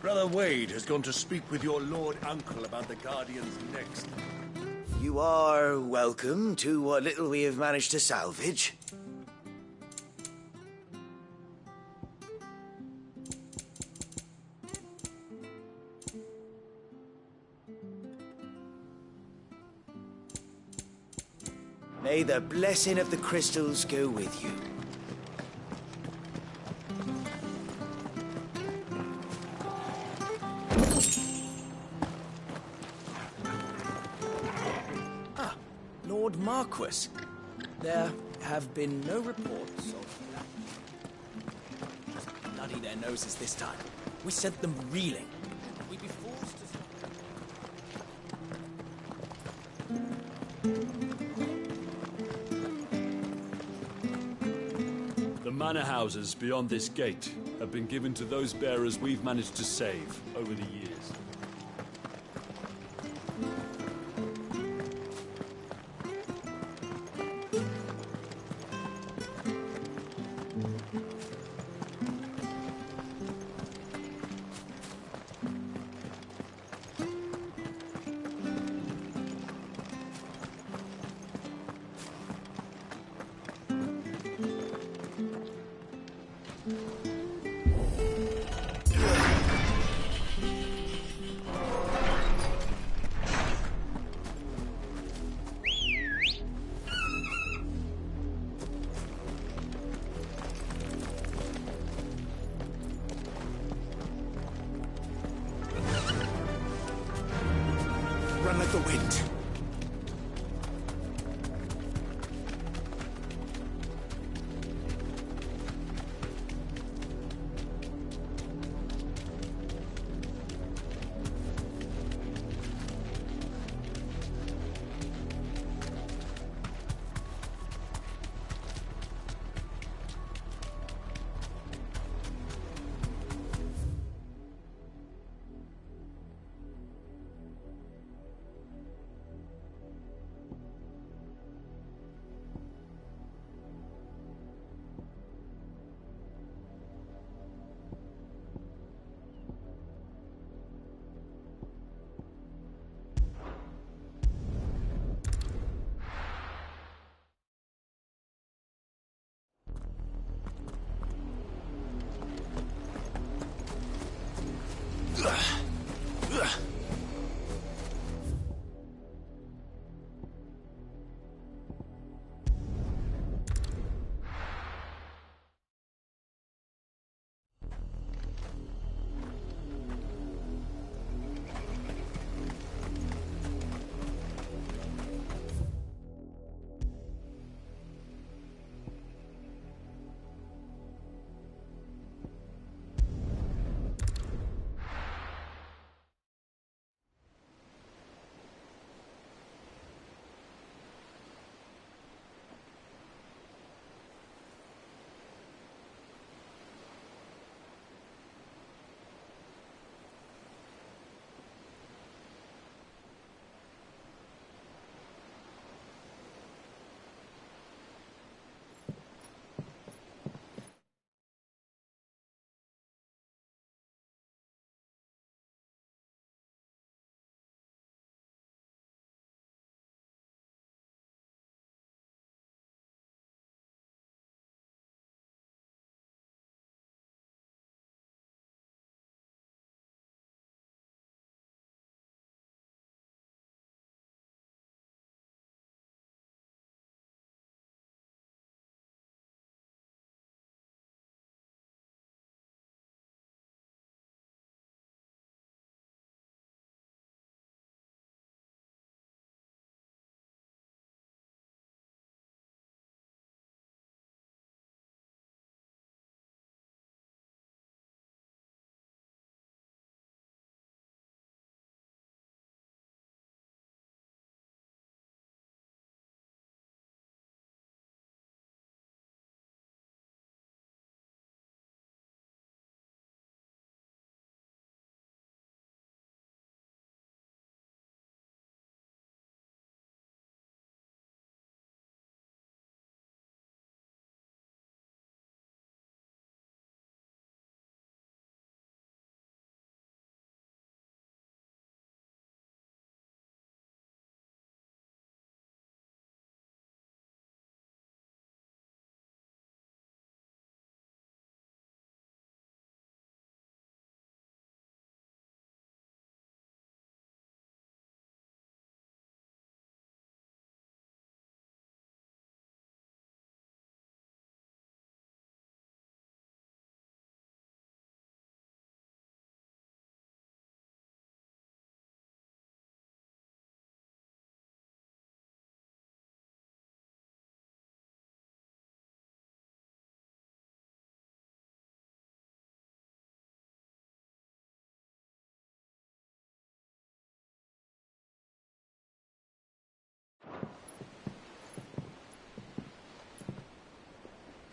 Brother Wade has gone to speak with your Lord Uncle about the Guardians next. You are welcome to what little we have managed to salvage. May the blessing of the crystals go with you. Ah, Lord Marquis. There have been no reports of... Just bloody their noses this time. We sent them reeling. We'd be forced to... The manor houses beyond this gate have been given to those bearers we've managed to save over the years. Run like the wind.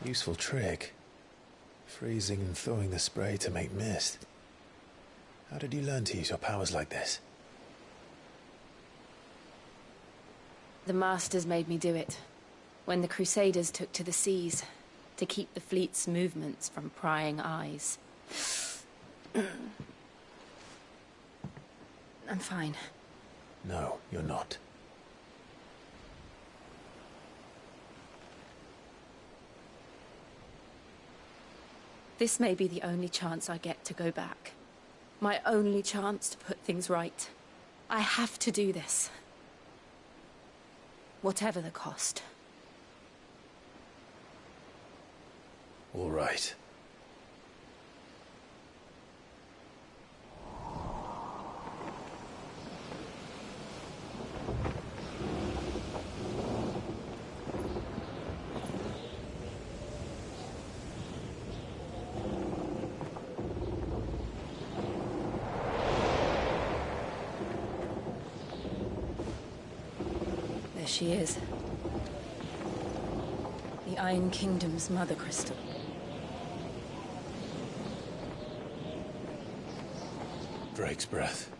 Useful trick. Freezing and thawing the spray to make mist. How did you learn to use your powers like this? The Masters made me do it. When the Crusaders took to the seas, to keep the fleet's movements from prying eyes. I'm fine. No, you're not. This may be the only chance I get to go back. My only chance to put things right. I have to do this. Whatever the cost. All right. There she is. The Iron Kingdom's Mother Crystal. Drake's breath.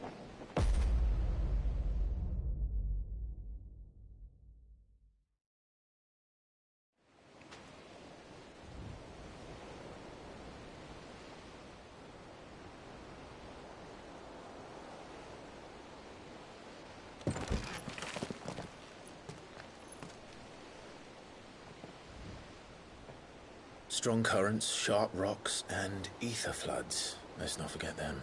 Strong currents, sharp rocks, and ether floods. Let's not forget them.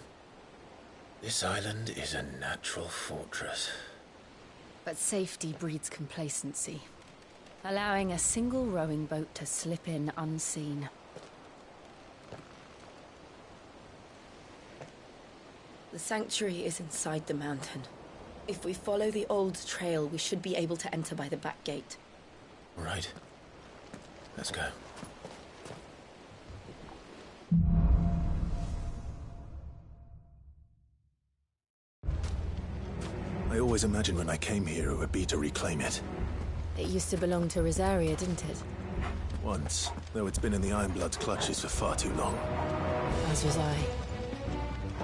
This island is a natural fortress. But safety breeds complacency. Allowing a single rowing boat to slip in unseen. The sanctuary is inside the mountain. If we follow the old trail, we should be able to enter by the back gate. Right. Let's go. I always imagined when I came here it would be to reclaim it. It used to belong to Rosaria, didn't it? Once, though it's been in the Ironblood's clutches for far too long. As was I.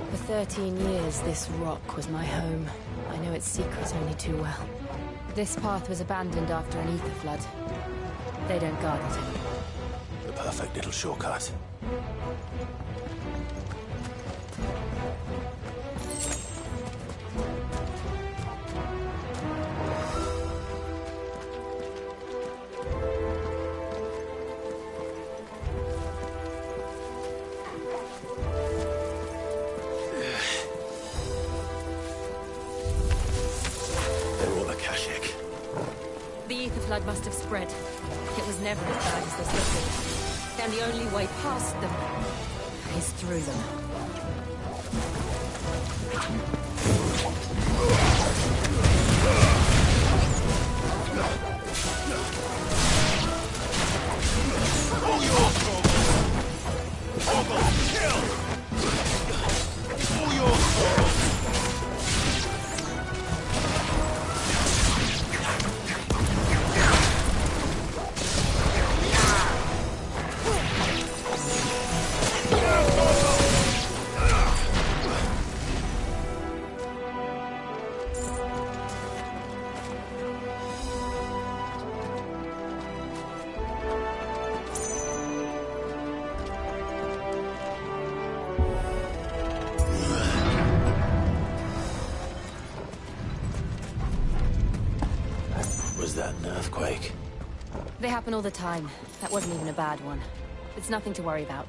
For 13 years, this rock was my home. I know its secrets only too well. This path was abandoned after an ether flood. They don't guard it anymore. The perfect little shortcut. Flood must have spread. It was never as bad as this before. And the only way past them is through them. They happen all the time. That wasn't even a bad one. It's nothing to worry about.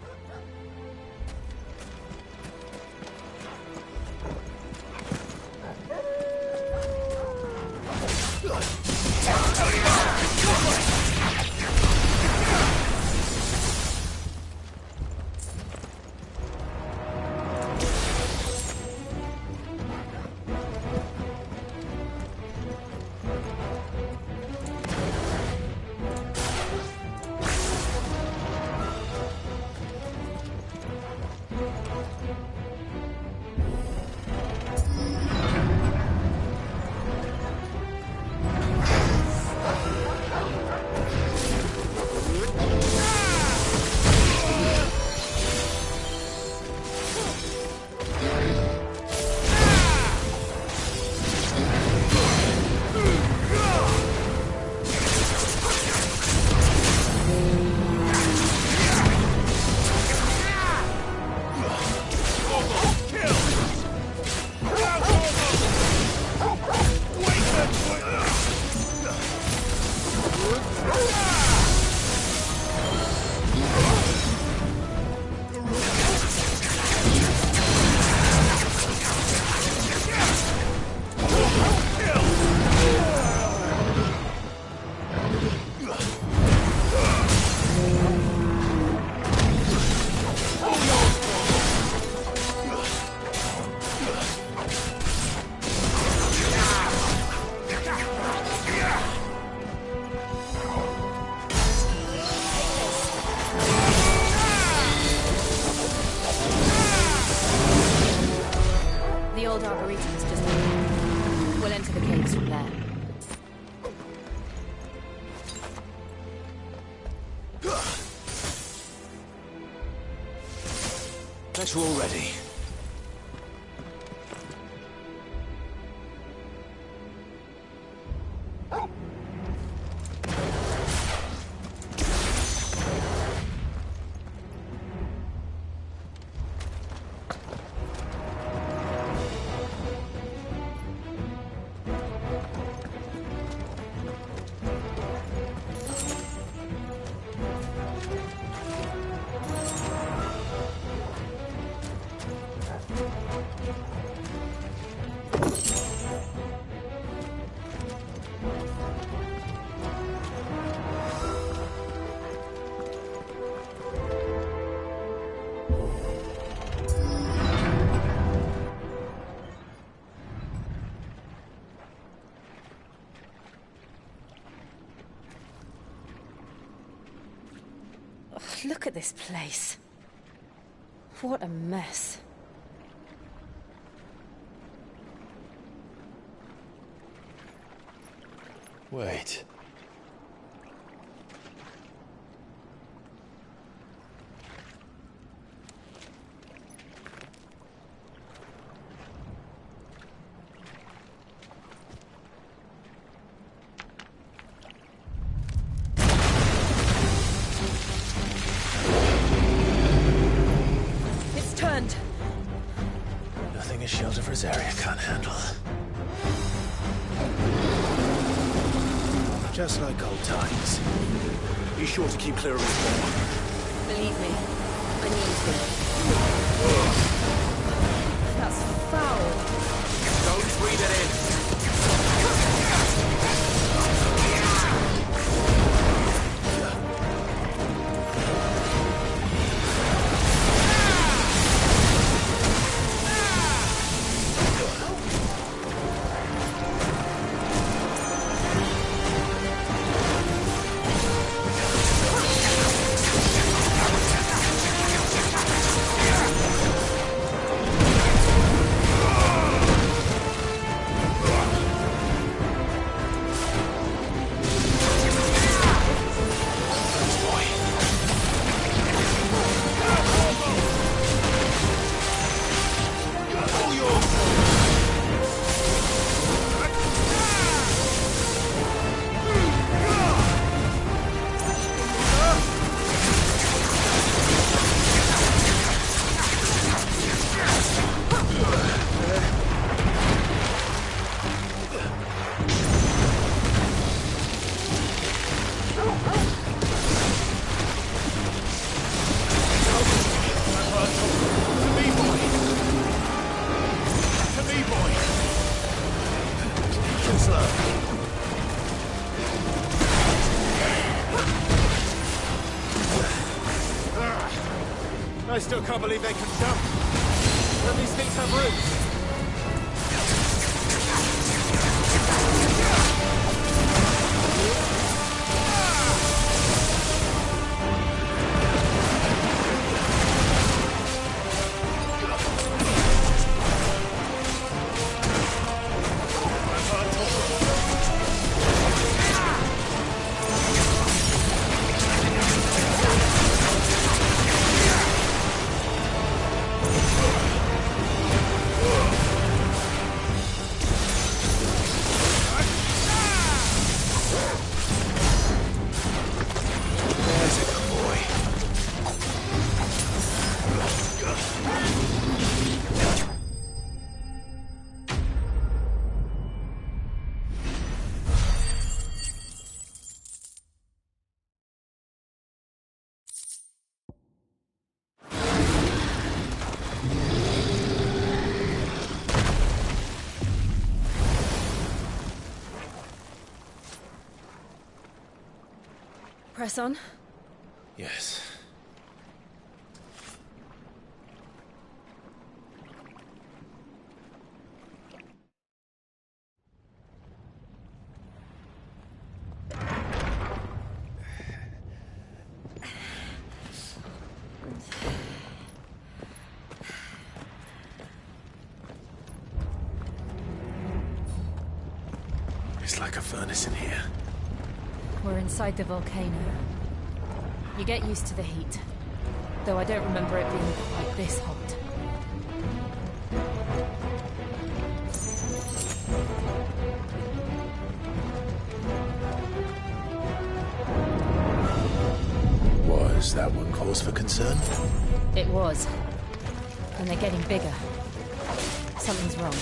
Wild Arboretum is just here. We'll enter the caves from there. Bet you're all ready. Look at this place. What a mess. Wait. It's turned. Nothing a shelter for Zarya can't handle. Just like old times. Be sure to keep clear of his wall. Believe me, I need to. That's foul. Don't breathe it in. I still can't believe they can jump. But these things have roots. Press on. Yes. It's like a furnace in here. We're inside the volcano. You get used to the heat. Though I don't remember it being quite this hot. Was that one cause for concern? It was. And they're getting bigger. Something's wrong.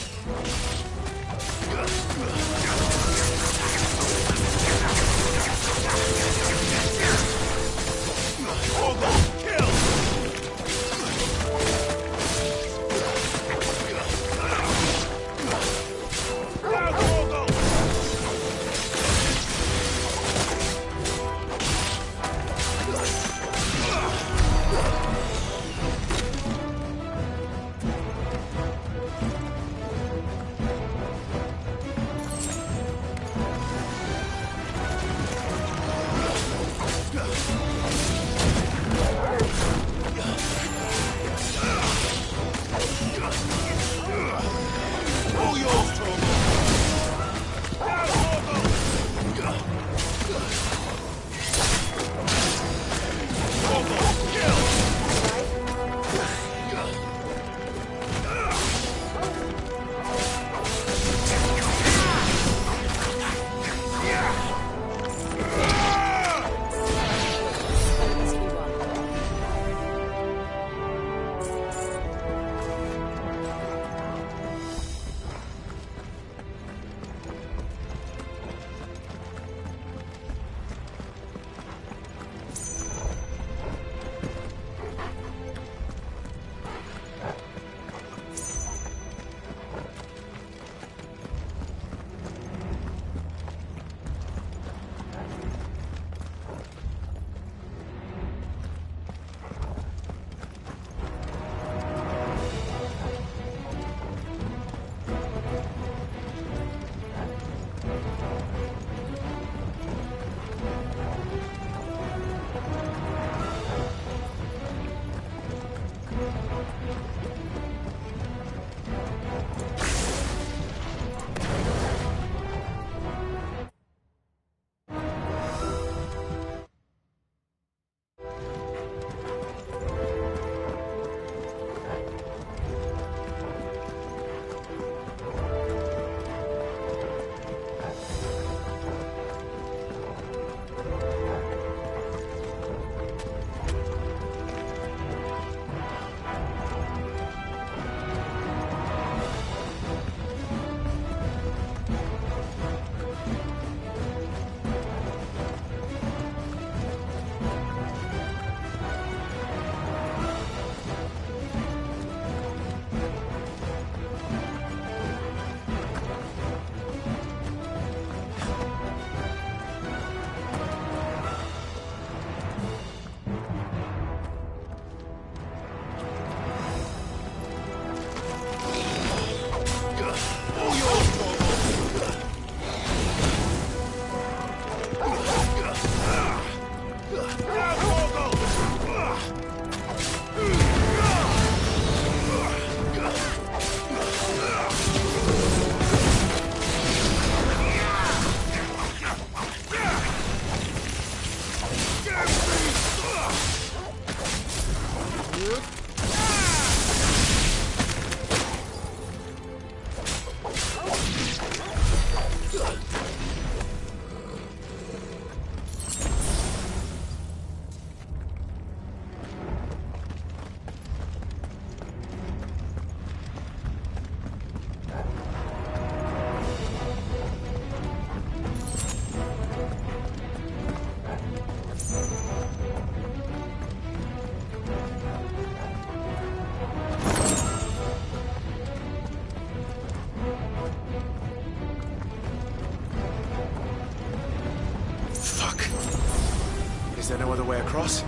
Is there no other way across?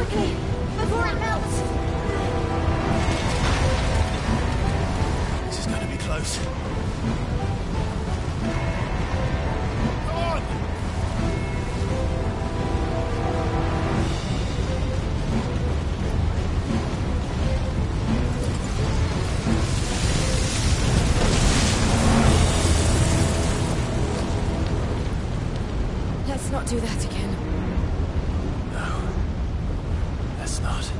Quickly, before it melts! This is going to be close. Come on! Let's not do that again. No. Let's not.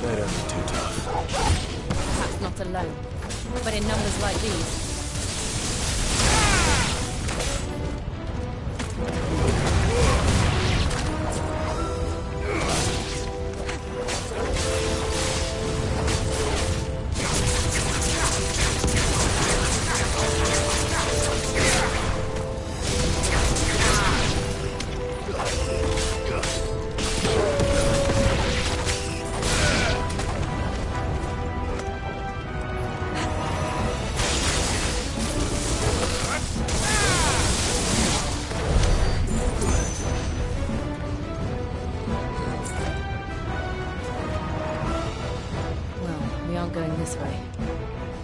They don't be too tough. Perhaps not alone, but in numbers like these. Going this way.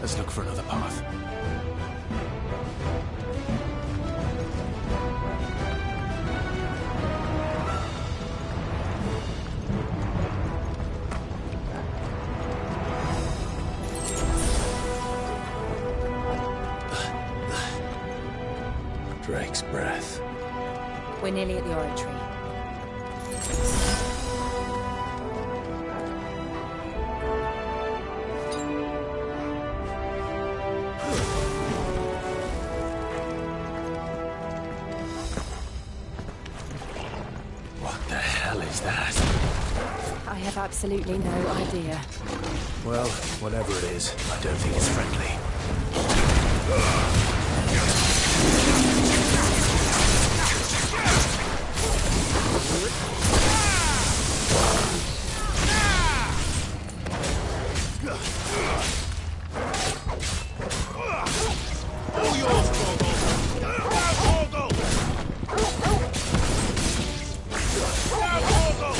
Let's look for another path. Drake's breath. We're nearly at the oratory. I have absolutely no idea. Well, whatever it is, I don't think it's friendly. All yours, Gorgo! Gorgo!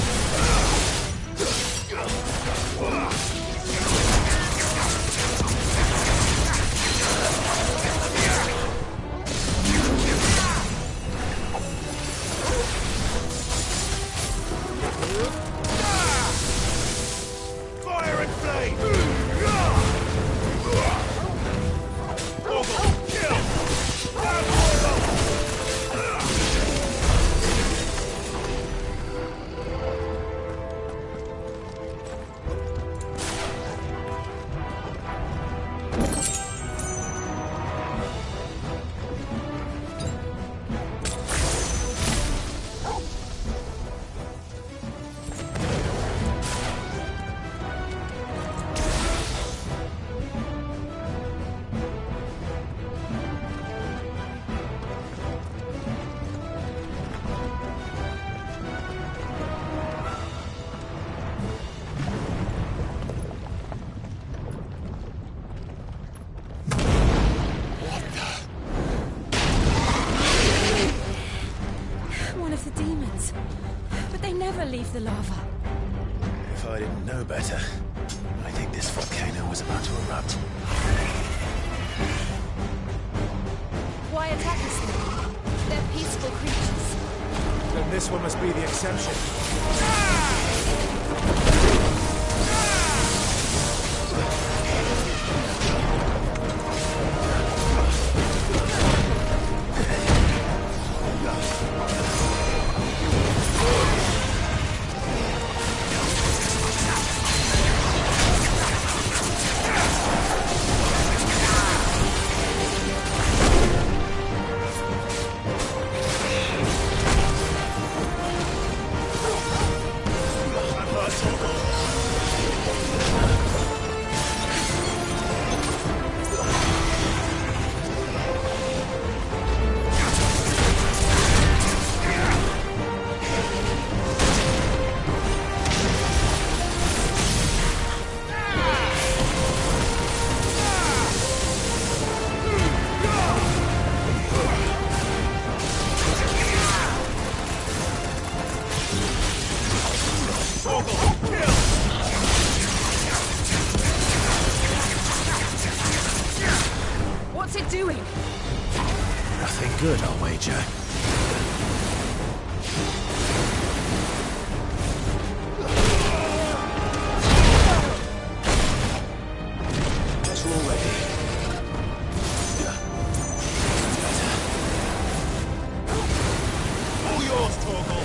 Fire and flame! Gorgo, kill! One of the demons. But they never leave the lava. If I didn't know better, I think this volcano was about to erupt. Why attack us then? They're peaceful creatures. Then this one must be the exception. Jack. Vessel already. All yours, Torgal.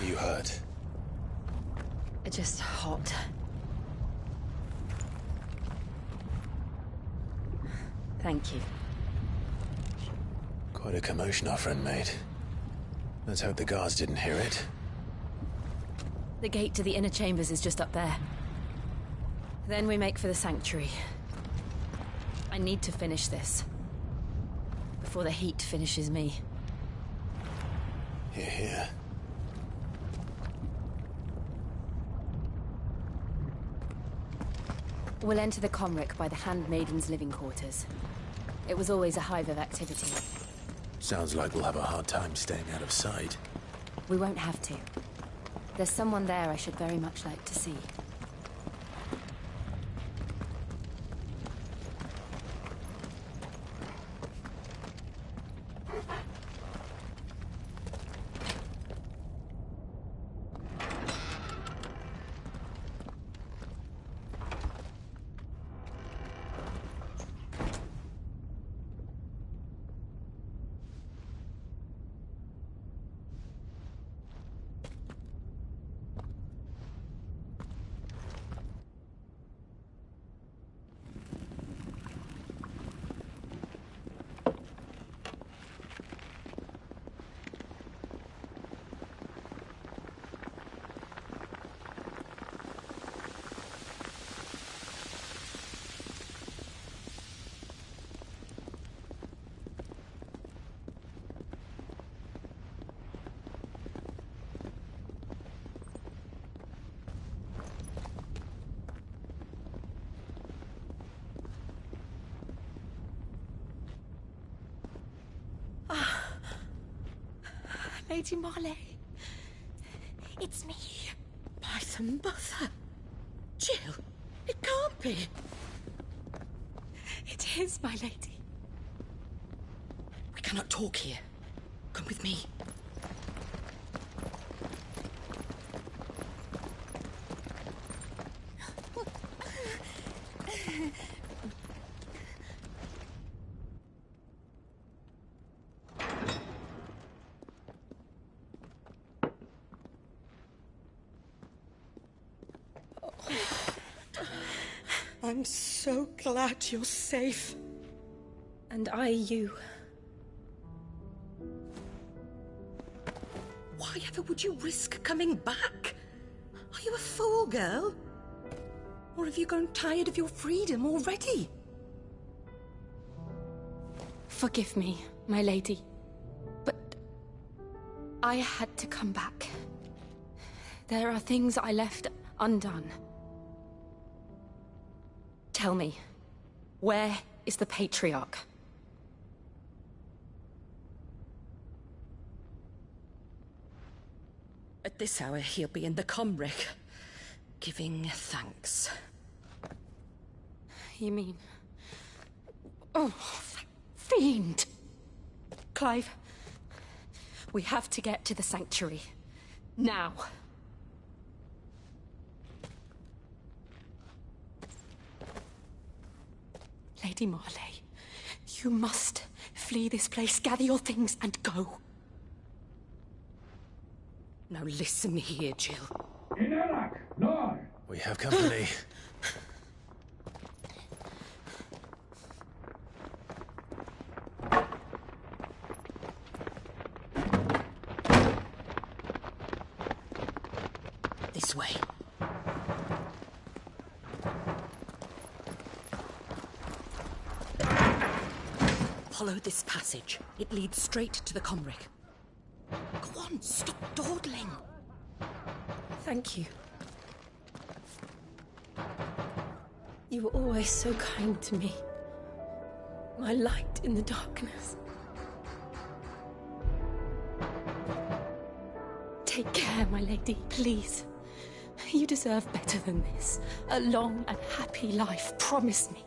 You hurt? Just hot. Thank you. Quite a commotion our friend made. Let's hope the guards didn't hear it. The gate to the inner chambers is just up there. Then we make for the sanctuary. I need to finish this. Before the heat finishes me. Hear, hear. We'll enter the Comric by the Handmaiden's living quarters. It was always a hive of activity. Sounds like we'll have a hard time staying out of sight. We won't have to. There's someone there I should very much like to see. Lady Marley. It's me. By the mother. Jill, it can't be. It is, my lady. We cannot talk here. Come with me. I'm so glad you're safe. And I you. Why ever would you risk coming back? Are you a fool, girl? Or have you grown tired of your freedom already? Forgive me, my lady. But I had to come back. There are things I left undone. Tell me, where is the Patriarch? At this hour, he'll be in the Comric, giving thanks. You mean... Oh, that fiend! Clive, we have to get to the sanctuary. Now. Lady Marley, you must flee this place, gather your things, and go. Now listen here, Jill. We have company. This way. Follow this passage. It leads straight to the Comric. Go on, stop dawdling. Thank you. You were always so kind to me. My light in the darkness. Take care, my lady, please. You deserve better than this. A long and happy life, promise me.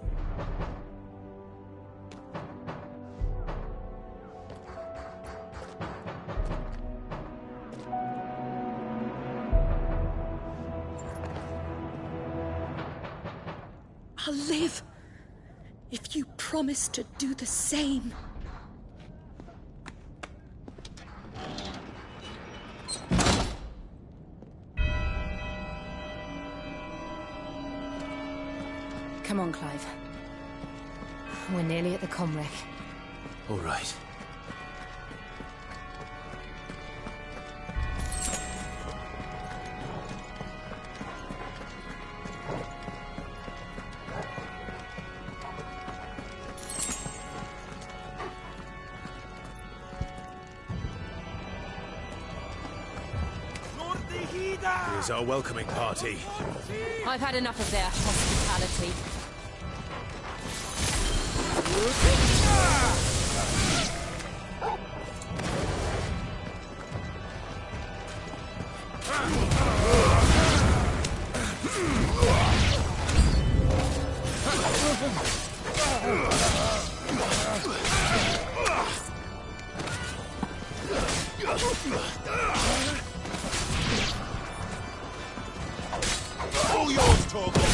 I'll live if you promise to do the same. Come on, Clive. We're nearly at the Comric. All right. Here's our welcoming party. I've had enough of their hospitality. All yours, Torgal!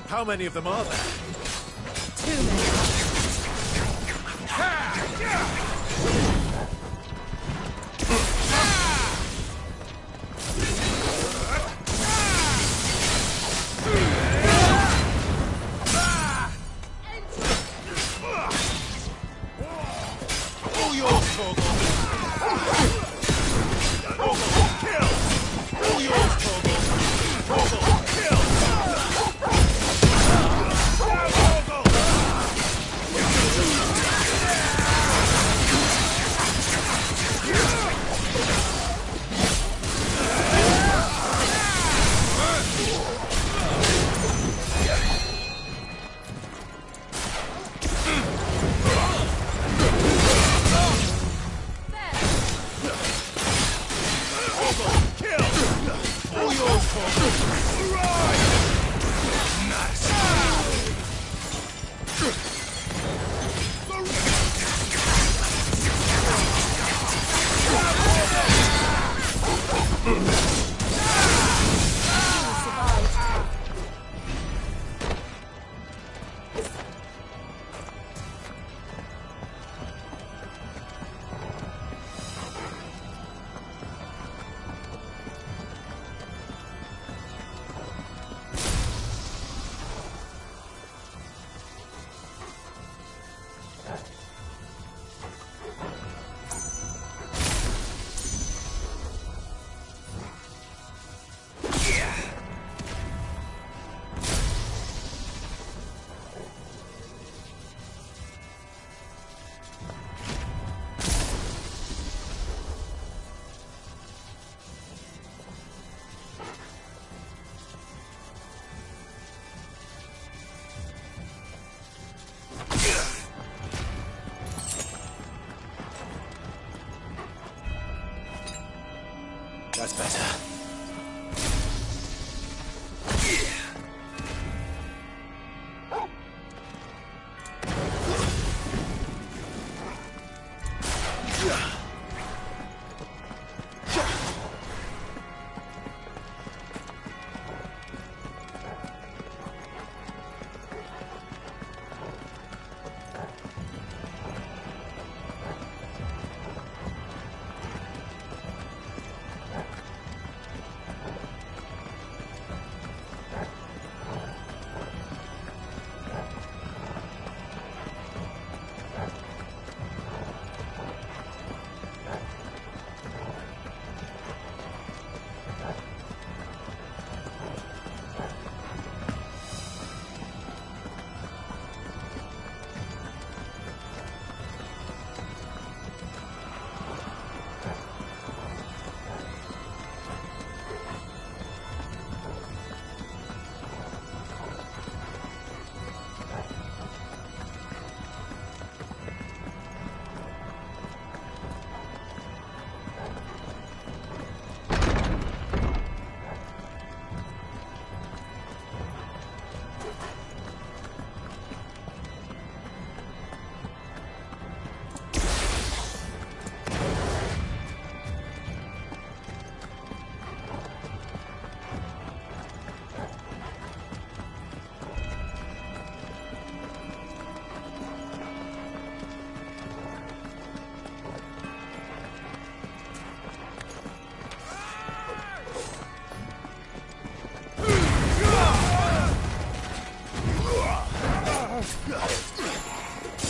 How many of them are there? Too many. All yours, Torgal! Torgal, kill! All yours, Torgal! Torgal, kill! That's better.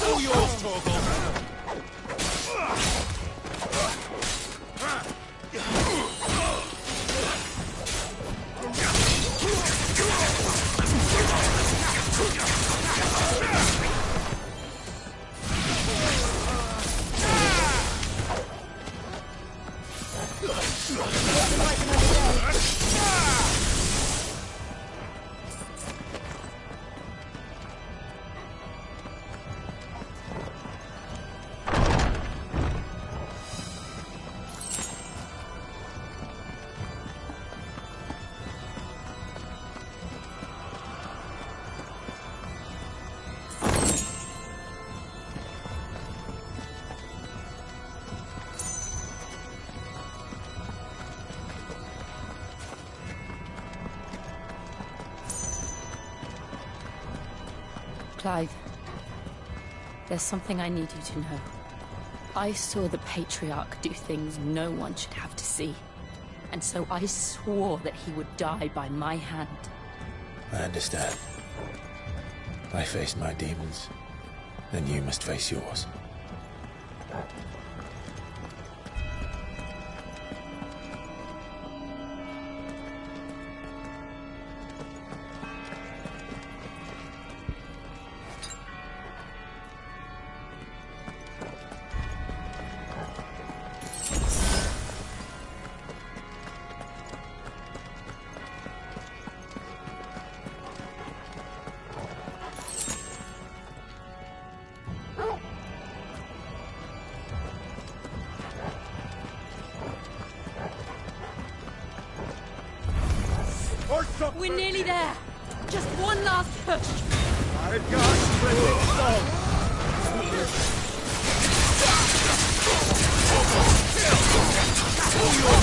All yours, Torgal. Clive, there's something I need you to know. I saw the Patriarch do things no one should have to see. And so I swore that he would die by my hand. I understand. I faced my demons, then you must face yours. We're nearly there. Just one last push. All yours.